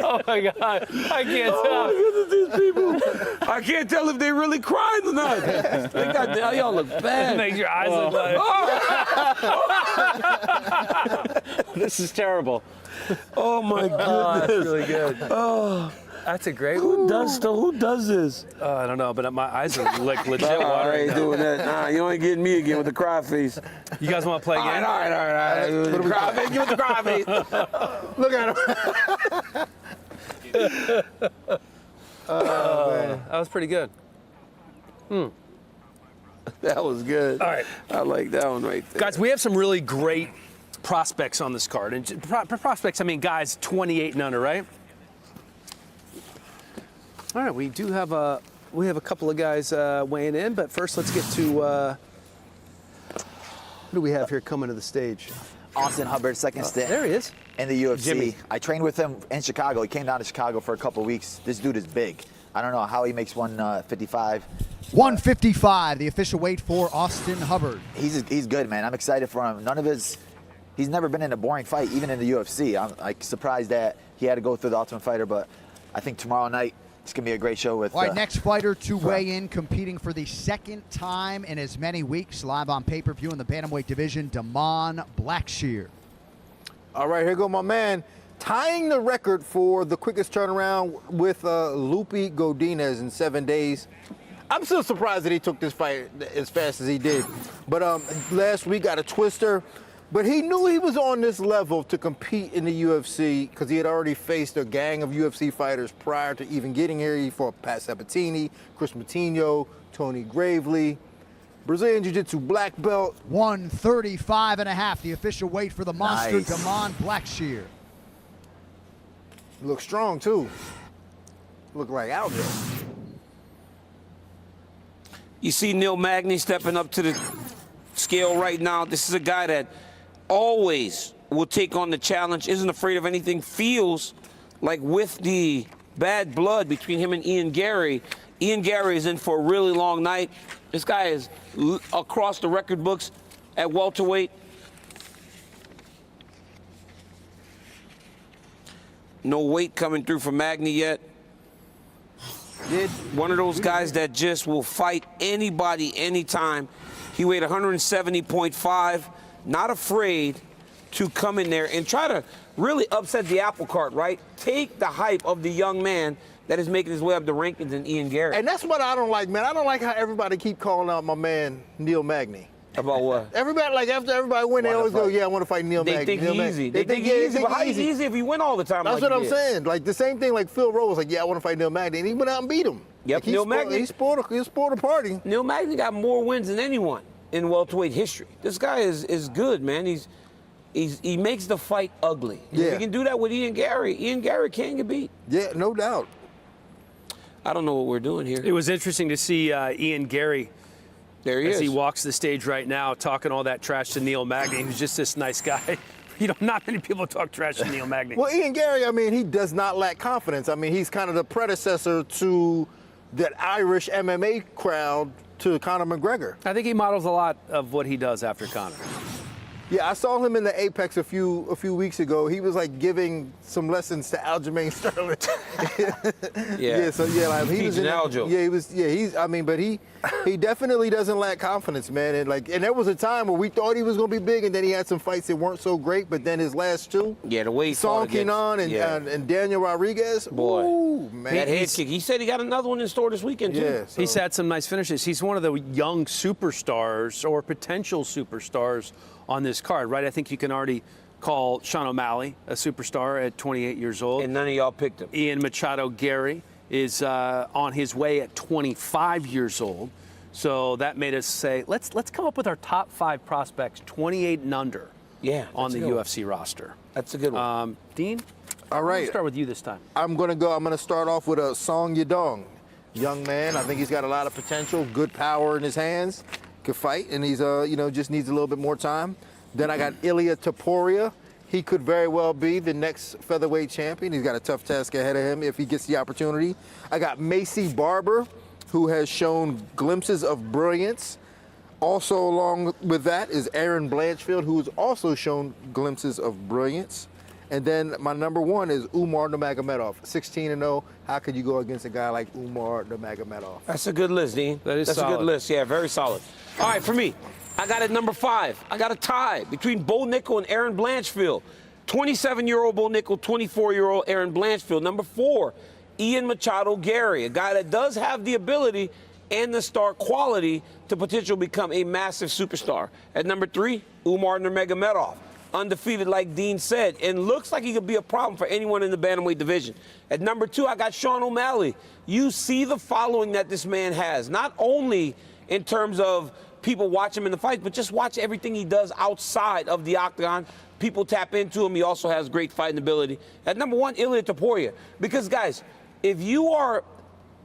Oh my God. I can't
Oh,
tell.
look at these people. I can't tell if they really crying or not. They got, y'all look bad.
Makes your eyes look like.
This is terrible.
Oh my goodness.
That's really good.
Oh,
That's a great
who
one.
does though? Who does this?
I don't know, but my eyes are like legit
I
watering
ain't
now.
doing that. Nah, you ain't getting me again with the cry face.
You guys want to play
All
again?
right. With the cry face, give it the cry face.
Look at him.
That was pretty good.
That was good.
All right.
I like that one right there.
Guys, we have some really great prospects on this card. And prospects, I mean guys 28 and under, right? All right, we do have a couple of guys weighing in, but first let's get to who do we have here coming to the stage?
Austin Hubbard, second stint.
There he is.
In the UFC.
Jimmy.
I trained with him in Chicago. He came down to Chicago for a couple weeks. This dude is big. I don't know how he makes 155.
155, the official weight for Austin Hubbard.
He's good, man. I'm excited for him. He's never been in a boring fight, even in the UFC. I'm like surprised that he had to go through the Ultimate Fighter, but I think tomorrow night it's gonna be a great show with.
All right, next fighter to weigh in, competing for the second time in as many weeks, live on pay-per-view in the bantamweight division, Damon Blackshear.
All right, here go my man, tying the record for the quickest turnaround with Lupi Godinez in 7 days. I'm still surprised that he took this fight as fast as he did. But last week got a twister. But he knew he was on this level to compete in the UFC because he had already faced a gang of UFC fighters prior to even getting here. He fought Pat Sabatini, Chris Moutinho, Tony Gravely. Brazilian Jiu-Jitsu black belt.
135.5, the official weight for the monster,
Nice.
Damon Blackshear.
Look strong, too. Look like Aljo.
You see Neil Magny stepping up to the scale right now. This is a guy that always will take on the challenge, isn't afraid of anything, feels like with the bad blood between him and Ian Gary is in for a really long night. This guy is across the record books at welterweight. No weight coming through for Magny yet. One of those guys that just will fight anybody, anytime. He weighed 170.5, not afraid to come in there and try to really upset the apple cart, right? Take the hype of the young man that is making his way up the rankings in Ian Gary.
And that's what I don't like, man. I don't like how everybody keep calling out my man Neil Magny.
About what?
Everybody, like, after everybody win, they always go, yeah, I want to fight Neil Magny.
They think
Neil Magny.
easy. They think easy, but how easy if you win all the time?
That's
like
what I'm
you did?
saying. Like, the same thing, like, Phil Rowe was like, yeah, I want to fight Neil Magny. And he went out and beat him.
Yep,
like,
Neil Magny.
He spoiled a party.
Neil Magny got more wins than anyone in welterweight history. This guy is good, man. He makes the fight ugly.
Yeah.
If he can do that with Ian Gary can't get beat.
Yeah, no doubt.
I don't know what we're doing here.
It was interesting to see Ian Gary.
There he
as
is.
he walks the stage right now, talking all that trash to Neil Magny, who's just this nice guy. Not many people talk trash to Neil Magny.
Well, Ian Gary, I mean, he does not lack confidence. I mean, he's kind of the predecessor to that Irish MMA crowd to Conor McGregor.
I think he models a lot of what he does after Conor.
Yeah, I saw him in the Apex a few weeks ago. He was like giving some lessons to Aljamain Sterling.
Yeah.
So yeah, like he was in
Aljo.
Yeah, he was. Yeah, he's. I mean, but he definitely doesn't lack confidence, man. And there was a time where we thought he was gonna be big, and then he had some fights that weren't so great. But then his last two,
Yeah, the way he
Song
fought against-
Kenan and Daniel Rodriguez.
Boy.
Ooh, man.
That head kick. He said he got another one in store this weekend, too.
Yeah,
He's had some nice finishes. He's one of the young superstars or potential superstars on this card, right? I think you can already call Sean O'Malley a superstar at 28 years old.
And none of y'all picked him.
Ian Machado Gary is on his way at 25 years old. So that made us say, let's come up with our top 5 prospects, 28 and under, on the UFC roster.
That's a good one.
Dean?
All
I'm
right.
gonna start with you this time.
I'm gonna start off with a Song Yadong. Young man, I think he's got a lot of potential, good power in his hands, could fight, and he's just needs a little bit more time. Then I got Ilia Topuria. He could very well be the next featherweight champion. He's got a tough task ahead of him if he gets the opportunity. I got Macy Barber, who has shown glimpses of brilliance. Also along with that is Aaron Blanchfield, who has also shown glimpses of brilliance. And then my number 1 is Umar Nurmagomedov, 16-0. How could you go against a guy like Umar Nurmagomedov?
That's a good list, Dean.
That's
a good list. Yeah, very solid. All right, for me, I got at number 5. I got a tie between Bo Nickel and Aaron Blanchfield. 27-year-old Bo Nickel, 24-year-old Aaron Blanchfield. Number 4, Ian Machado Gary, a guy that does have the ability and the star quality to potentially become a massive superstar. At number 3, Umar Nurmagomedov. Undefeated, like Dean said, and looks like he could be a problem for anyone in the bantamweight division. At number 2, I got Sean O'Malley. You see the following that this man has, not only in terms of people watch him in the fight, but just watch everything he does outside of the octagon. People tap into him. He also has great fighting ability. At number 1, Ilia Topuria. Because, guys, if you are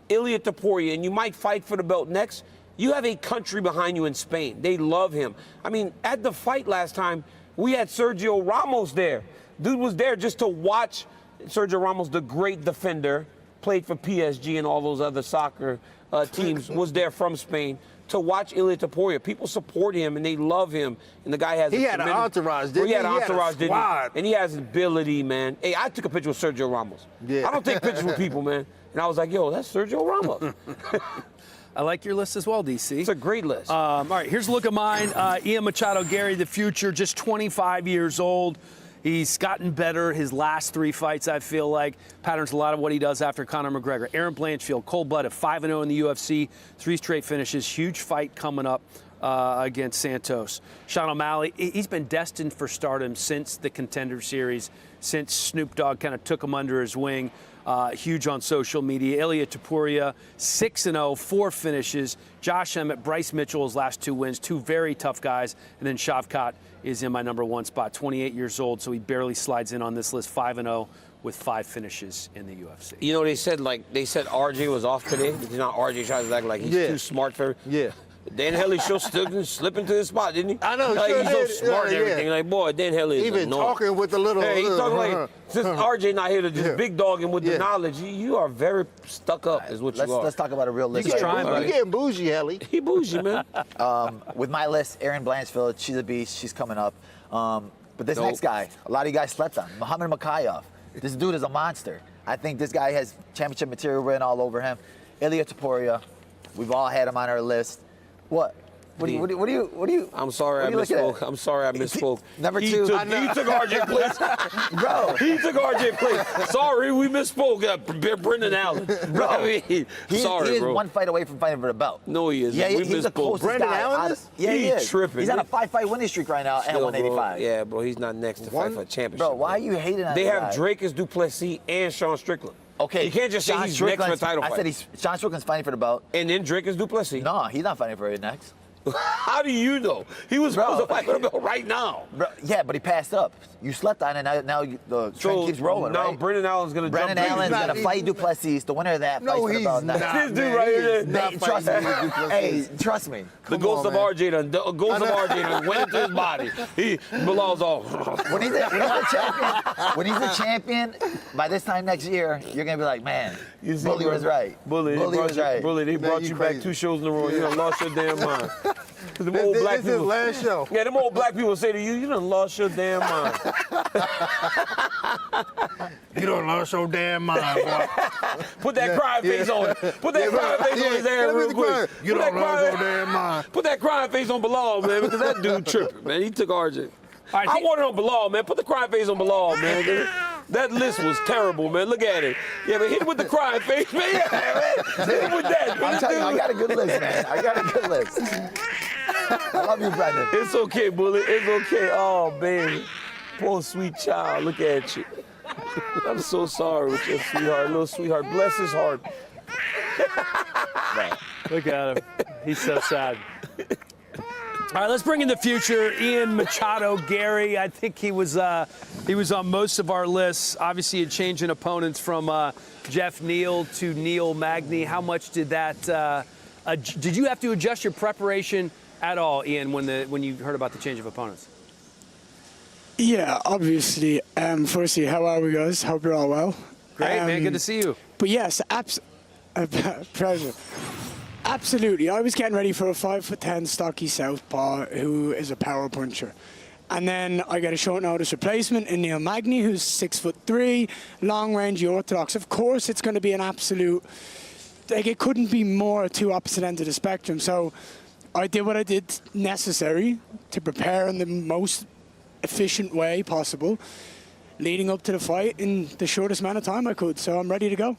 Ilia Topuria and you might fight for the belt next, you have a country behind you in Spain. They love him. I mean, at the fight last time, we had Sergio Ramos there. Dude was there just to watch Sergio Ramos, the great defender, played for PSG and all those other soccer teams, was there from Spain to watch Ilia Topuria. People support him and they love him. And the guy has
He had an entourage, didn't he?
He had an entourage, didn't
squad.
he? And he has ability, man. Hey, I took a picture with Sergio Ramos.
Yeah.
I don't take pictures with people, man. And I was like, yo, that's Sergio Ramos.
I like your list as well, DC.
It's a great list.
All right, here's a look at mine. Ian Machado Gary, the future, just 25 years old. He's gotten better his last 3 fights, I feel like. Patterns a lot of what he does after Conor McGregor. Aaron Blanchfield, cold-blooded, 5-0 in the UFC, 3 straight finishes. Huge fight coming up against Santos. Sean O'Malley, he's been destined for stardom since the Contender Series, since Snoop Dogg kind of took him under his wing. huge on social media. Ilia Topuria, 6-0, 4 finishes. Josh Emmett, Bryce Mitchell, his last 2 wins, 2 very tough guys. And then Shavkat is in my number 1 spot, 28 years old, so he barely slides in on this list, 5-0 with 5 finishes in the UFC.
You know, they said RJ was off today. You know, RJ tries to act like he's too smart for.
Yeah.
Dan Hellie still slip into his spot, didn't he?
I know.
Like,
sure
he's so
did.
smart and everything. Like, boy, Dan Hellie is
even
annoying.
talking with the little.
Hey, he's talking like, since RJ not here to just big dog him with the
Yeah.
knowledge, you are very stuck up, is what you are.
Let's talk about a real list.
He's trying,
You
buddy.
getting bougie, Hellie.
He bougie, man.
With my list, Erin Blanchfield, she's a beast. She's coming up. But this next guy, a lot of you guys slept on, Muhammad Makayev. This dude is a monster. I think this guy has championship material written all over him. Ilia Topuria, we've all had him on our list. What? What do you?
I'm sorry I misspoke. I'm sorry I misspoke.
Number 2.
He took RJ place.
Bro.
He took RJ place. Sorry, we misspoke. Brendan Allen.
Bro.
I mean, sorry,
he is
bro.
1 fight away from fighting for the belt.
No, he isn't.
Yeah,
We
he's the
misspoke.
closest
Brendan
guy.
Allen is?
Yeah, he is.
tripping.
He's on a 5-fight winning streak right now at
Still,
185.
Bro. Yeah, bro, he's not next to fight for a championship.
Bro, why are you hating on
They
that
have
guy?
Drake as Duplessis and Sean Strickland.
Okay.
You can't just say
Sean
he's next for a
Strickland's-
title
I
fight.
said Sean Strickland's fighting for the belt.
And then Drake is Duplessis.
No, he's not fighting for it next.
How do you know? He was supposed to fight for the belt right now.
Bro, yeah, but he passed up. You slept on it, and now the train keeps rolling,
now
right?
Brendan Allen's going to jump.
Brendan Allen's going to fight Duplessis, the winner of that fights for the belt next.
This dude right here.
Trust me. Hey, trust me.
The ghost of RJ done went into his body. He belongs off.
When he's a champion, by this time next year, you're going to be like, man, Bully was right.
Bully
was right.
Bully, they brought you back 2 shows in a row. You done lost your damn mind. Them old black
This is
people.
last show.
Yeah, them old black people say to you, you done lost your damn mind.
You don't lost your damn mind, boy.
Put that crying face on it. Put that crying face on his ass real quick.
You don't lost your damn mind.
Put that crying face on Bilal, man, because that dude tripping, man. He took RJ.
right,
I want it on Bilal, man. Put the crying face on Bilal, man. That list was terrible, man. Look at it. Yeah, but hit him with the crying face, man. Yeah, man. Hit him with that.
I'm telling you, I got a good list, man. I got a good list. I love you, Brendan.
It's okay, Bully. It's okay. Oh, baby. Poor sweet child. Look at you. I'm so sorry with your sweetheart, little sweetheart. Bless his heart.
Look at him. He's so sad. All right, let's bring in the future. Ian Machado, Gary. I think he was on most of our lists. Obviously, a change in opponents from Jeff Neal to Neil Magny. How much did that? Did you have to adjust your preparation at all, Ian, when you heard about the change of opponents?
Yeah, obviously. Firstly, how are we, guys? Hope you're all well.
Great, man. Good to see you.
But yes, pleasure. Absolutely. I was getting ready for a 5'10" stocky southpaw who is a power puncher. And then I get a short notice replacement in Neil Magny, who's 6'3", long range orthodox. Of course, it's going to be an absolute, like, it couldn't be more two opposite ends of the spectrum. So I did what I did necessary to prepare in the most efficient way possible, leading up to the fight in the shortest amount of time I could. So I'm ready to go.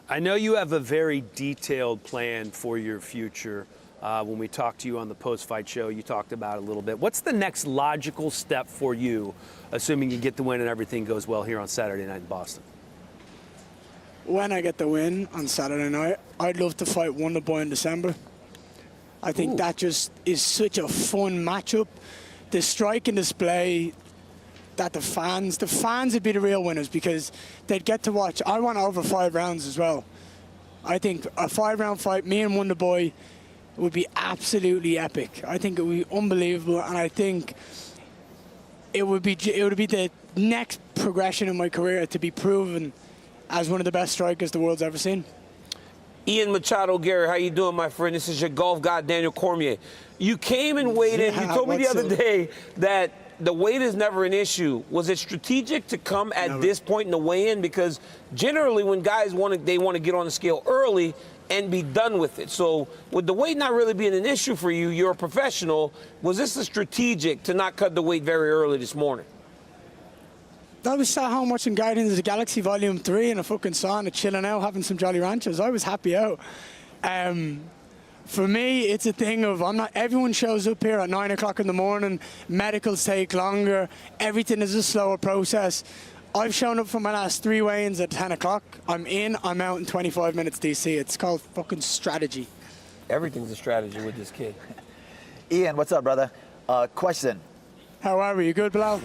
I know you have a very detailed plan for your future. When we talked to you on the post-fight show, you talked about it a little bit. What's the next logical step for you, assuming you get the win and everything goes well here on Saturday night in Boston?
When I get the win on Saturday night, I'd love to fight Wonderboy in December. I think that just is such a fun matchup. The strike and display that the fans would be the real winners because they'd get to watch. I want over 5 rounds as well. I think a 5-round fight, me and Wonderboy, would be absolutely epic. I think it would be unbelievable, and I think it would be the next progression in my career to be proven as one of the best strikers the world's ever seen.
Ian Machado, Gary, how you doing, my friend? This is your golf god, Daniel Cormier. You came and weighed in. You told me the other day that the weight is never an issue. Was it strategic to come at this point in the weigh-in? Because generally when guys want to get on the scale early and be done with it. So with the weight not really being an issue for you, you're a professional. Was this a strategic to not cut the weight very early this morning?
I was sat home watching Guardians of the Galaxy Volume 3 in a fucking sauna, chilling out, having some Jolly Ranchers. I was happy out. For me, it's a thing of everyone shows up here at 9 o'clock in the morning, medicals take longer, everything is a slower process. I've shown up for my last 3 weigh-ins at 10 o'clock. I'm in, I'm out in 25 minutes, DC. It's called fucking strategy.
Everything's a strategy with this kid.
Ian, what's up, brother? Question.
How are we? You good, Bilal?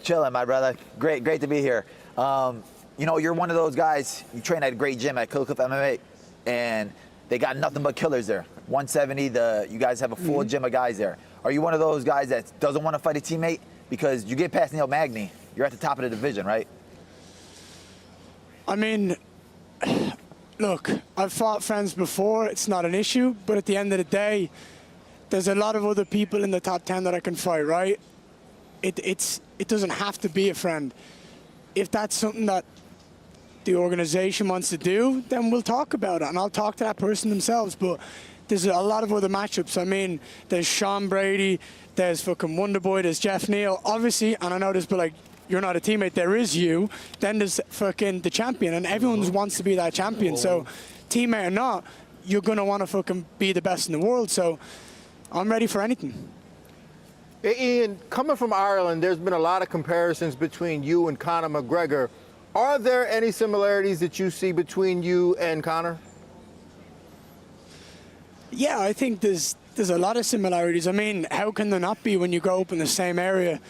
Chilling, my brother. Great to be here. You know, you're one of those guys, you train at a great gym at Cliff MMA, and they got nothing but killers there. 170, you guys have a full gym of guys there. Are you one of those guys that doesn't want to fight a teammate? Because you get past Neil Magny, you're at the top of the division, right?
I mean, look, I've fought friends before. It's not an issue. But at the end of the day, there's a lot of other people in the top 10 that I can fight, right? It doesn't have to be a friend. If that's something that the organization wants to do, then we'll talk about it. And I'll talk to that person themselves. But there's a lot of other matchups. I mean, there's Sean Brady, there's fucking Wonderboy, there's Jeff Neal. Obviously, and I know this, but like, you're not a teammate, there is you. Then there's fucking the champion, and everyone wants to be that champion. So, teammate or not, you're going to want to fucking be the best in the world. So, I'm ready for anything.
Hey, Ian, coming from Ireland, there's been a lot of comparisons between you and Conor McGregor. Are there any similarities that you see between you and Conor?
Yeah, I think there's a lot of similarities. I mean, how can there not be when you grow up in the same area?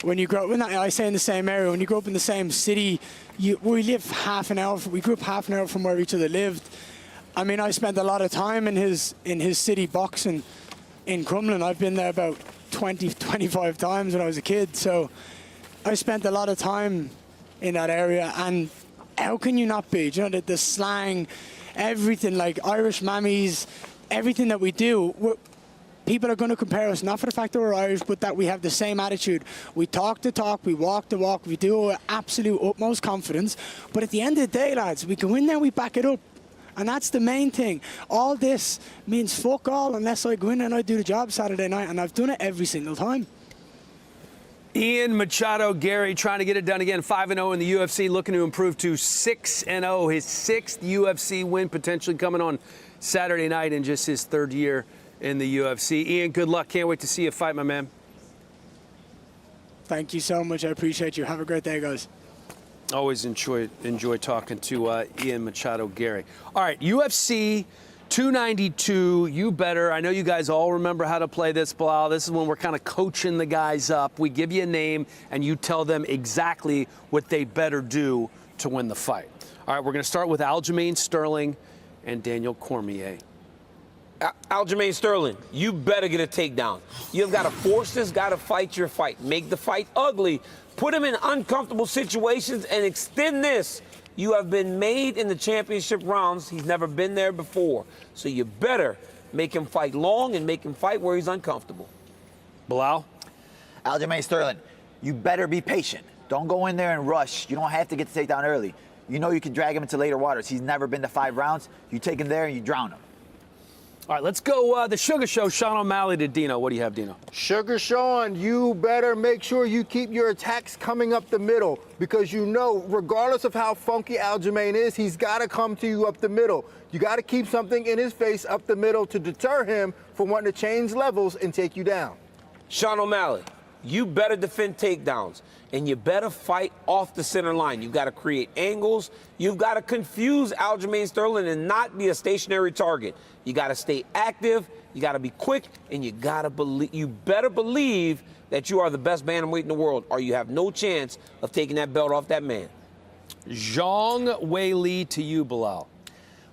When you grow up, I say in the same area, when you grow up in the same city, we grew up half an hour from where each other lived. I mean, I spent a lot of time in his city boxing in Crumlin. I've been there about 25 times when I was a kid. So I spent a lot of time in that area. And how can you not be? You know, the slang, everything, like Irish mammies, everything that we do, people are going to compare us, not for the fact that we're Irish, but that we have the same attitude. We talk the talk, we walk the walk, we do it with absolute utmost confidence. But at the end of the day, lads, we go in there, we back it up. And that's the main thing. All this means fuck all unless I go in and I do the job Saturday night, and I've done it every single time.
Ian Machado Gary trying to get it done again, 5-0 in the UFC, looking to improve to 6-0. His 6th UFC win potentially coming on Saturday night in just his 3rd year in the UFC. Ian, good luck. Can't wait to see you fight, my man.
Thank you so much. I appreciate you. Have a great day, guys.
Always enjoy talking to Ian Machado Gary. All right, UFC 292, you better. I know you guys all remember how to play this, Bilal. This is when we're kind of coaching the guys up. We give you a name, and you tell them exactly what they better do to win the fight. All right, we're going to start with Aljamain Sterling and Daniel Cormier.
Aljamain Sterling, you better get a takedown. You've got to force this guy to fight your fight. Make the fight ugly. Put him in uncomfortable situations and extend this. You have been made in the championship rounds. He's never been there before. So you better make him fight long and make him fight where he's uncomfortable.
Bilal?
Aljamain Sterling, you better be patient. Don't go in there and rush. You don't have to get the takedown early. You know you can drag him into later waters. He's never been to 5 rounds. You take him there and you drown him.
All right, let's go the Sugar Show, Sean O'Malley to Dino. What do you have, Dino?
Sugar Sean, you better make sure you keep your attacks coming up the middle, because you know, regardless of how funky Aljamain is, he's got to come to you up the middle. You got to keep something in his face up the middle to deter him from wanting to change levels and take you down.
Sean O'Malley, you better defend takedowns, and you better fight off the center line. You've got to create angles. You've got to confuse Aljamain Sterling and not be a stationary target. You got to stay active. You got to be quick, and you better believe that you are the best bantamweight in the world, or you have no chance of taking that belt off that man.
Zhang Weili to you, Bilal.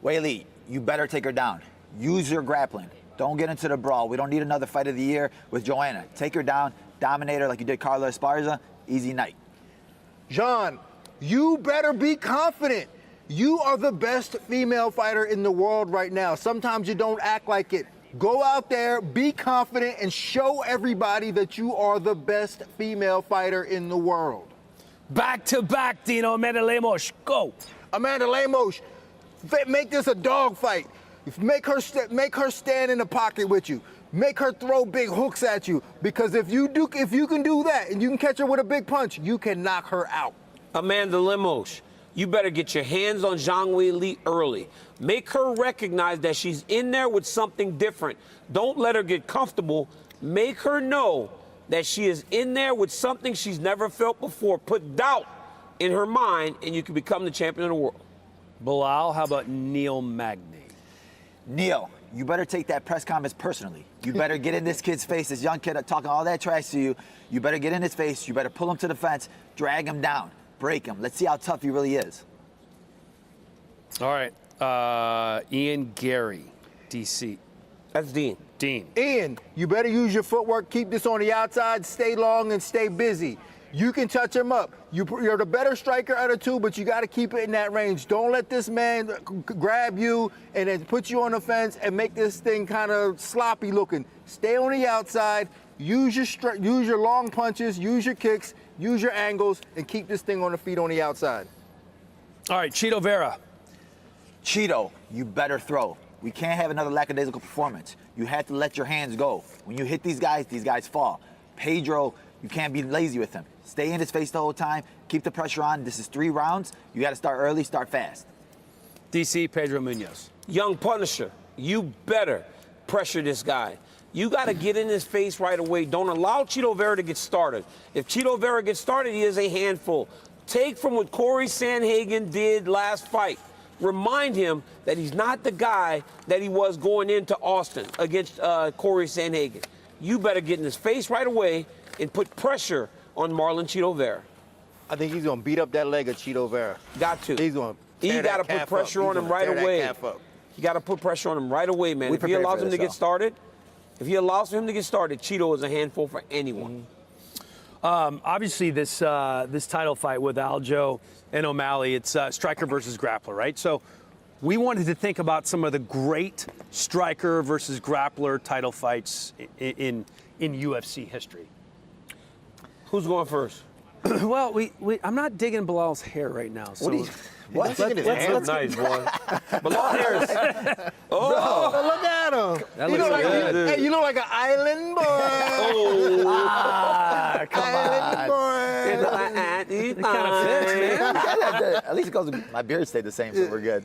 Weili, you better take her down. Use your grappling. Don't get into the brawl. We don't need another fight of the year with Joanna. Take her down, dominate her like you did Carla Esparza. Easy night.
John, you better be confident. You are the best female fighter in the world right now. Sometimes you don't act like it. Go out there, be confident, and show everybody that you are the best female fighter in the world.
Back to back, Dino. Amanda Lemos, go.
Amanda Lemos, make this a dog fight. Make her stand in the pocket with you. Make her throw big hooks at you, because if you can do that and you can catch her with a big punch, you can knock her out.
Amanda Lemos, you better get your hands on Zhang Weili early. Make her recognize that she's in there with something different. Don't let her get comfortable. Make her know that she is in there with something she's never felt before. Put doubt in her mind, and you can become the champion of the world.
Bilal, how about Neil Magny?
Neil, you better take that press conference personally. You better get in this kid's face, this young kid talking all that trash to you. You better get in his face. You better pull him to the fence, drag him down, break him. Let's see how tough he really is.
All right. Ian Gary, DC.
That's Dean.
Dean.
Ian, you better use your footwork. Keep this on the outside. Stay long and stay busy. You can touch him up. You're the better striker out of two, but you got to keep it in that range. Don't let this man grab you and then put you on the fence and make this thing kind of sloppy looking. Stay on the outside. Use your long punches. Use your kicks. Use your angles, and keep this thing on the feet on the outside.
All right, Chito Vera.
Chito, you better throw. We can't have another lackadaisical performance. You have to let your hands go. When you hit these guys fall. Pedro, you can't be lazy with him. Stay in his face the whole time. Keep the pressure on. This is 3 rounds. You got to start early, start fast.
DC, Pedro Munoz.
Young Punisher, you better pressure this guy. You got to get in his face right away. Don't allow Chito Vera to get started. If Chito Vera gets started, he is a handful. Take from what Corey Sandhagen did last fight. Remind him that he's not the guy that he was going into Austin against Corey Sandhagen. You better get in his face right away and put pressure on Marlon Chito Vera.
I think he's going to beat up that leg of Chito Vera.
Got to.
He's going to
You got to put pressure on him right away. You got to put pressure on him right away, man. If he allows him to get started, Chito is a handful for anyone.
Obviously, this title fight with Aljo and O'Malley, it's striker versus grappler, right? So we wanted to think about some of the great striker versus grappler title fights in UFC history.
Who's going first?
Well, I'm not digging Bilal's hair right now. So
What?
Let's nice, boy. Bilal Harris.
Oh, look at him. You look like an island boy.
Come
island
on.
boy.
It kind of fits, man.
At least it goes. My beard stayed the same, so we're good.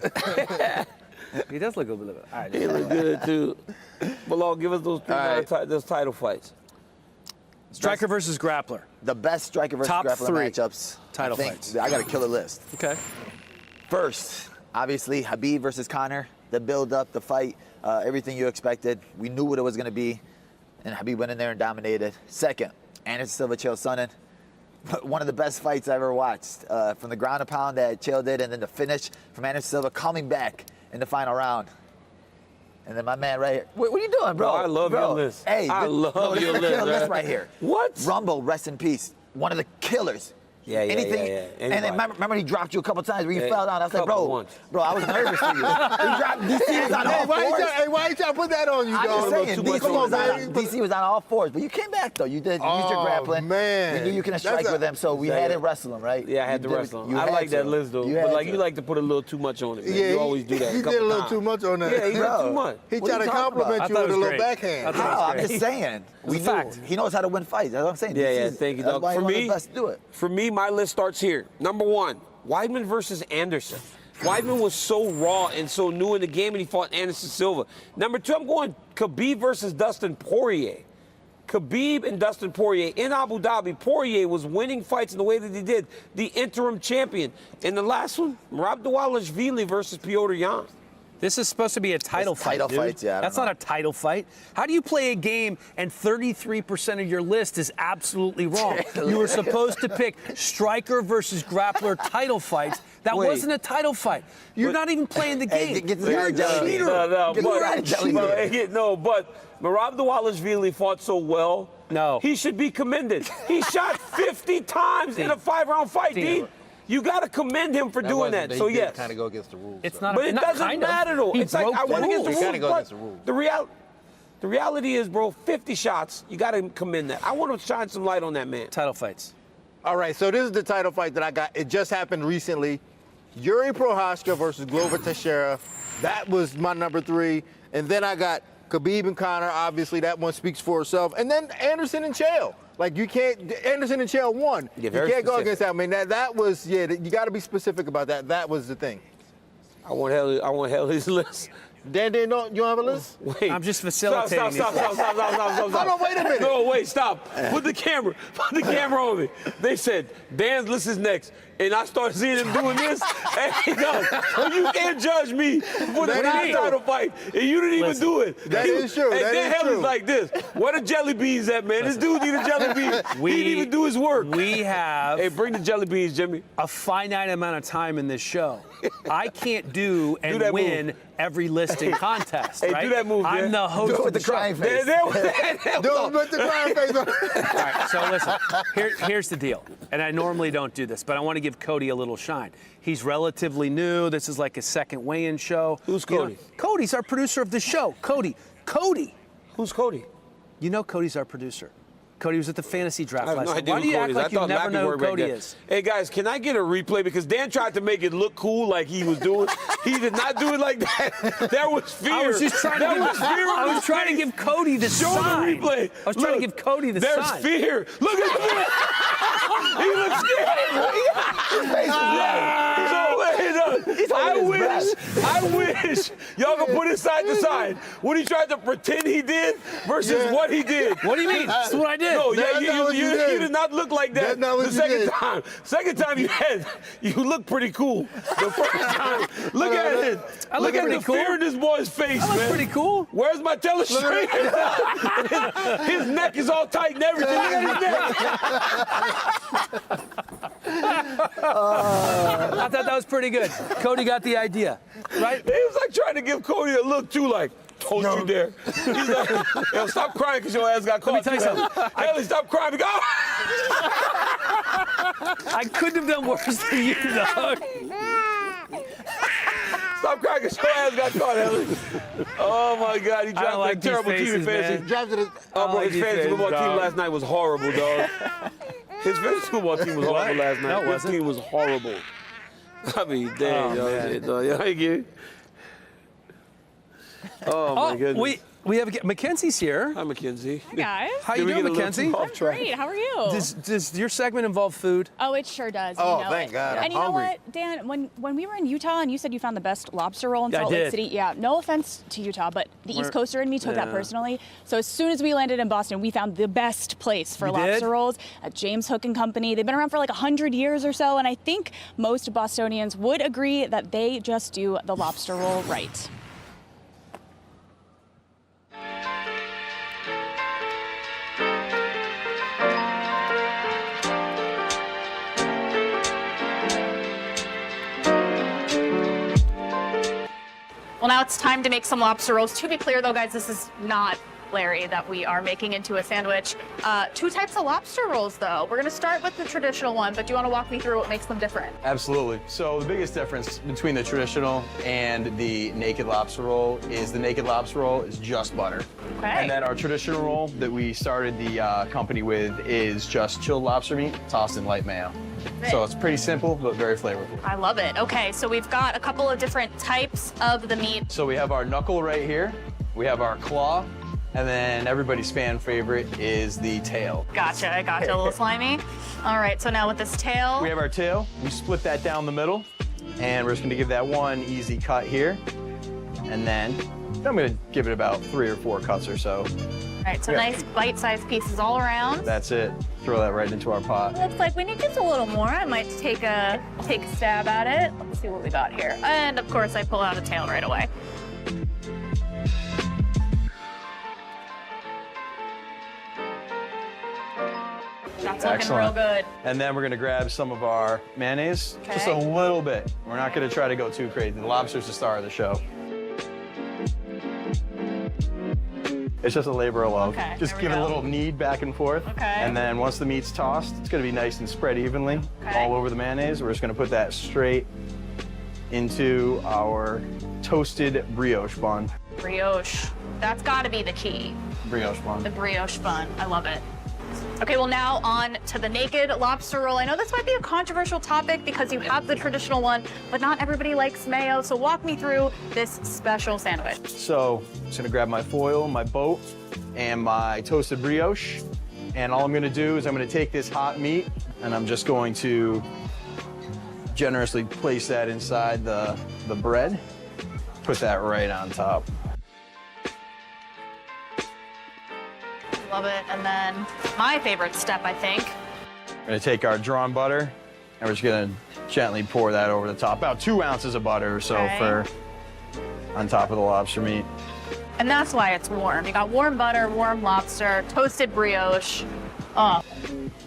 He does look a little bit. All right,
He look good, too. Bilal, give us those title fights.
Striker versus grappler.
The best striker versus
Top
grappler
3
matchups.
title
I think
fights.
I got to kill a list.
Okay.
First, obviously, Habib versus Conor. The build-up, the fight, everything you expected. We knew what it was going to be, and Habib went in there and dominated. Second, Anderson Silva, Chael Sonnen. One of the best fights I ever watched. From the ground and pound that Chael did, and then the finish from Anderson Silva coming back in the final round. And then my man right here. What are you doing, bro?
I love your list.
Hey,
I love your list
right here.
What?
Rumble, rest in peace. One of the killers.
Yeah.
And then remember he dropped you a couple times where you fell down. I was like,
Couple
bro, I was nervous for you. He dropped DC was on all fours.
Why you trying to put that on you,
I'm
dog?
just saying, DC was on all fours, but you came back though. You used your grappling.
Man.
We knew you couldn't strike with him, so we had to wrestle him, right?
Yeah, I had to wrestle him. I like that list, though.
You
But,
had
like,
to.
you like to put a little too much on it, man.
Yeah,
You always do that.
He did a little too much on that.
Yeah, he did too much.
He
What are
tried
you
to
talking
compliment
about?
you with a little backhand.
I'm just saying. We knew.
fact.
He knows how to win fights. That's what I'm saying.
Yeah, thank you,
That's
dog.
why he's
For
one of
me,
the best to do it.
For me, my list starts here. Number 1, Weidman versus Anderson. Weidman was so raw and so new in the game, and he fought Anderson Silva. Number 2, I'm going Khabib versus Dustin Poirier. Khabib and Dustin Poirier in Abu Dhabi. Poirier was winning fights in the way that he did, the interim champion. And the last one, Merab Dvalishvili versus Piotr Jan.
This is supposed to be a title fight,
title
dude.
fights, yeah, I don't
That's
know.
not a title fight. How do you play a game and 33% of your list is absolutely wrong? You were supposed to pick striker versus grappler title fights. That
Wait.
wasn't a title fight. You're not even playing the game.
Hey, get this
You're
guy
a
jelly bean.
cheater.
But Merab Dvalishvili fought so well.
No.
He should be commended. He shot 50 times in a 5-round fight, Dean. You got to commend him for doing that. So, yes.
kind of go against the rules.
It's not.
But it doesn't matter, though. It's like I went against the rules.
You gotta go
but
against the rules.
The reality is, bro, 50 shots. You got to commend that. I want to shine some light on that man.
Title fights.
All right, so this is the title fight that I got. It just happened recently. Yuri Prochazka versus Glover Teixeira. That was my number 3. And then I got Khabib and Conor. Obviously, that one speaks for itself. And then Anderson and Chael. Like, you can't, Anderson and Chael won.
Yeah,
you
very
can't go
specific.
against that. I mean, that was, you got to be specific about that. That was the thing.
I want Helly's list.
Dan, you don't have a list?
Wait.
I'm just facilitating.
Stop.
No, wait a minute.
No, wait, stop. Put the camera on me. They said, Dan's list is next. and I started seeing him doing this, hey, no, you can't judge me for the title fight, and you didn't even do it.
That is true.
And
That
then
is
Haley's
true.
like this. Where the jelly beans at, man? This dude need a jelly bean. He didn't even do his work.
We have
Hey, bring the jelly beans, Jimmy.
a finite amount of time in this show. I can't do and
that
win
move.
every listing contest,
Hey,
right?
do that move,
I'm
man.
the host
Do it
of
with
the
the
show.
crying face.
There
Don't put the crying face on.
All right, so listen, here's the deal. And I normally don't do this, but I want to give Cody a little shine. He's relatively new. This is like his second weigh-in show.
Who's
You know,
Cody?
Cody's our producer of the show. Cody.
Who's Cody?
You know Cody's our producer. Cody was at the fantasy draft
I have
last
no
night.
idea
Why
who
do you
Cody
act
is.
like
I
you
thought
never
Lappy
know who
worked back
Cody
there.
is?
Hey, guys, can I get a replay? Because Dan tried to make it look cool like he was doing. He did not do it like that. There was fear.
I was just trying to
There
give,
was fear on
I was
his
trying to
face.
give Cody the
Show
sign.
the replay.
I was trying to
Look,
give Cody the
there's
sign.
fear. Look at him. He looks scared. His face is red. I wish y'all could put it side to side. What he tried to pretend he did versus what he did.
What do you mean? That's what I did.
No,
That's
yeah,
not what you
you
did.
did not look like that.
That's not what
the
you
second
did.
time. Second time you look pretty cool. The first time, look at it.
I look
Look at
pretty
the
cool.
fear in this boy's face,
I look
man.
pretty cool.
Where's my telestrainer? His neck is all tight and everything. Look at his neck.
I thought that was pretty good. Cody got the idea, right?
He was like trying to give Cody a look too, like, don't you dare. He's like, yo, stop crying because your ass got caught.
Let me tell you something.
Haley, stop crying. Because,
I couldn't have done worse than you, dog.
Stop crying because your ass got caught, Haley. Oh, my God. He
I don't
dropped
like
that terrible
these
team in
faces,
fantasy.
man.
Dropped it.
Oh, bro,
like
his
these
fantasy
faces,
football team
dog.
last night was horrible, dog. His fantasy football team was horrible last night.
No, it
His
wasn't.
team was horrible. I mean, damn,
Oh, man.
yo. I get it. Oh, my goodness.
We have Mackenzie's here.
Hi, Mackenzie.
Hi, guys.
How
Did
you
we
doing,
get a little
Mackenzie?
too off track?
Great. How are you?
Does your segment involve food?
Oh, it sure does.
Oh,
you know
thank
it.
God.
And
I'm
you know
hungry.
what, Dan? When we were in Utah and you said you found the best lobster roll in
I
Salt Lake
did.
City, yeah, no offense to Utah, but the East Coaster in me took that
yeah.
personally. So as soon as we landed in Boston, we found the best place for
You
lobster
did?
rolls at James Hook and Company. They've been around for like 100 years or so, and I think most Bostonians would agree that they just do the lobster roll right.
Well, now it's time to make some lobster rolls. To be clear, though, guys, this is not Larry that we are making into a sandwich. Two types of lobster rolls, though. We're going to start with the traditional one, but do you want to walk me through what makes them different?
Absolutely. So the biggest difference between the traditional and the naked lobster roll is the naked lobster roll is just butter.
Okay.
And then our traditional roll that we started the company with is just chilled lobster meat tossed in light mayo. So it's pretty simple, but very flavorful.
I love it. Okay, so we've got a couple of different types of the meat.
So we have our knuckle right here. We have our claw. And then everybody's fan favorite is the tail.
Gotcha, a little slimy. All right, so now with this tail.
We have our tail. We split that down the middle. And we're just gonna give that one easy cut here. And then I'm gonna give it about 3 or 4 cuts or so.
All right, so nice bite-sized pieces all around.
That's it. Throw that right into our pot.
Looks like we need just a little more. I might take a stab at it. Let's see what we got here. And of course, I pull out a tail right away. That's looking real good.
And then we're gonna grab some of our mayonnaise, just a little bit. We're not gonna try to go too crazy. The lobster's the star of the show. It's just a labor of love.
Okay,
just
here we
give it a
go.
little knead back and forth.
Okay.
And then once the meat's tossed, it's gonna be nice and spread evenly all over the mayonnaise. We're just gonna put that straight into our toasted brioche bun.
Brioche. That's got to be the key.
Brioche bun.
The brioche bun. I love it. Okay, well now on to the naked lobster roll. I know this might be a controversial topic because you have the traditional one, but not everybody likes mayo. So walk me through this special sandwich.
So I'm just gonna grab my foil, my boat, and my toasted brioche. And all I'm gonna do is I'm gonna take this hot meat and I'm just going to generously place that inside the bread. Put that right on top.
Love it. And then my favorite step, I think.
We're gonna take our drawn butter and And we're just gonna gently pour that over the top. About 2 ounces of butter or so
Okay.
on top of the lobster meat.
And that's why it's warm. You got warm butter, warm lobster, toasted brioche. Oh,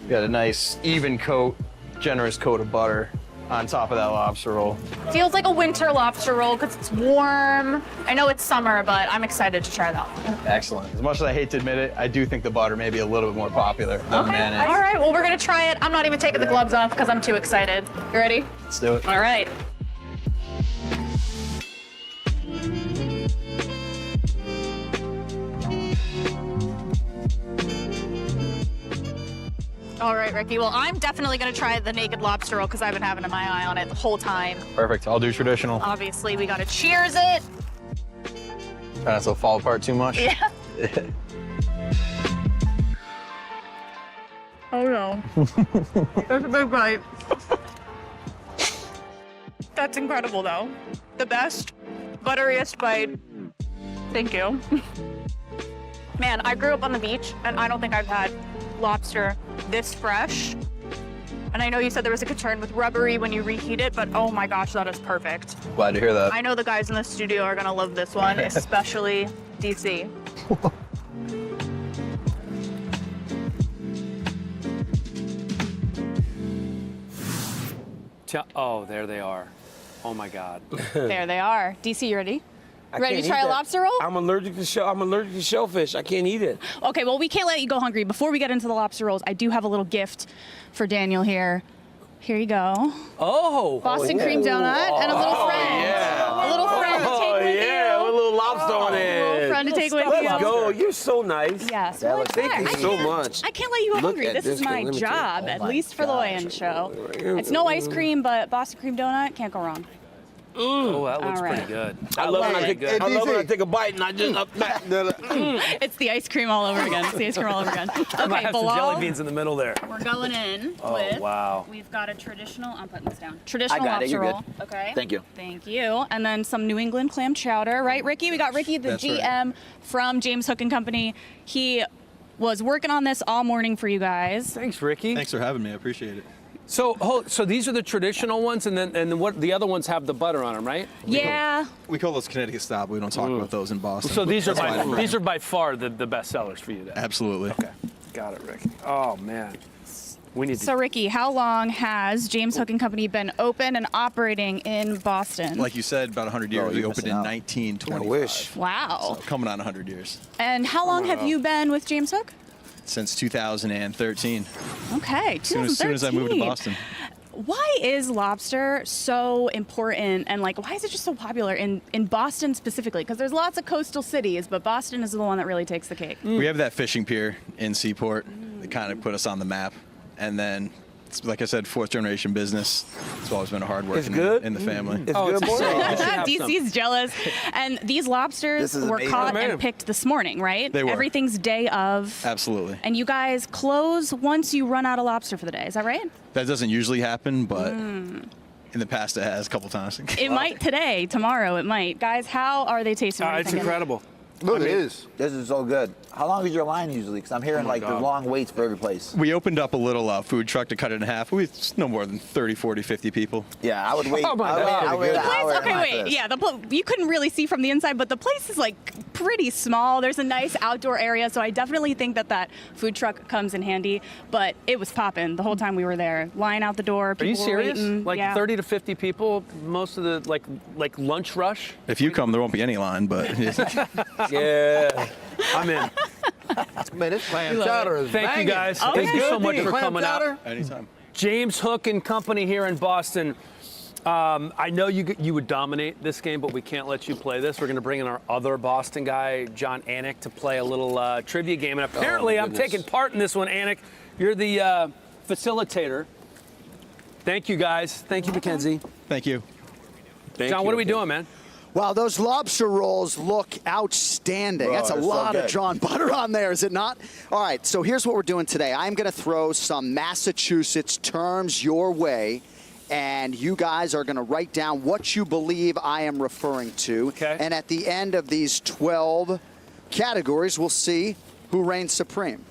Got a nice even coat, generous coat of butter on top of that lobster roll.
feels like a winter lobster roll because it's warm. I know it's summer, but I'm excited to try that one.
Excellent. As much as I hate to admit it, I do think the butter may be a little bit more popular than mayonnaise.
All right, well, we're gonna try it. I'm not even taking the gloves off because I'm too excited. You ready?
Let's do it.
All right. All right, Ricky. Well, I'm definitely going to try the naked lobster roll because I've been having my eye on it the whole time.
Perfect. I'll do traditional.
Obviously, we got to cheers it.
Try not to fall apart too much.
Yeah. Oh, no. That's a big bite. That's incredible, though. The best, butteriest bite. Thank you. Man, I grew up on the beach, and I don't think I've had lobster this fresh. And I know you said there was a concern with rubbery when you reheat it, but oh my gosh, that is perfect.
Glad to hear that.
I know the guys in the studio are gonna love this one, especially DC.
Oh, there they are. Oh my God.
There they are. DC, you ready?
I
Ready
can't
to try
eat
a
that.
lobster roll?
I'm allergic to shellfish. I can't eat it.
Okay, well, we can't let you go hungry. Before we get into the lobster rolls, I do have a little gift for Daniel here. Here you go.
Oh.
Boston cream donut and a little friend.
Yeah.
A little friend to take with you.
Yeah, with a little lobster on it.
A little friend to take with you.
Let's go. You're so nice.
Yes.
Yeah,
Well,
thank you
I
so
can't-
much.
I can't let you go
Look
hungry.
at
This is
this
my
thing. Let me
job,
take-
at least for the weigh-in show. It's no ice cream, but Boston cream donut, can't go wrong.
Oh, that looks
All right.
pretty good.
I love when I take a bite and I just
It's the ice cream all over again. It's the ice cream all over again.
I might
Okay,
have some
below,
jelly beans in the middle there.
we're going in
Oh,
with,
wow.
we've got a traditional, I'm putting this down, traditional
I got it,
lobster
you're
roll.
good.
Okay.
Thank you.
Thank you. And then some New England clam chowder, right, Ricky? We got Ricky, the
That's right.
GM from James Hook and Company. He was working on this all morning for you guys.
Thanks, Ricky.
Thanks for having me. I appreciate it.
So these are the traditional ones, and then what? The other ones have the butter on them, right?
Yeah.
We call those Connecticut style, but we don't talk about those in Boston.
So these are
That's fine.
by far the best sellers for you, then.
Absolutely.
Okay, got it, Ricky. Oh man, we need
So
to.
Ricky, how long has James Hook and Company been open and operating in Boston?
Like you said, about 100 years. We
you're
opened
missing
in
out.
1925.
I wish.
Wow.
So coming on 100 years.
And how long have you been with James Hook?
Since 2013.
Okay, 2013.
Soon as I moved to Boston.
Why is lobster so important, and like why is it just so popular in Boston specifically? Because there's lots of coastal cities, but Boston is the one that really takes the cake.
We have that fishing pier in Seaport that kind of put us on the map. And then, like I said, 4th generation business. It's always been a hard work
It's good?
in the family.
It's good, boy.
DC's jealous. And these lobsters
This is
were
amazing.
caught
Oh, man.
and picked this morning, right?
They were.
Everything's day of.
Absolutely.
And you guys close once you run out of lobster for the day. Is that right?
That doesn't usually happen, but in the past it has a couple times.
It might today, tomorrow it might. Guys, how are they tasting? What are you
It's
thinking?
incredible.
Look, it is.
This is so good. How long is your line usually? Because I'm hearing like the long waits for every place.
We opened up a little food truck to cut it in half. It's no more than 30, 40, 50 people.
Yeah, I would wait.
Oh my God.
I would wait an hour
Okay,
and a half for
wait.
this.
Yeah, you couldn't really see from the inside, but the place is like pretty small. There's a nice outdoor area, so I definitely think that food truck comes in handy. But it was popping the whole time we were there. Line out the door.
Are
People
you serious?
Were waiting.
Like
yeah.
30 to 50 people, most of the like lunch rush.
If you come, there won't be any line, but
Yeah.
I'm in.
Man, this clam
love
chowder is
Thank
banging.
you guys.
Okay.
Thank you so much for
Clam
coming
chowder?
out.
anytime.
James Hook and Company here in Boston. I know you would dominate this game, but we can't let you play this. We're going to bring in our other Boston guy, John Anik, to play a little trivia game. And apparently I'm
goodness.
taking part in this one, Anik. You're the facilitator. Thank you, guys. Thank you, Mackenzie.
Thank you.
John, what are we doing, man?
Wow, those lobster rolls look outstanding.
Bro,
That's a
they're so
lot of
good.
drawn butter on there, is it not? All right, so here's what we're doing today. I'm going to throw some Massachusetts terms your way, and you guys are going to write down what you believe I am referring to.
Okay.
And at the end of these 12 categories, we'll see who reigns supreme.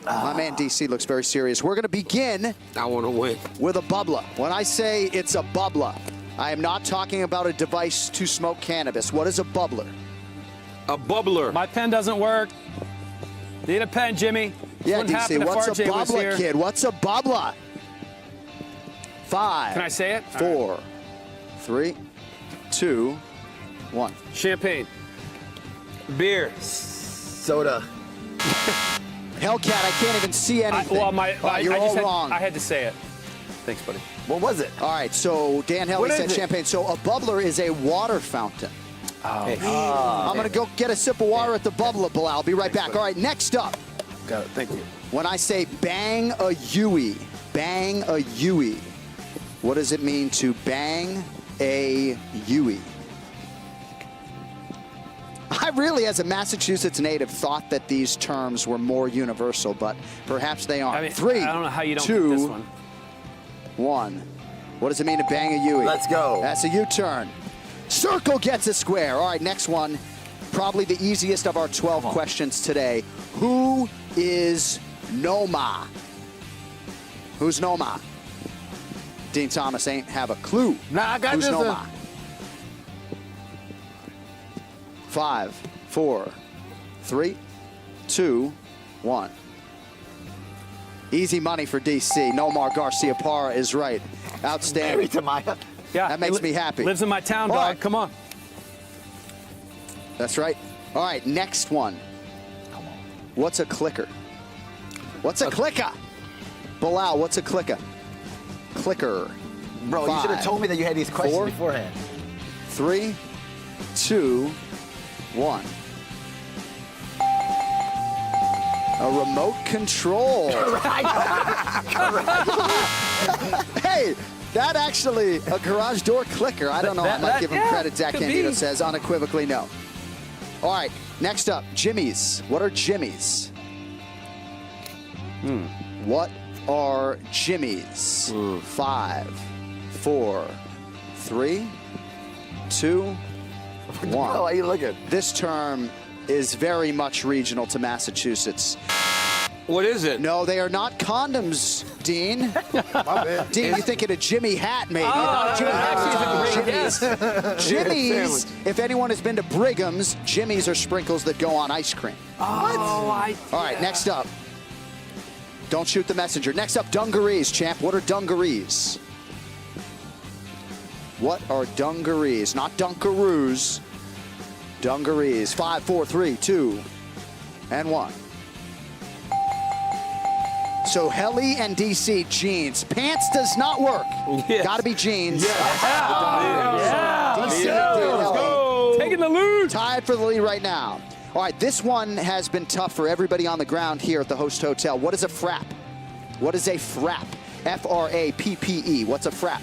My man DC looks very serious. We're going to begin.
I want to win.
With a bubbler. When I say it's a bubbler, I am not talking about a device to smoke cannabis. What is a bubbler?
A bubbler.
My pen doesn't work. Need a pen, Jimmy.
Yeah,
Wouldn't happen
DC,
if
what's a
RJ was
bubbler,
here.
kid? What's a bubbler? 5.
Can I say it?
4, 3, 2, 1.
Champagne.
Beer.
Soda.
Hellcat, I can't even see anything. You're all wrong.
I had to say it. Thanks, buddy.
What was it?
All right, so Dan Hellie said champagne. So a bubbler is a water fountain. I'm going to go get a sip of water at the bubbler, Bilal. I'll be right back. All right, next up.
Got it. Thank you.
When I say bang a Yui, what does it mean to bang a Yui? I really, as a Massachusetts native, thought that these terms were more universal, but perhaps they aren't.
I mean,
3,
I don't know how you don't
2,
get this one.
1. What does it mean to bang a Yui?
Let's go.
That's a U-turn. Circle gets a square. All right, next one. Probably the easiest of our 12 questions today. Who is Noma? Who's Noma? Dean Thomas ain't have a clue.
Nah, I got
Who's
this.
Noma? 5, 4, 3, 2, 1. Easy money for DC. Nomar Garcia Parra is right. Outstanding.
Married to Maya.
Yeah,
That makes me happy.
Lives in my town,
All
dog.
right.
Come on.
That's right. All right, next one. What's a clicker? What's a clicker? Bilal, what's a clicker? Clicker.
Bro, you should have told me that you had these questions
4,
beforehand.
3, 2, 1. A remote control. Hey, that actually, a garage door clicker. I don't know. I might give him credit. Zach Candido says unequivocally no. All right, next up, Jimmy's. What are Jimmy's? What are Jimmy's? 5, 4, 3, 2, 1.
How are you looking?
This term is very much regional to Massachusetts.
What is it?
No, they are not condoms, Dean.
My bad.
Dean, you're thinking a Jimmy hat, maybe. Not Jimmy hat. Jimmy's, if anyone has been to Brigham's, Jimmy's are sprinkles that go on ice cream.
All
right, next up. Don't shoot the messenger. Next up, dungarees, champ. What are dungarees? What are dungarees? Not dunkaroos. Dungarees. 5, 4, 3, 2, and 1. So Helly and DC, jeans. Pants does not work.
Yes.
Got to be jeans.
Yeah.
DC,
Let's go. Taking the lead.
Tied for the lead right now. All right, this one has been tough for everybody on the ground here at the host hotel. What is a frap? What is a frap? F-R-A-P-P-E. What's a frap?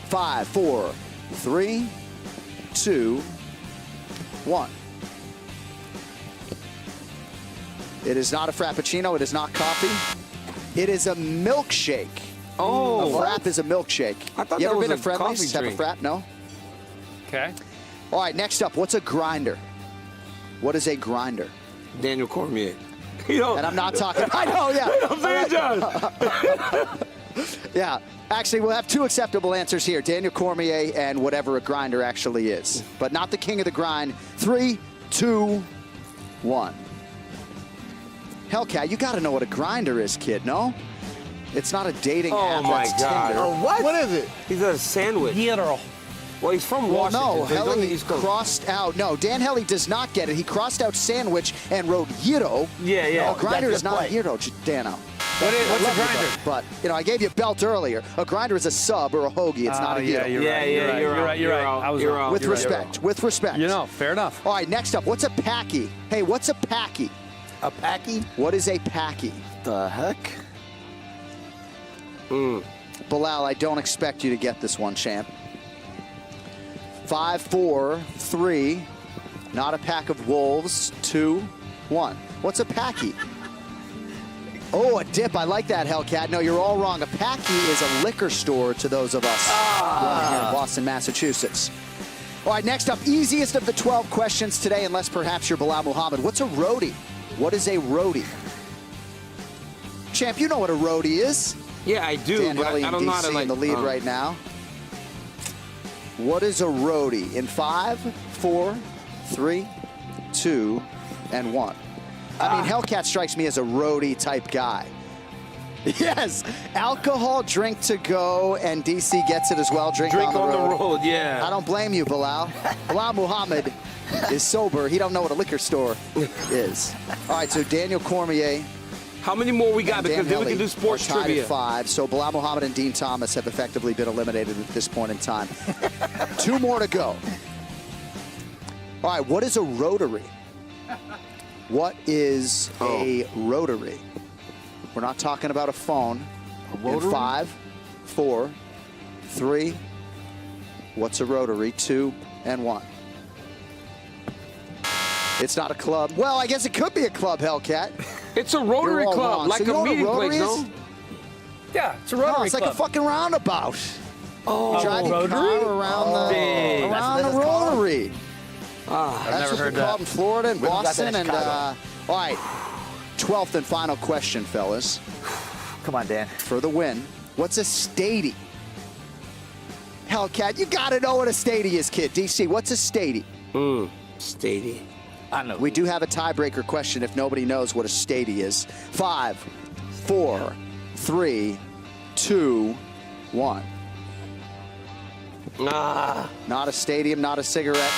5, 4, 3, 2, 1. It is not a frappuccino. It is not coffee. It is a milkshake.
Oh,
a frap is a milkshake.
I thought
you
that
ever
was
been
a
to Friendly's?
coffee
Have a
drink.
frap? No?
Okay.
All right, next up, what's a grinder? What is a grinder?
Daniel Cormier. You know,
And I'm not talking. I know, yeah. Yeah. Actually, we'll have 2 acceptable answers here. Daniel Cormier and whatever a grinder actually is. But not the king of the grind. 3, 2, 1. Hellcat, you got to know what a grinder is, kid, no? It's not a dating
Oh
app.
my
That's
God.
Tinder.
Oh,
What is it?
He's a sandwich.
Gyro.
Well, he's from
Well,
Washington.
no,
so he's on the
Helly
East Coast.
crossed out. No, Dan Helly does not get it. He crossed out sandwich and wrote gyro.
Yeah, yeah.
No, grinder
That's
is
the
not
play.
gyro, Dano.
What's a
Love you,
grinder?
But, you know, I gave you a belt earlier. A grinder is a sub or a hoagie. It's not a gyro.
You're right. You're right. I was wrong.
With respect. With respect.
You know, fair enough.
All right, next up, what's a packy? Hey, what's a packy?
A packy?
What is a packy?
The heck?
Bilal, I don't expect you to get this one, champ. 5, 4, 3. Not a pack of wolves. 2, 1. What's a packy? Oh, a dip. I like that, Hellcat. No, you're all wrong. A packy is a liquor store to those of us born here in Boston, Massachusetts. All right, next up, easiest of the 12 questions today, unless perhaps you're Bilal Muhammad. What's a roadie? What is a roadie? champ, you know what a roadie is.
Yeah, I do,
Dan
but
Hellie
I
and
don't know how to,
DC
like,
in the lead right now. What is a roadie? In 5, 4, 3, 2, and 1. I mean, Hellcat strikes me as a roadie type guy. Yes, alcohol, drink to go, and DC gets it as well. Drink on the road.
Yeah.
I don't blame you, Bilal. Bilal Muhammad is sober. He don't know what a liquor store is. All right, so Daniel Cormier.
How many more we got?
and
Because
Dan
then we can
Hellie
do sports
are tied
trivia.
at 5. So Bilal Muhammad and Dean Thomas have effectively been eliminated at this point in time. 2 more to go. All right, what is a rotary? What is a rotary? We're not talking about a phone. In 5, 4, 3. What's a rotary? 2 and 1. It's not a club. Well, I guess it could be a club, Hellcat.
It's a rotary
You're all
club,
wrong.
like
So you know
a
what
meeting
rotary
place,
is?
no?
Yeah, it's a rotary
No, it's like
club.
a fucking roundabout.
Oh,
Drive your
rotary?
car around
dang.
the rotary.
I've
That's
never
what
heard
they're called
that.
in Florida and
We haven't got that
Boston.
in
And
Chicago.
all right, 12th and final question, fellas.
Come on, Dan.
For the win, what's a stady? Hellcat, you gotta know what a stady is, kid. DC, what's a stady?
Stady.
I know.
We do have a tiebreaker question if nobody knows what a stady is. 5, 4, 3, 2, 1. Not a stadium, not a cigarette.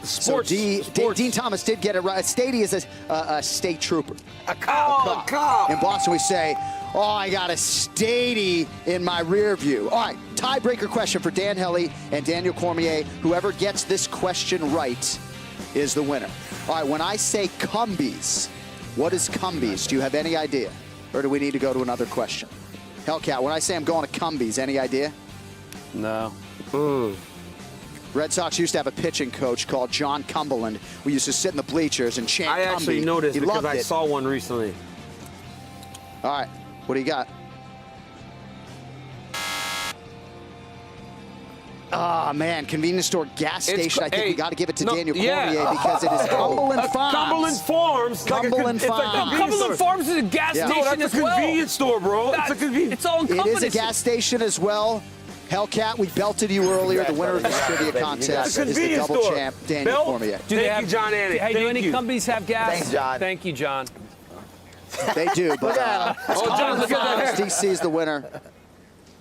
Sports.
So Dean Thomas did get it right. A stady is a state trooper.
A cop.
In Boston, we say, oh, I got a stady in my rear view. All right, tiebreaker question for Dan Hellie and Daniel Cormier. Whoever gets this question right is the winner. All right, when I say Cumbies, what is Cumbies? Do you have any idea? Or do we need to go to another question? Hellcat, when I say I'm going to Cumbies, any idea?
No.
Red Sox used to have a pitching coach called John Cumberland. We used to sit in the bleachers and chant
I actually
Cumby.
know this
He
because
loved
I
it.
saw one recently.
All right, what do you got? Ah, man, convenience store, gas station. I think we got to give it to Daniel Cormier because it is Cumberland Farms.
Cumberland Farms.
Cumberland Farms.
Cumberland Farms is a gas
Yeah.
station
No, that's
as
a
well.
convenience store, bro. It's a convenience.
It's all
It
encompassing.
is a gas station as well. Hellcat, we belted you earlier. The winner of this trivia contest is the double champ, Daniel Cormier.
Do they
Thank
have,
you, John Annie.
Hey, do
Thank
any
you.
companies have gas?
Thanks, John.
Thank you, John.
They do, but
John, look at that hair.
DC is the winner.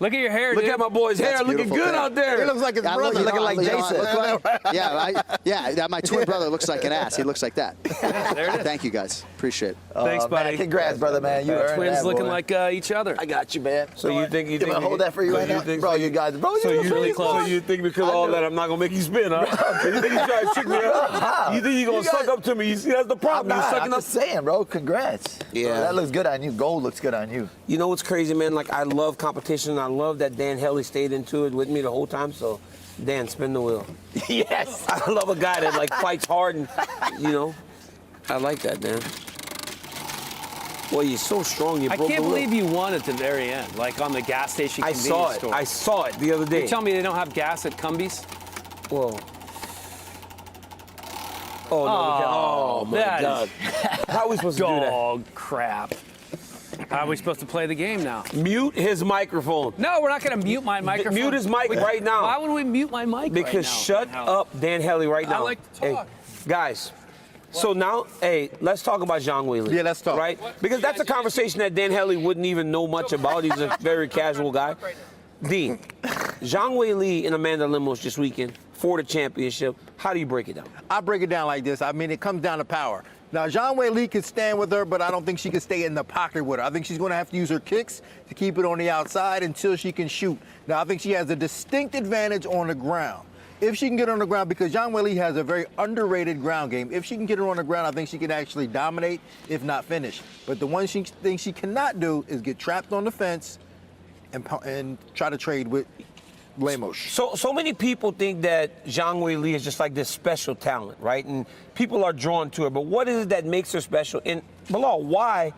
Look at your hair,
Look
dude.
at my boy's hair. Looking
beautiful
good
thing.
out there.
It looks like his
I
brother.
look-
looking like
you know, I
Jason.
look like- yeah, my twin brother looks like an ass. He looks like that.
There it is.
Thank you, guys. Appreciate it.
Thanks, buddy.
Man, congrats, brother, man. You earned
Twins
that,
looking
boy.
like each other.
I got you, man.
So you think
I'm gonna hold that for you right now, bro? You guys, bro,
So
you
you
really close.
So you think because of all that I'm not gonna make you spin, huh? You think you trying to trick me up? You think you gonna suck up to me? You see, that's the problem. You're
I'm
sucking up.
just saying, bro. Congrats.
Yeah.
Bro, that looks good on you. Gold looks good on you.
You know what's crazy, man? Like, I love competition. I love that Dan Hellie stayed into it with me the whole time. So, Dan, spin the wheel.
Yes.
I love a guy that, like, fights hard and, you know, I like that, Dan. Boy, you're so strong. You
I
broke
can't
the wheel.
believe you won at the very end, like on the gas station
I
convenience
saw it.
store.
I saw it the other day.
You tell me they don't have gas at Cumbies?
Whoa. Oh, no. we can't. Oh, my
that
God. How are we supposed to do that?
Dog crap. How are we supposed to play the game now?
Mute his microphone.
No, we're not going to mute my microphone.
Mute his mic right now.
Why would we mute my mic
Because
right
shut
now?
up, Dan Hellie, right now.
I like to talk.
Hey, guys, so now, hey, let's talk about Zhang Weili.
Yeah, let's talk.
Right? Because that's a conversation that Dan Hellie wouldn't even know much about. He's a very casual guy. Dean, Zhang Weili and Amanda Lemos this weekend for the championship. How do you break it down?
I break it down like this. I mean, it comes down to power. Now, Zhang Weili could stand with her, but I don't think she can stay in the pocket with her. I think she's going to have to use her kicks to keep it on the outside until she can shoot. Now, I think she has a distinct advantage on the ground. If she can get on the ground, because Zhang Weili has a very underrated ground game. If she can get her on the ground, I think she can actually dominate, if not finish. But the one thing she cannot do is get trapped on the fence and try to trade with Lemos.
So many people think that Zhang Weili is just like this special talent, right? And people are drawn to her. But what is it that makes her special? And Bilal, why?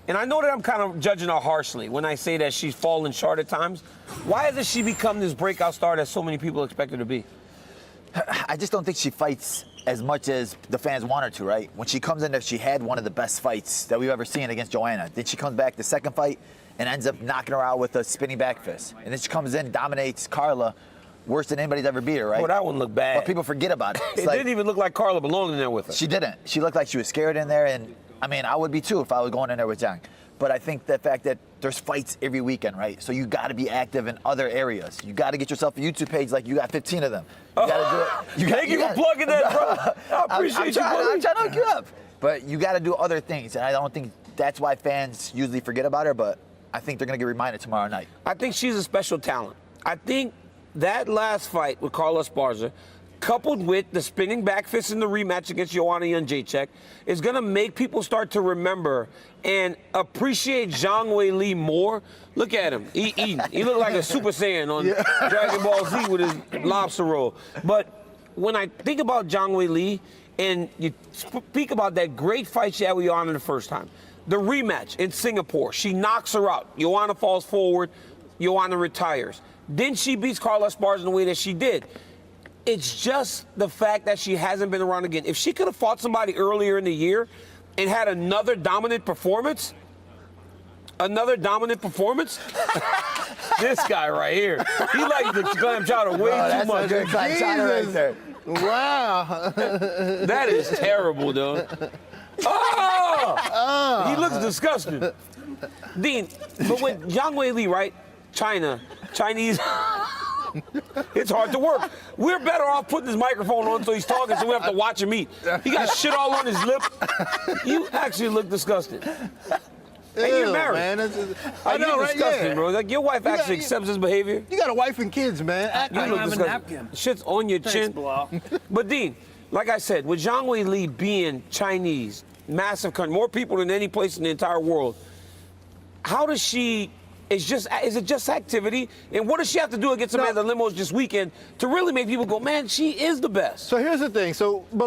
And I know that I'm kind of judging her harshly when I say that she's fallen short at times. Why hasn't she become this breakout star that so many people expect her to be?
I just don't think she fights as much as the fans want her to, right? When she comes in there, she had one of the best fights that we've ever seen against Joanna. Then she comes back the second fight and ends up knocking her out with a spinning back fist. And then she comes in, dominates Carla worse than anybody's ever beat her, right?
Well, that one looked bad.
But people forget about it.
It didn't even look like Carla belonged in there with her.
She didn't. She looked like she was scared in there, and I mean, I would be too if I was going in there with Zhang. But I think the fact that there's fights every weekend, right? So you got to be active in other areas. You got to get yourself a YouTube page like you got 15 of them. You got to do it.
Thank you for plugging that, bro. I appreciate you.
I'm trying to hook you up. But you got to do other things, and I don't think that's why fans usually forget about her, but I think they're going to get reminded tomorrow night.
I think she's a special talent. I think that last fight with Carla Esparza, coupled with the spinning back fist in the rematch against Joanna Jędrzejczyk, is going to make people start to remember and appreciate Zhang Weili more. Look at him. He eating. He looked like a Super Saiyan on Dragon Ball Z with his lobster roll. But when I think about Zhang Weili, and you speak about that great fight she had with Joanna the first time, the rematch in Singapore, she knocks her out. Joanna falls forward. Joanna retires. Then she beats Carla Esparza in the way that she did. It's just the fact that she hasn't been around again. If she could have fought somebody earlier in the year and had another dominant performance, this guy right here, he likes the clam chowder way too much.
That's a clam chowder right there.
Wow.
That is terrible, though. Oh! He looks disgusting. Dean, but with Zhang Weili, right? Chinese, it's hard to work. We're better off putting his microphone on so he's talking so we have to watch him eat. He got shit all on his lip. You actually look disgusting. And you're married.
Man,
I know, right? Disgusting, bro. Like, your wife actually accepts his behavior.
You got a wife and kids, man. Act
You
like
look
you have a
disgusting.
napkin.
Shit's on your chin. But Dean, like I said, with Zhang Weili being Chinese, massive country, more people than any place in the entire world, how does she? Is it just activity? And what does she have to do against Amanda Limos this weekend to really make people go, man, she is the best?
So here's the thing.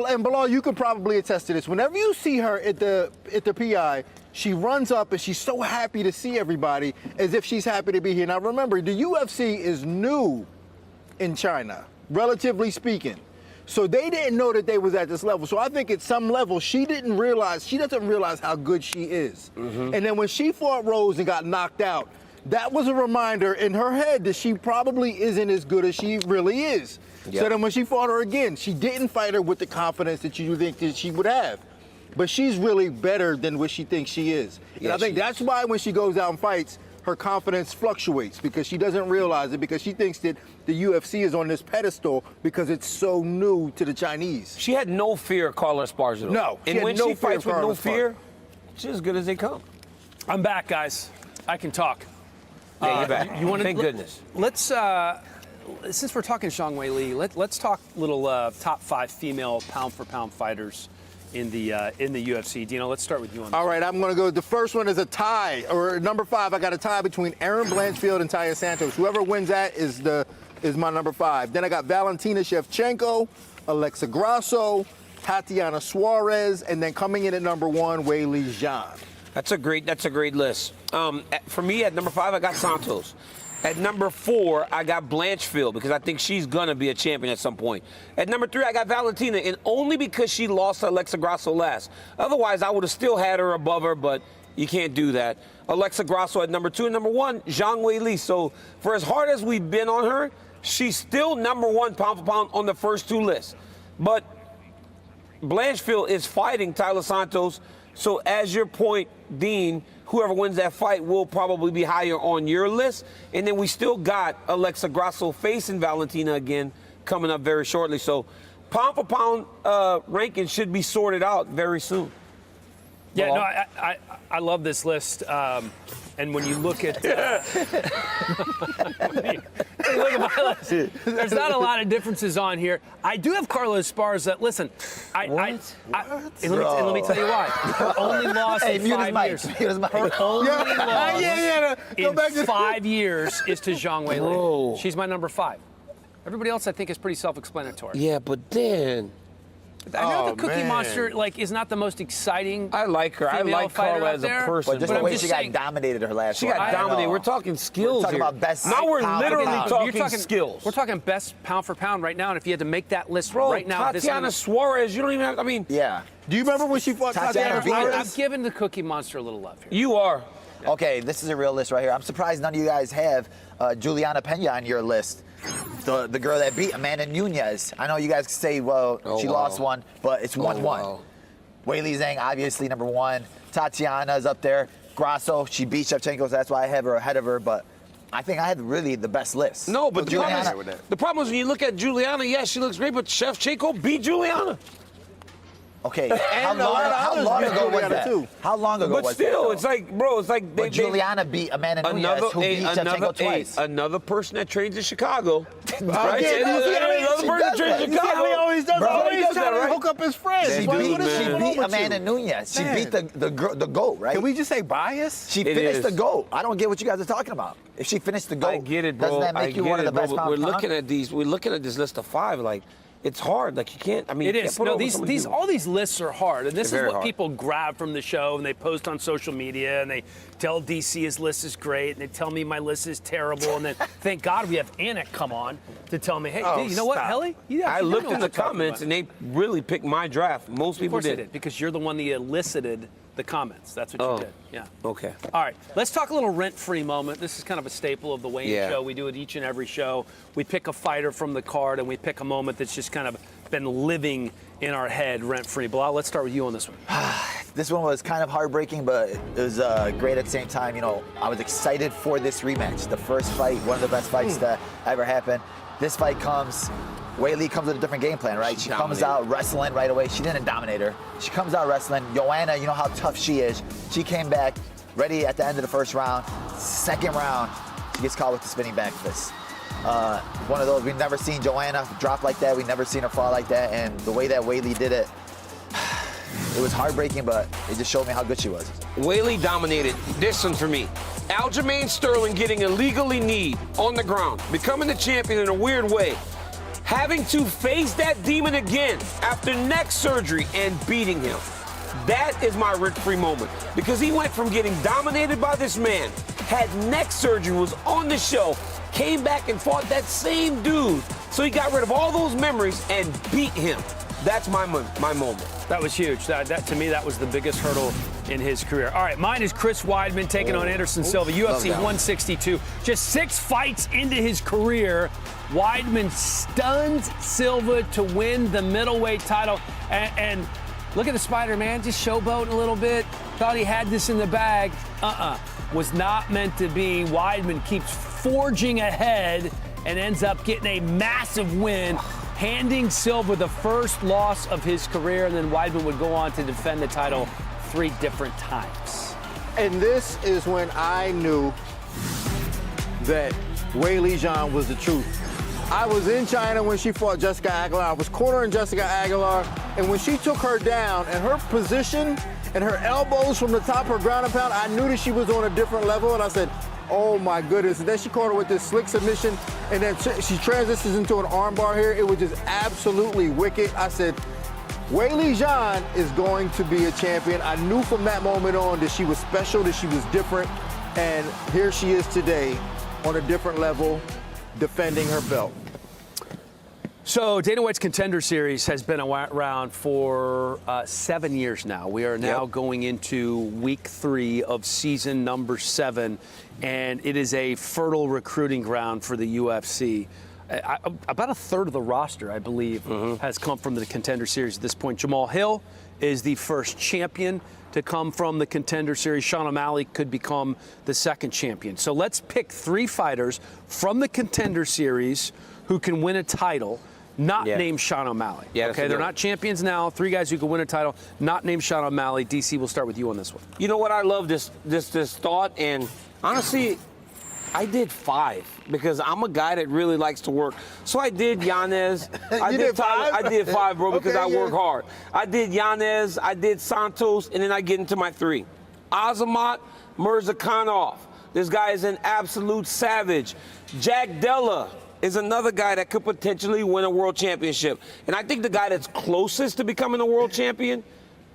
And Bilal, you can probably attest to this. Whenever you see her at the PI, she runs up and she's so happy to see everybody as if she's happy to be here. Now remember, the UFC is new in China, relatively speaking. So they didn't know that they was at this level. So I think at some level she doesn't realize how good she is. And then when she fought Rose and got knocked out, that was a reminder in her head that she probably isn't as good as she really is.
Yep.
So then when she fought her again, she didn't fight her with the confidence that you think that she would have. But she's really better than what she thinks she is. And I think that's why when she goes out and fights, her confidence fluctuates because she doesn't realize it, because she thinks that the UFC is on this pedestal because it's so new to the Chinese.
She had no fear of Carla Esparza.
No.
And when she fights with no fear, she's as good as they come.
I'm back, guys. I can talk.
Yeah, you're back. Thank goodness.
Let's, since we're talking Zhang Weili, let's talk little top 5 female pound-for-pound fighters in the UFC. Dino, let's start with you on this.
All right, I'm going to go. The first one is a tie, or number 5. I got a tie between Erin Blanchfield and Taya Santos. Whoever wins that is my number 5. Then I got Valentina Shevchenko, Alexa Grasso, Tatiana Suarez, and then coming in at number 1, Weili Zhang.
That's a great list. For me, at number 5, I got Santos. At number 4, I got Blanchfield because I think she's gonna be a champion at some point. At number 3, I got Valentina, and only because she lost to Alexa Grasso last. Otherwise, I would have still had her above her, but you can't do that. Alexa Grasso at number 2, and number 1, Zhang Weili. So for as hard as we've been on her, she's still number 1 pound for pound on the first 2 lists. But Blanchfield is fighting Tyler Santos. So as your point, Dean, whoever wins that fight will probably be higher on your list. And then we still got Alexa Grasso facing Valentina again coming up very shortly. So pound for pound ranking should be sorted out very soon.
Yeah, no, I love this list. And when you look at look at my list, there's not a lot of differences on here. I do have Carla Esparza. Listen, and let me tell you why. Her only loss in 5 years. Her only loss in 5 years is to Zhang Weili. She's my number 5. Everybody else, I think, is pretty self-explanatory.
Yeah, but then
I know the
Oh,
Cookie
man.
Monster is not the most exciting.
I like her. I
female
like
fighter
Carla
out
as a
there,
person.
But just
but
the
I'm
way
just
she
saying,
got dominated her last
She
one.
got
I
dominated.
know.
We're talking skills
We're talking
here.
about best
Now we're
pound for
literally
pound.
talking skills.
We're talking best pound for pound right now, and if you had to make that list
Bro,
right now,
Tatiana Suarez, you don't even have, I mean.
Yeah.
Do you remember when she fought
Tatiana
Tatiana
beat her.
I'm giving the Cookie Monster a little love here.
You are.
Okay, this is a real list right here. I'm surprised none of you guys have Juliana Pena on your list. The girl that beat Amanda Nunes. I know you guys say, well, she lost one, but it's 1-1.
wow.
Weili Zhang, obviously, number one. Tatiana's up there. Grasso, she beat Shevchenko, so that's why I have her ahead of her, but I think I had really the best list.
No, but the
Juliana,
problem is when you look at Juliana, yeah, she looks great, but Shevchenko beat Juliana.
okay, how long ago was that? How long ago
But
was
still,
that?
it's like, bro, it's like
But Juliana beat Amanda Nunes, who beat Shevchenko twice.
Another person that trains in Chicago. Right?
Yeah,
Another person that trains in
You see how he
Chicago.
always does?
Bro,
Always
he does
trying
that,
to
right?
hook up his friends.
She
What
beat,
is
she
going on
beat
with
Amanda
you?
Nunes. She
Man.
beat the GOAT, right?
Can we just say bias?
She
It
finished
is.
the GOAT. I don't get what you guys are talking about. If she finished the GOAT,
I get it, bro.
doesn't that make you one of the best pound
We're
for pound?
looking at these. We're looking at this list of 5. Like, it's hard. Like, you can't. I mean,
It
you
is.
can't put
No,
over some of
these all these lists are hard, and this
They're
is
very
what
hard.
people grab from the show, and they post on social media, and they tell DC his list is great, and they tell me my list is terrible, and then thank God we have Anik come on to tell me, hey,
Oh,
you know what,
stop.
Helly? You
I
actually
looked
know
in
what
the
you're talking
comments,
about.
and they really picked my draft. Most
Of
people
course they
did.
did, because you're the one that elicited the comments. That's what
Oh.
you did. Yeah.
Okay.
All right, let's talk a little rent-free moment. This is kind of a staple of the weigh-in
Yeah.
show. We do it each and every show. We pick a fighter from the card, and we pick a moment that's just kind of been living in our head rent-free. Bilal, let's start with you on this one.
This one was kind of heartbreaking, but it was great at the same time. You know, I was excited for this rematch. The first fight, one of the best fights that ever happened. This fight comes, Weili comes with a different game plan, right? She comes out wrestling right away. She didn't dominate her. She comes out wrestling. Joanna, you know how tough she is. She came back ready at the end of the first round. Second round, she gets caught with the spinning back fist. One of those, we've never seen Joanna drop like that. We've never seen her fall like that. And the way that Weili did it, it was heartbreaking, but it just showed me how good she was.
Weili dominated. This one for me. Aljamain Sterling getting illegally kneed on the ground, becoming the champion in a weird way, having to face that demon again after neck surgery and beating him. That is my rent-free moment, because he went from getting dominated by this man, had neck surgery, was on the show, came back and fought that same dude. So he got rid of all those memories and beat him. That's my moment.
That was huge. That to me, that was the biggest hurdle in his career. All right, mine is Chris Weidman taking on Anderson Silva, UFC 162. Just 6 fights into his career, Weidman stuns Silva to win the middleweight title. And look at the Spider, man, just showboating a little bit. Thought he had this in the bag. Was not meant to be. Weidman keeps forging ahead and ends up getting a massive win, handing Silva the first loss of his career, and then Weidman would go on to defend the title 3 different times.
And this is when I knew that Weili Zhang was the truth. I was in China when she fought Jessica Aguilar. I was cornering Jessica Aguilar, and when she took her down and her position and her elbows from the top, her ground and pound, I knew that she was on a different level, and I said, oh my goodness. And then she caught her with this slick submission, and then she transitions into an armbar here. It was just absolutely wicked. I said, Weili Zhang is going to be a champion. I knew from that moment on that she was special, that she was different, and here she is today on a different level, defending her belt.
So Dana White's Contender Series has been around for 7 years now. We are now going into week 3 of season number 7, and it is a fertile recruiting ground for the UFC. About a third of the roster, I believe, has come from the Contender Series at this point. Jamal Hill is the first champion to come from the Contender Series. Sean O'Malley could become the second champion. So let's pick 3 fighters from the Contender Series who can win a title, not named Sean O'Malley. Okay, they're not champions now. 3 guys who can win a title, not named Sean O'Malley. DC, we'll start with you on this one.
You know what? I love this thought, and honestly, I did 5 because I'm a guy that really likes to work. So I did Yanez. I did 5? I did 5, bro, because I work hard. I did Yanez, I did Santos, and then I get into my 3. Azamat Mirzakhanov. This guy is an absolute savage. Jack Della, is another guy that could potentially win a world championship. And I think the guy that's closest to becoming a world champion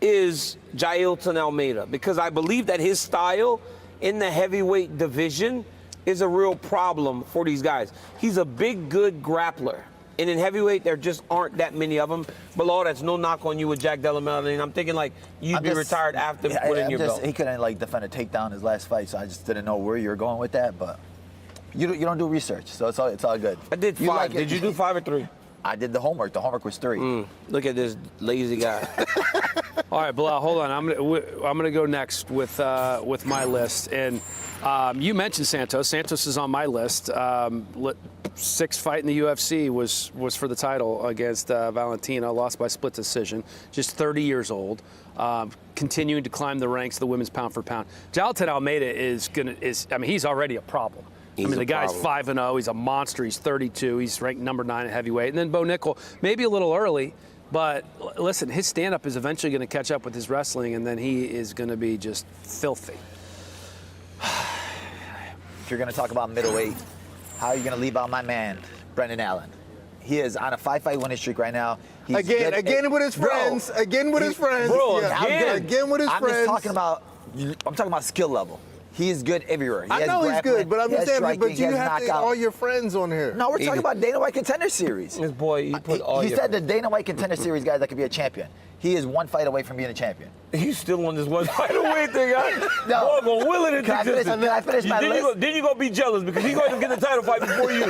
is Jailton Almeida, because I believe that his style in the heavyweight division is a real problem for these guys. He's a big, good grappler. And in heavyweight, there just aren't that many of them. Bilal, that's no knock on you with Jack Della Maddalena. And I'm thinking, like, you'd be retired after putting your belt.
He couldn't, like, defend a takedown his last fight, so I just didn't know where you were going with that. But you don't do research, so it's all good.
I did 5. Did you do 5 or 3?
I did the homework. The homework was 3.
Look at this lazy guy.
All right, Bilal, hold on. I'm gonna go next with my list. And you mentioned Santos. Santos is on my list. 6th fight in the UFC was for the title against Valentina, lost by split decision. Just 30 years old, continuing to climb the ranks of the women's pound for pound. Jailton Almeida he's already a problem. The guy's 5-0. He's a monster. He's 32. He's ranked number 9 at heavyweight. And then Bo Nickel, maybe a little early, but listen, his stand-up is eventually going to catch up with his wrestling, and then he is going to be just filthy.
If you're going to talk about middleweight, how are you going to leave out my man, Brendan Allen? He is on a 5-fight winning streak right now. He's
Again with his friends. Again with his friends.
Bro,
again with his friends.
I'm talking about skill level. He is good everywhere.
I know he's good, but I'm just saying, but you have all your friends on here.
No, we're talking about Dana White Contender Series.
This boy, he put all
He said the Dana White Contender Series guy that could be a champion. He is 1 fight away from being a champion.
He's still on this 1 fight away thing,
No.
Boy, gonna will it into existence.
Can I finish my list?
Then you gonna be jealous because he's going to get the title fight before you.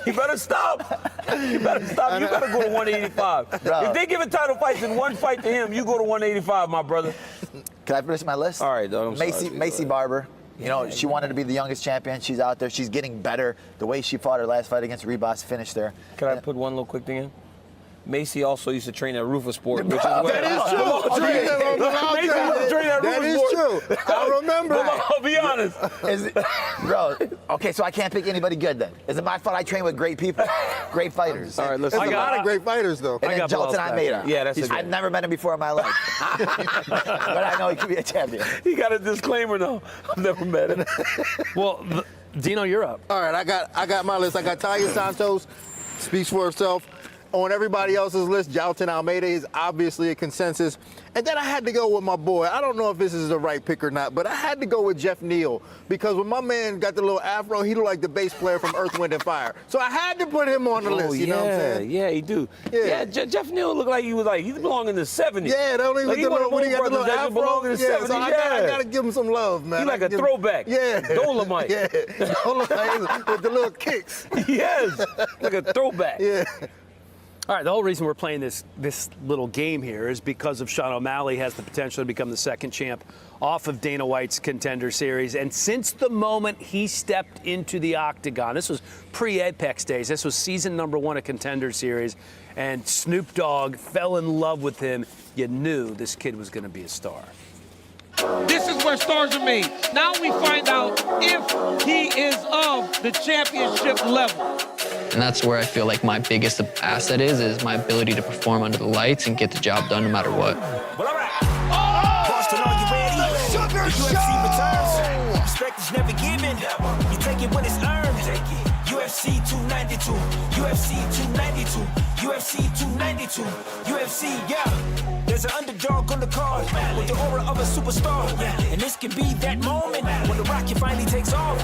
You better stop. You better stop. You better go to 185.
Bro.
If they give a title fight in 1 fight to him, you go to 185, my brother.
Can I finish my list?
All right, though.
Macy Barber. You know, she wanted to be the youngest champion. She's out there. She's getting better. The way she fought her last fight against Ribas, finished there.
Can I put one little quick thing in? Macy also used to train at Rufus Sport, which is where
that is true. That is true. I remember.
I'll be honest.
Bro, okay, so I can't pick anybody good then. Is it my fault I train with great people, great fighters?
All right, listen.
There's a lot of great fighters, though.
And then Jailton Almeida.
Yeah, that's
I've never met him before in my life. But I know he could be a champion.
He got a disclaimer, though. I've never met him.
Well, Dino, you're up.
All right, I got my list. I got Talia Santos, speaks for herself. On everybody else's list, Jailton Almeida is obviously a consensus. And then I had to go with my boy. I don't know if this is the right pick or not, but I had to go with Jeff Neal because when my man got the little afro, he looked like the bass player from Earth, Wind & Fire. So I had to put him on the list, you know what I'm saying?
Yeah, he do. Yeah, Jeff Neal looked like he belonged in the 70s.
Yeah, that only
like he
when he got the little afro.
Belong in the 70s.
So I gotta give him some love, man.
He like a throwback.
Yeah.
Dolomite.
Yeah, Dolomite with the little kicks.
Yes, like a throwback.
Yeah.
All right, the whole reason we're playing this little game here is because of Sean O'Malley has the potential to become the 2nd champ off of Dana White's Contender Series. And since the moment he stepped into the octagon, this was pre-Apex days, this was season number 1 of Contender Series, and Snoop Dogg fell in love with him, you knew this kid was going to be a star.
This is where stars are made. Now we find out if he is of the championship level.
And that's where I feel like my biggest asset is my ability to perform under the lights and get the job done no matter what.
Boston, are you ready? The UFC returns. Respect is never given. You take it when it's earned. UFC 292, UFC 292, UFC 292, UFC, yeah. There's an underdog on the card with the aura of a superstar. And this can be that moment when the rocket finally takes off.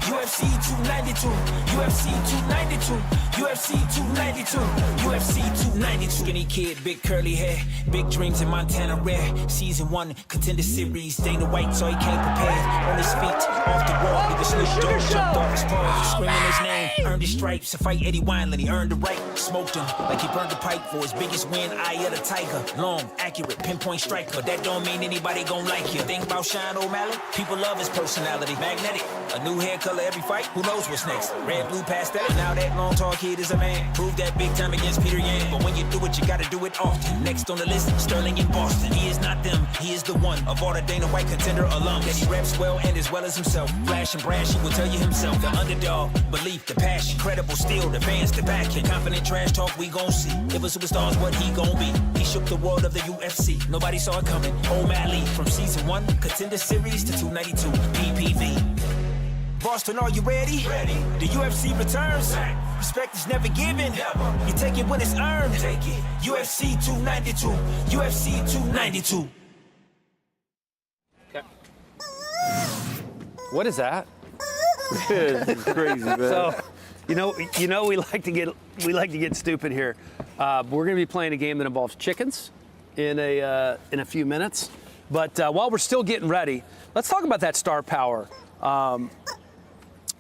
UFC 292, UFC 292, UFC 292, UFC 292. Skinny kid, big curly hair, big dreams in Montana rare. Season 1, Contender Series, Dana White, so he came prepared. On his feet, off the wall, nigga Snoop Dogg jumped off his paw, screaming his name. Earned his stripes to fight Eddie Wineland, he earned the right. Smoked him like he burned the pipe for his biggest win, Eye of the Tiger. Long, accurate, pinpoint striker, that don't mean anybody gon' like you. Think about Sean O'Malley, people love his personality. Magnetic, a new hair color every fight, who knows what's next? Red, blue, pastel, now that long, tall kid is a man. Prove that big time against Peter Yan, but when you do it, you gotta do it often. Next on the list, Sterling in Boston. He is not them, he is the one of all the Dana White Contender alums. That he reps well and as well as himself. Flash and brash, he will tell you himself. The underdog, belief, the passion, credible steel, the fans, the backing. Confident trash talk, we gon' see. If a superstar's what he gon' be. He shook the world of the UFC. Nobody saw it coming. O'Malley from season 1, Contender Series to 292 PPV. Boston, are you ready? The UFC returns. Respect is never given. You take it when it's earned. UFC 292. UFC 292.
What is that?
It's crazy, man.
So, we like to get stupid here. We're going to be playing a game that involves chickens in a few minutes. But while we're still getting ready, let's talk about that star power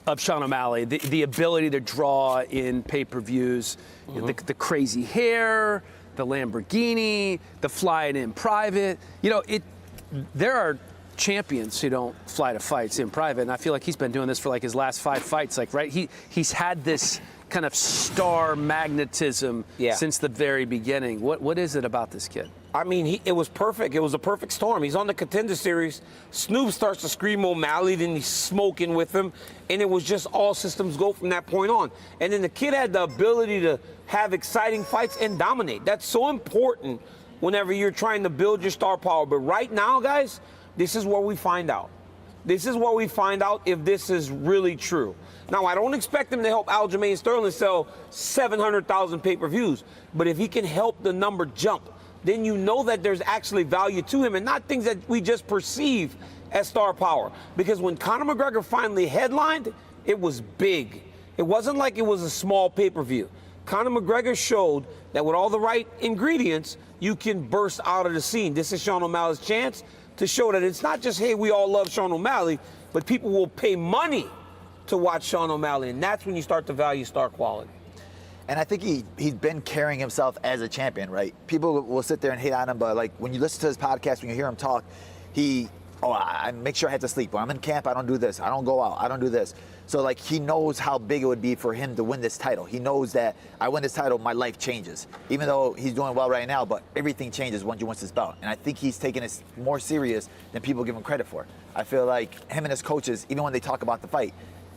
of Sean O'Malley, the ability to draw in pay-per-views, the crazy hair, the Lamborghini, the flying in private. There are champions who don't fly to fights in private, and I feel like he's been doing this for like his last 5 fights. Like, right? He's had this kind of star magnetism since the very beginning. What is it about this kid?
I mean, it was perfect. It was a perfect storm. He's on the Contender Series. Snoop starts to scream O'Malley, then he's smoking with him, and it was just all systems go from that point on. And then the kid had the ability to have exciting fights and dominate. That's so important whenever you're trying to build your star power. But right now, guys, this is where we find out. This is where we find out if this is really true. Now, I don't expect him to help Aljamain Sterling sell 700,000 pay-per-views, but if he can help the number jump, then you know that there's actually value to him and not things that we just perceive as star power. Because when Conor McGregor finally headlined, it was big. It wasn't like it was a small pay-per-view. Conor McGregor showed that with all the right ingredients, you can burst out of the scene. This is Sean O'Malley's chance to show that it's not just, hey, we all love Sean O'Malley, but people will pay money to watch Sean O'Malley, and that's when you start to value star quality.
And I think he's been carrying himself as a champion, right? People will sit there and hate on him, but like when you listen to his podcast, when you hear him talk, I make sure I have to sleep. When I'm in camp, I don't do this. I don't go out. I don't do this. So like he knows how big it would be for him to win this title. He knows that I win this title, my life changes. Even though he's doing well right now, but everything changes once you win this belt. And I think he's taking it more serious than people give him credit for. I feel like him and his coaches, even when they talk about the fight,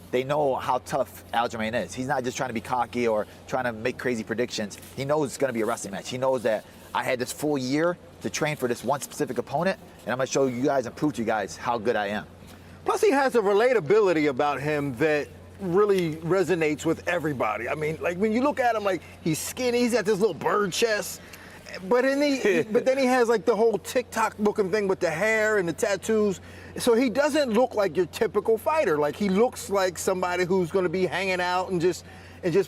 they know how tough Aljamain is. He's not just trying to be cocky or trying to make crazy predictions. He knows it's going to be a wrestling match. He knows that I had this full year to train for this one specific opponent, and I'm going to show you guys and prove to you guys how good I am.
Plus, he has a relatability about him that really resonates with everybody. I mean, like when you look at him, like he's skinny, he's got this little bird chest, but then he has like the whole TikTok looking thing with the hair and the tattoos. So he doesn't look like your typical fighter. Like he looks like somebody who's going to be hanging out and just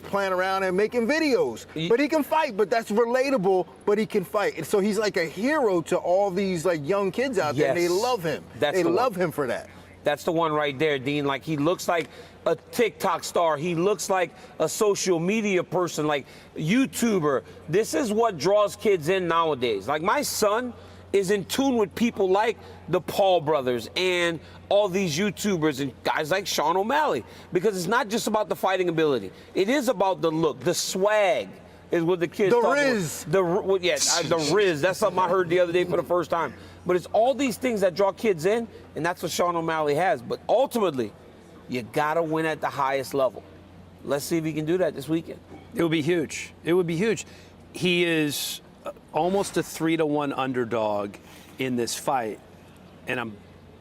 playing around and making videos. But he can fight, but that's relatable, but he can fight. And so he's like a hero to all these like young kids out there, and they love him. They love him for that.
That's the one right there, Dean. Like, he looks like a TikTok star. He looks like a social media person, like YouTuber. This is what draws kids in nowadays. Like, my son is in tune with people like the Paul brothers and all these YouTubers and guys like Sean O'Malley, because it's not just about the fighting ability. It is about the look, the swag is what the kids
The Riz.
The Riz. That's something I heard the other day for the first time. But it's all these things that draw kids in, and that's what Sean O'Malley has. But ultimately, you got to win at the highest level. Let's see if he can do that this weekend.
It would be huge. It would be huge. He is almost a 3-1 underdog in this fight, and I'm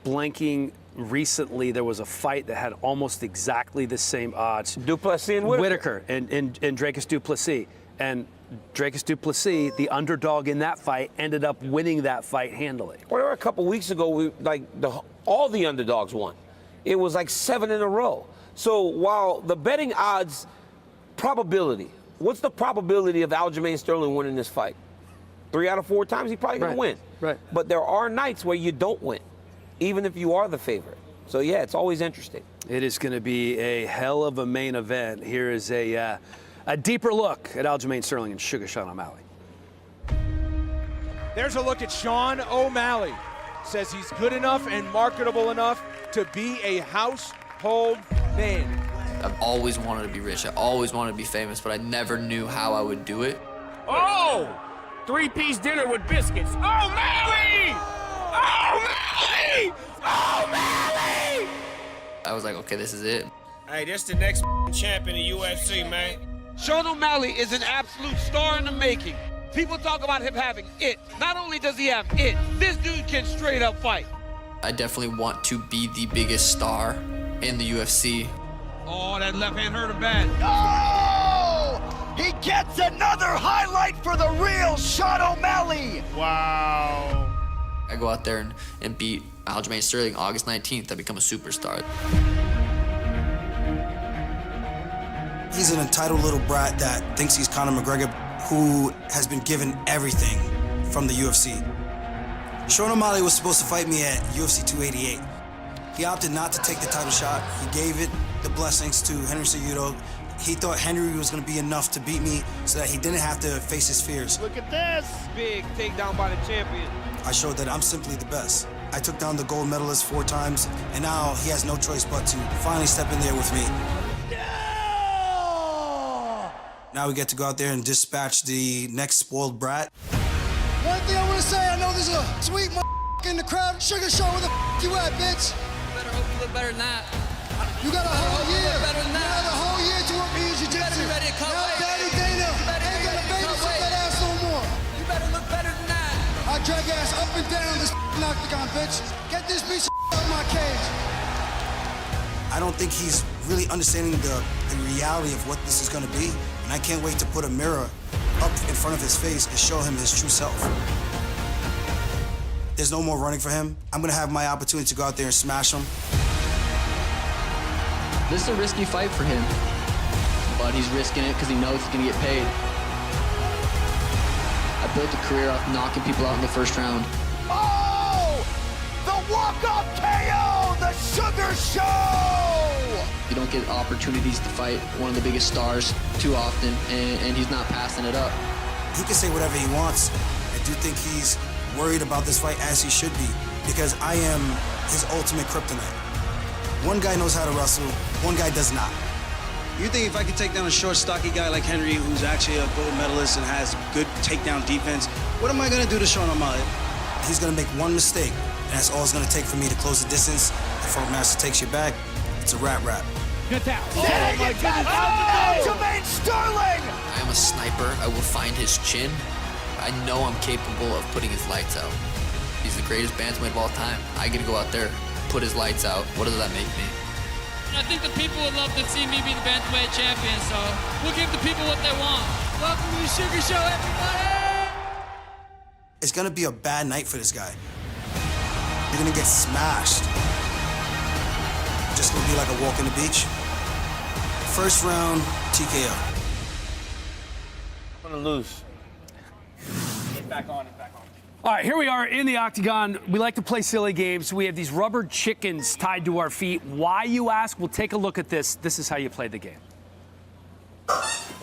blanking. Recently, there was a fight that had almost exactly the same odds.
Duplessis and Whitaker.
and Dracus Duplessis. And Dracus Duplessis, the underdog in that fight, ended up winning that fight handily.
Well, a couple weeks ago, all the underdogs won. It was like 7 in a row. So while the betting odds probability, what's the probability of Aljamain Sterling winning this fight? 3 out of 4 times, he's probably going to win.
Right.
But there are nights where you don't win, even if you are the favorite. So, yeah, it's always interesting.
It is going to be a hell of a main event. Here is a deeper look at Aljamain Sterling and Sugar Sean O'Malley.
There's a look at Sean O'Malley. Says he's good enough and marketable enough to be a household name.
I've always wanted to be rich. I always wanted to be famous, but I never knew how I would do it.
Oh! 3-piece dinner with biscuits. O'Malley! O'Malley! O'Malley!
I was like, okay, this is it.
Hey, this the next champ in the UFC, man. Sean O'Malley is an absolute star in the making. People talk about him having it. Not only does he have it, this dude can straight up fight.
I definitely want to be the biggest star in the UFC.
Oh, that left hand hurt him bad.
Oh! He gets another highlight for the real Sean O'Malley.
Wow.
I go out there and beat Aljamain Sterling August 19th. I become a superstar.
He's an entitled little brat that thinks he's Conor McGregor, who has been given everything from the UFC. Sean O'Malley was supposed to fight me at UFC 288. He opted not to take the title shot. He gave it the blessings to Henry Cejudo. He thought Henry was going to be enough to beat me so that he didn't have to face his fears.
Look at this.
Big takedown by the champion.
I showed that I'm simply the best. I took down the gold medalist 4 times, and now he has no choice but to finally step in there with me. Now we get to go out there and dispatch the next spoiled brat.
One thing I want to say, I know there's a sweet in the crowd. Sugar Show, where the you at, bitch?
You better hope you look better than that.
You got a whole year.
Better than that.
You got a whole year to work in your jiu-jitsu.
You better be ready to cut weight.
Daddy Dana ain't gonna babysit that ass no more.
You better look better than that.
I drag ass up and down this octagon, bitch. Get this piece of out of my cage.
I don't think he's really understanding the reality of what this is going to be, and I can't wait to put a mirror up in front of his face and show him his true self. There's no more running for him. I'm going to have my opportunity to go out there and smash him.
This is a risky fight for him, but he's risking it because he knows he's going to get paid. I built a career off knocking people out in the first round.
Oh! The walk-off KO! The Sugar Show!
You don't get opportunities to fight one of the biggest stars too often, and he's not passing it up.
He can say whatever he wants. I do think he's worried about this fight, as he should be, because I am his ultimate kryptonite. One guy knows how to wrestle, one guy does not.
You think if I could take down a short, stocky guy like Henry, who's actually a gold medalist and has good takedown defense, what am I going to do to Sean O'Malley?
He's going to make one mistake, and that's all it's going to take for me to close the distance. If Funk Master takes you back, it's a wrap.
Good down.
Oh, my goodness. Aljamain Sterling!
I am a sniper. I will find his chin. I know I'm capable of putting his lights out. He's the greatest bantamweight of all time. I get to go out there, put his lights out. What does that make me?
I think the people would love to see me be the bantamweight champion, so we'll give the people what they want. Welcome to the Sugar Show, everybody!
It's going to be a bad night for this guy. You're going to get smashed. Just going to be like a walk on the beach. First round, TKO.
I'm going to lose.
Back on.
All right, here we are in the octagon. We like to play silly games. We have these rubber chickens tied to our feet. Why, you ask? We'll take a look at this. This is how you play the game.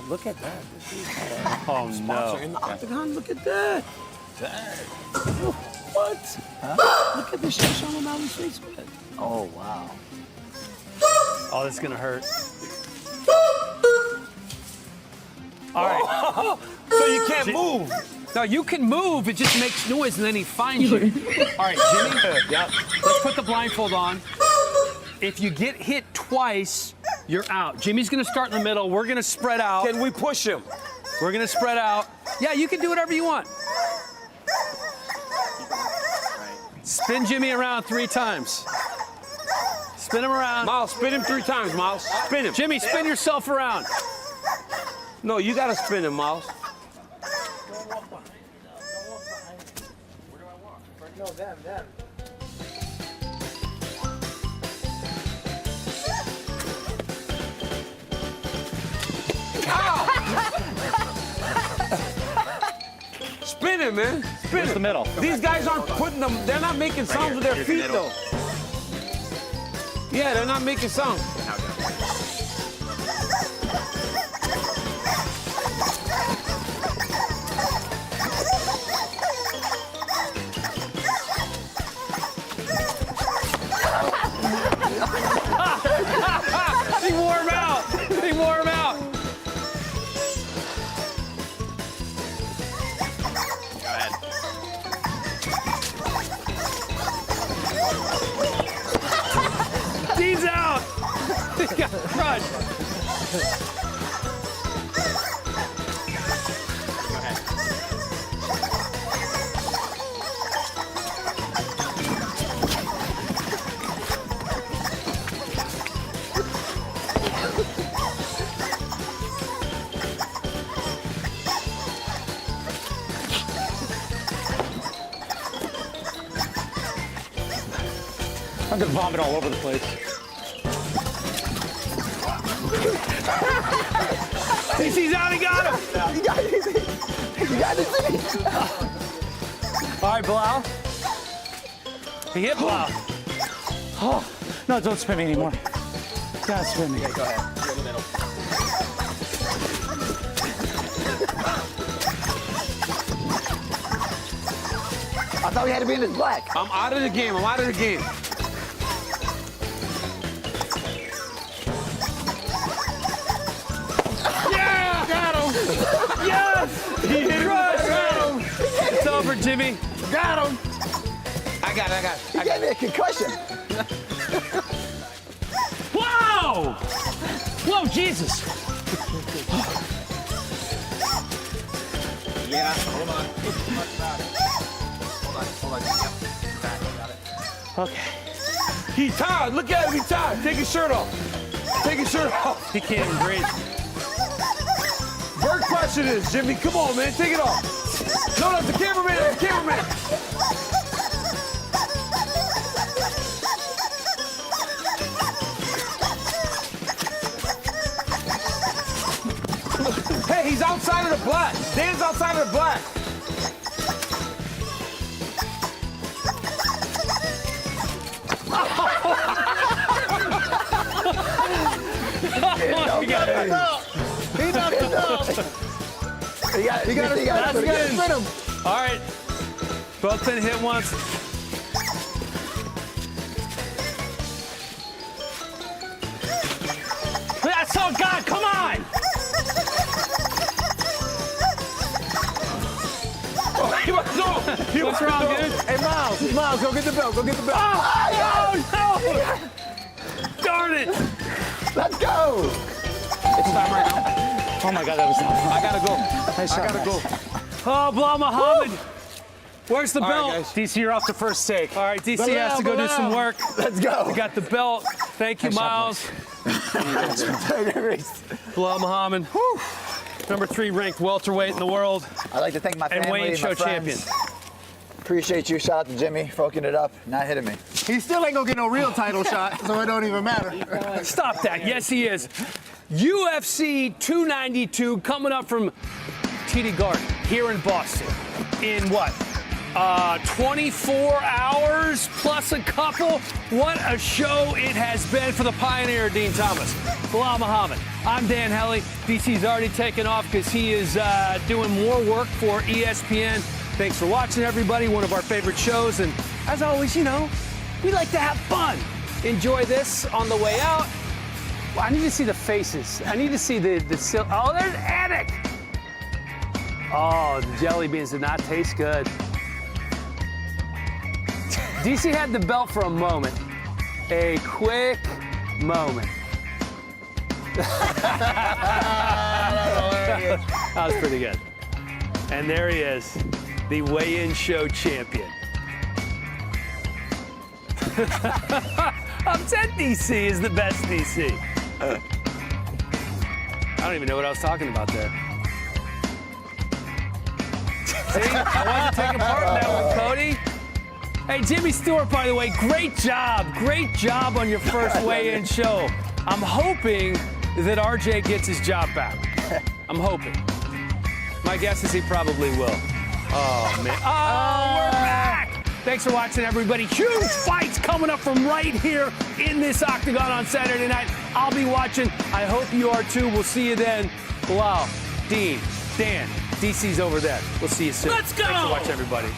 Look at that.
Oh, no.
In the octagon, look at that. What?
Huh? Look at this Sean O'Malley's face with it.
Oh, wow.
Oh, this is going to hurt. All right.
So you can't move.
No, you can move. It just makes noise, and then he finds you. All right, Jimmy.
Yep.
Let's put the blindfold on. If you get hit twice, you're out. Jimmy's going to start in the middle. We're going to spread out.
Can we push him?
We're going to spread out. Yeah, you can do whatever you want. Spin Jimmy around 3 times. Spin him around.
Miles, spin him 3 times, Miles. Spin him.
Jimmy, spin yourself around.
No, you got to spin him, Miles.
No, them.
Spin him, man. Spin
Where's
him.
the middle?
These guys aren't putting them, they're not making sounds with their feet, though. Yeah, they're not making sounds.
He wore him out. He wore him out.
Go ahead.
Dean's out. He got crushed.
I'm gonna vomit all over the place.
DC's out, he got him!
You got it.
All right, Bilal. He hit Bilal.
Oh, no, don't spin me anymore. God, spin me.
Okay, go ahead. You're in the middle. I thought we had to be in this black.
I'm out of the game. I'm out of the game.
Yeah! Got him! Yes! He hit him. Got him! It's over, Jimmy. Got him!
I got it.
He gave me a concussion.
Whoa! Whoa, Jesus!
Yeah, hold on. Hold on.
Okay.
He's tired. Look at him. He's tired. Take his shirt off. Take his shirt off.
He can't even breathe.
Bird pressure this, Jimmy. Come on, man. Take it off. No, that's the cameraman. That's the cameraman. Hey, he's outside of the black. Dan's outside of the black.
He got it.
He knocked it out.
You got to spin him.
All right. Both been hit once. That's all God. Come on. What's wrong, dude?
Hey, Miles, go get the belt. Go get the belt.
Oh, no. Darn it.
Let's go.
It's time right now. Oh my God, that was tough.
I gotta go.
Nice shot,
I gotta go.
Oh, Bilal Muhammad. Where's the
All
belt?
right, guys.
DC, you're off the first take. All right, DC
Bilal,
has to go do some work.
Let's go.
We got the belt. Thank you, Miles. Bilal Muhammad. Number 3 ranked welterweight in the world.
I'd like to thank my family
and Wayne
my
Show
friends.
champion.
Appreciate you. Shout out to Jimmy for hooking it up, not hitting me.
He still ain't gonna get no real title shot, so it don't even matter.
Stop that. Yes, he is. UFC 292 coming up from TD Garden here in Boston in what? 24 hours plus a couple. What a show it has been for the pioneer, Dean Thomas. Bilal Muhammad. I'm Dan Helly. DC's already taken off because he is doing more work for ESPN. Thanks for watching, everybody. One of our favorite shows. And as always, you know, we like to have fun. Enjoy this on the way out. Well, I need to see the faces. I need to see the oh, there's Anik. Oh, the jelly beans did not taste good. DC had the belt for a moment. A quick moment. That was pretty good. And there he is, the weigh-in show champion. Upset DC is the best DC. I don't even know what I was talking about there. See, I wasn't taking part in that one, Cody. Hey, Jimmy Stewart, by the way, great job. Great job on your first weigh-in show. I'm hoping that RJ gets his job back. I'm hoping. My guess is he probably will. Oh, man. Oh, we're back! Thanks for watching, everybody. Huge fights coming up from right here in this octagon on Saturday night. I'll be watching. I hope you are, too. We'll see you then. Bilal, Dean, Dan, DC's over there. We'll see you soon.
Let's go!
Thanks for watching, everybody.